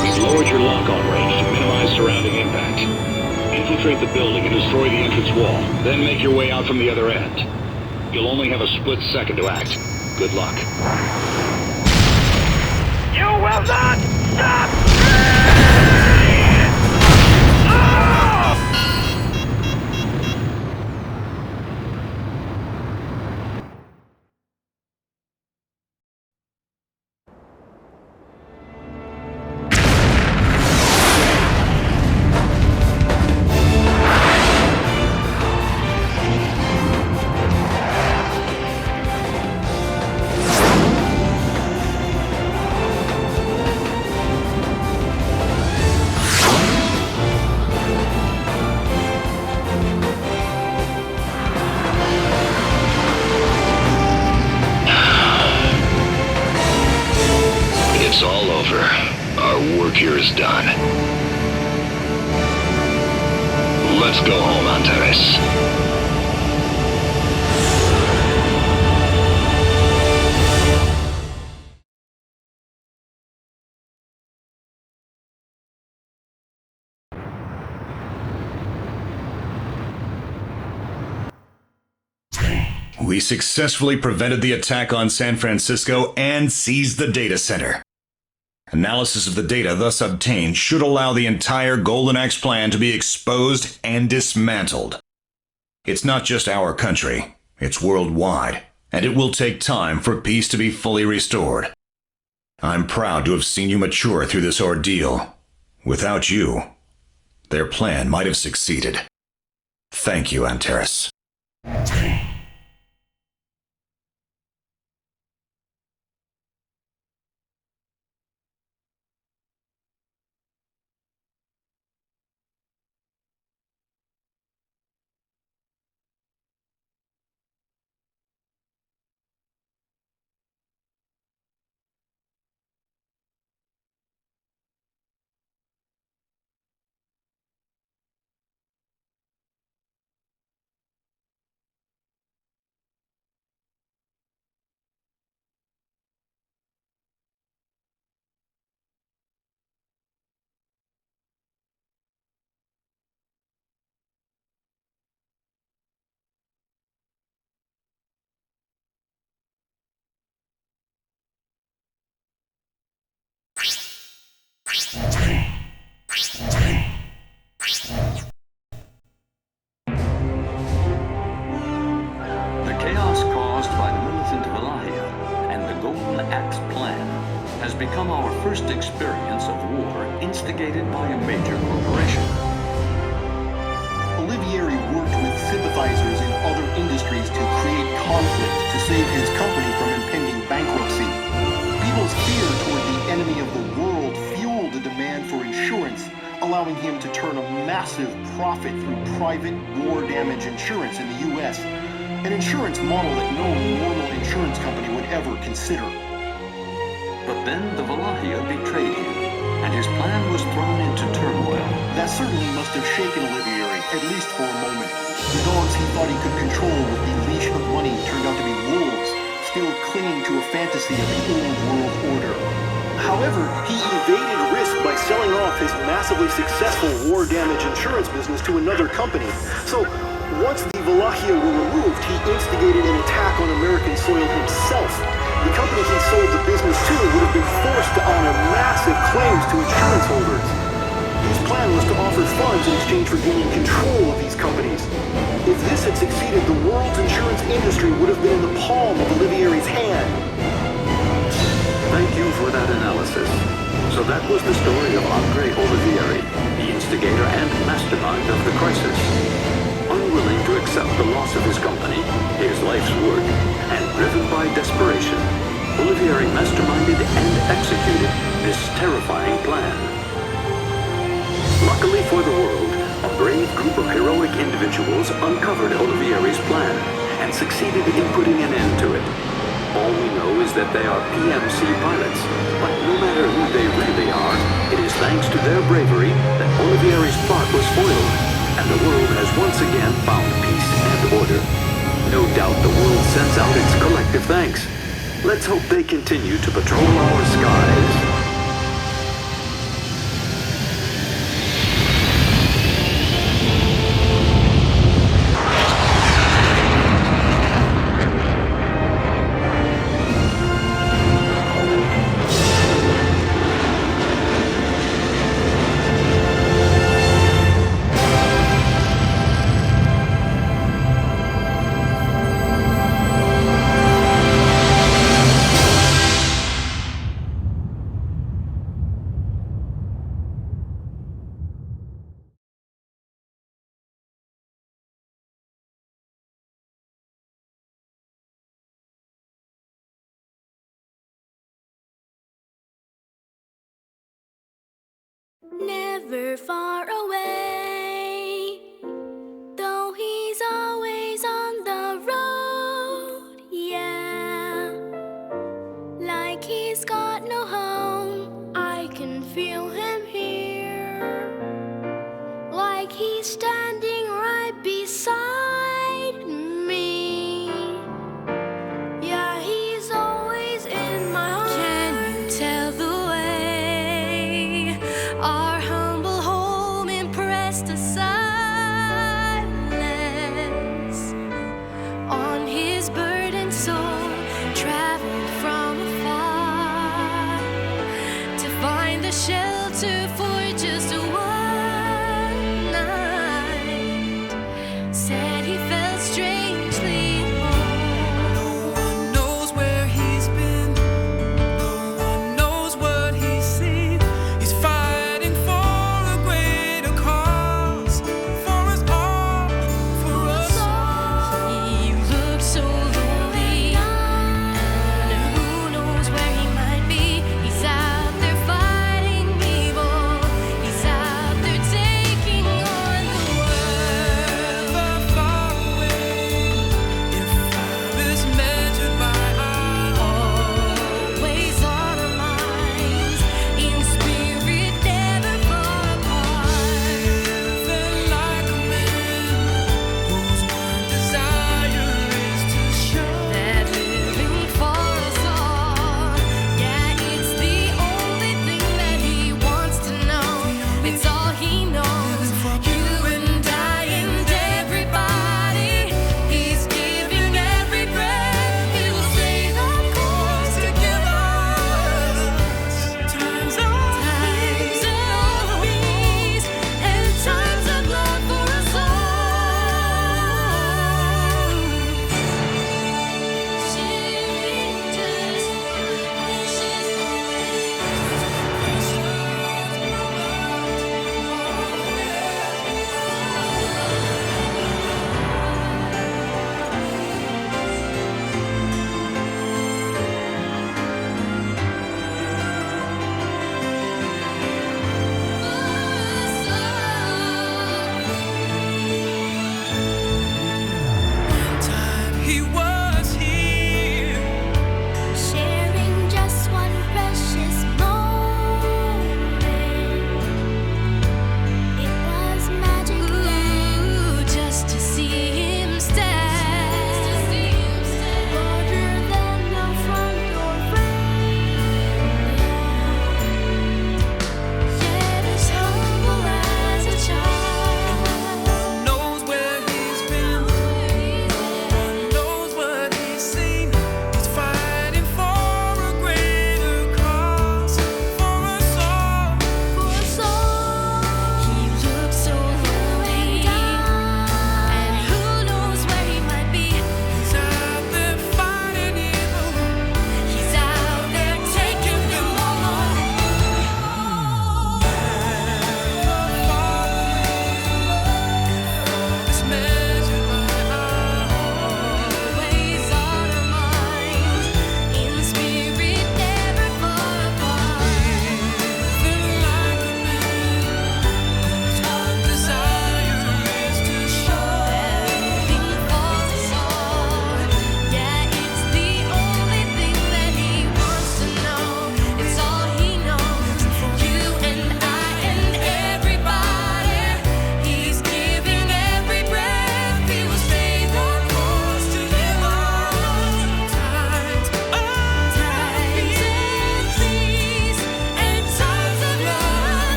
We've lowered your lock-on range to minimize surrounding impact. Infiltrate the building and destroy the entrance wall. Then make your way out from the other end. You'll only have a split second to act. Good luck. You will not stop me! It's all over. Our work here is done. Let's go home, Antares. We successfully prevented the attack on San Francisco and seized the data center. Analysis of the data thus obtained should allow the entire Golden Axe plan to be exposed and dismantled. It's not just our country, it's worldwide, and it will take time for peace to be fully restored. I'm proud to have seen you mature through this ordeal. Without you, their plan might have succeeded. Thank you, Antares. The chaos caused by the militant Valahia and the Golden Axe plan has become our first experience of war instigated by a major corporation. Olivieri worked with sympathizers in other industries to create conflict to save his company from impending bankruptcy. People's fear toward the enemy of the world fueled the demand for insurance, allowing him to turn a massive profit through private war damage insurance in the U.S., an insurance model that no normal insurance company would ever consider. But then the Valahia betrayed him, and his plan was thrown into turmoil. That certainly must have shaken Olivieri, at least for a moment. The dogs he thought he could control with the leash of money turned out to be wolves, still clinging to a fantasy of the old world order. However, he evaded risk by selling off his massively successful war damage insurance business to another company. So, once the Valahia were removed, he instigated an attack on American soil himself. The company he sold the business to would have been forced to honor massive claims to insurance holders. His plan was to offer funds in exchange for gaining control of these companies. If this had succeeded, the world's insurance industry would have been in the palm of Olivieri's hand. Thank you for that analysis. So that was the story of Andre Olivieri, the instigator and mastermind of the crisis. Unwilling to accept the loss of his company, his life's work, and driven by desperation, Olivieri masterminded and executed this terrifying plan. Luckily for the world, a brave group of heroic individuals uncovered Olivieri's plan and succeeded in putting an end to it. All we know is that they are PMC pilots, but no matter who they really are, it is thanks to their bravery that Olivieri's plot was foiled, and the world has once again found peace and order. No doubt the world sends out its collective thanks. Let's hope they continue to patrol our skies. Never far away, though he's always on the road, yeah. Like he's got no home, I can feel him here. Like he's standing right beside me. Yeah, he's always in my heart. Can you tell the way our humble home impressed a silence on his burdened soul, traveled from afar to find a shelter for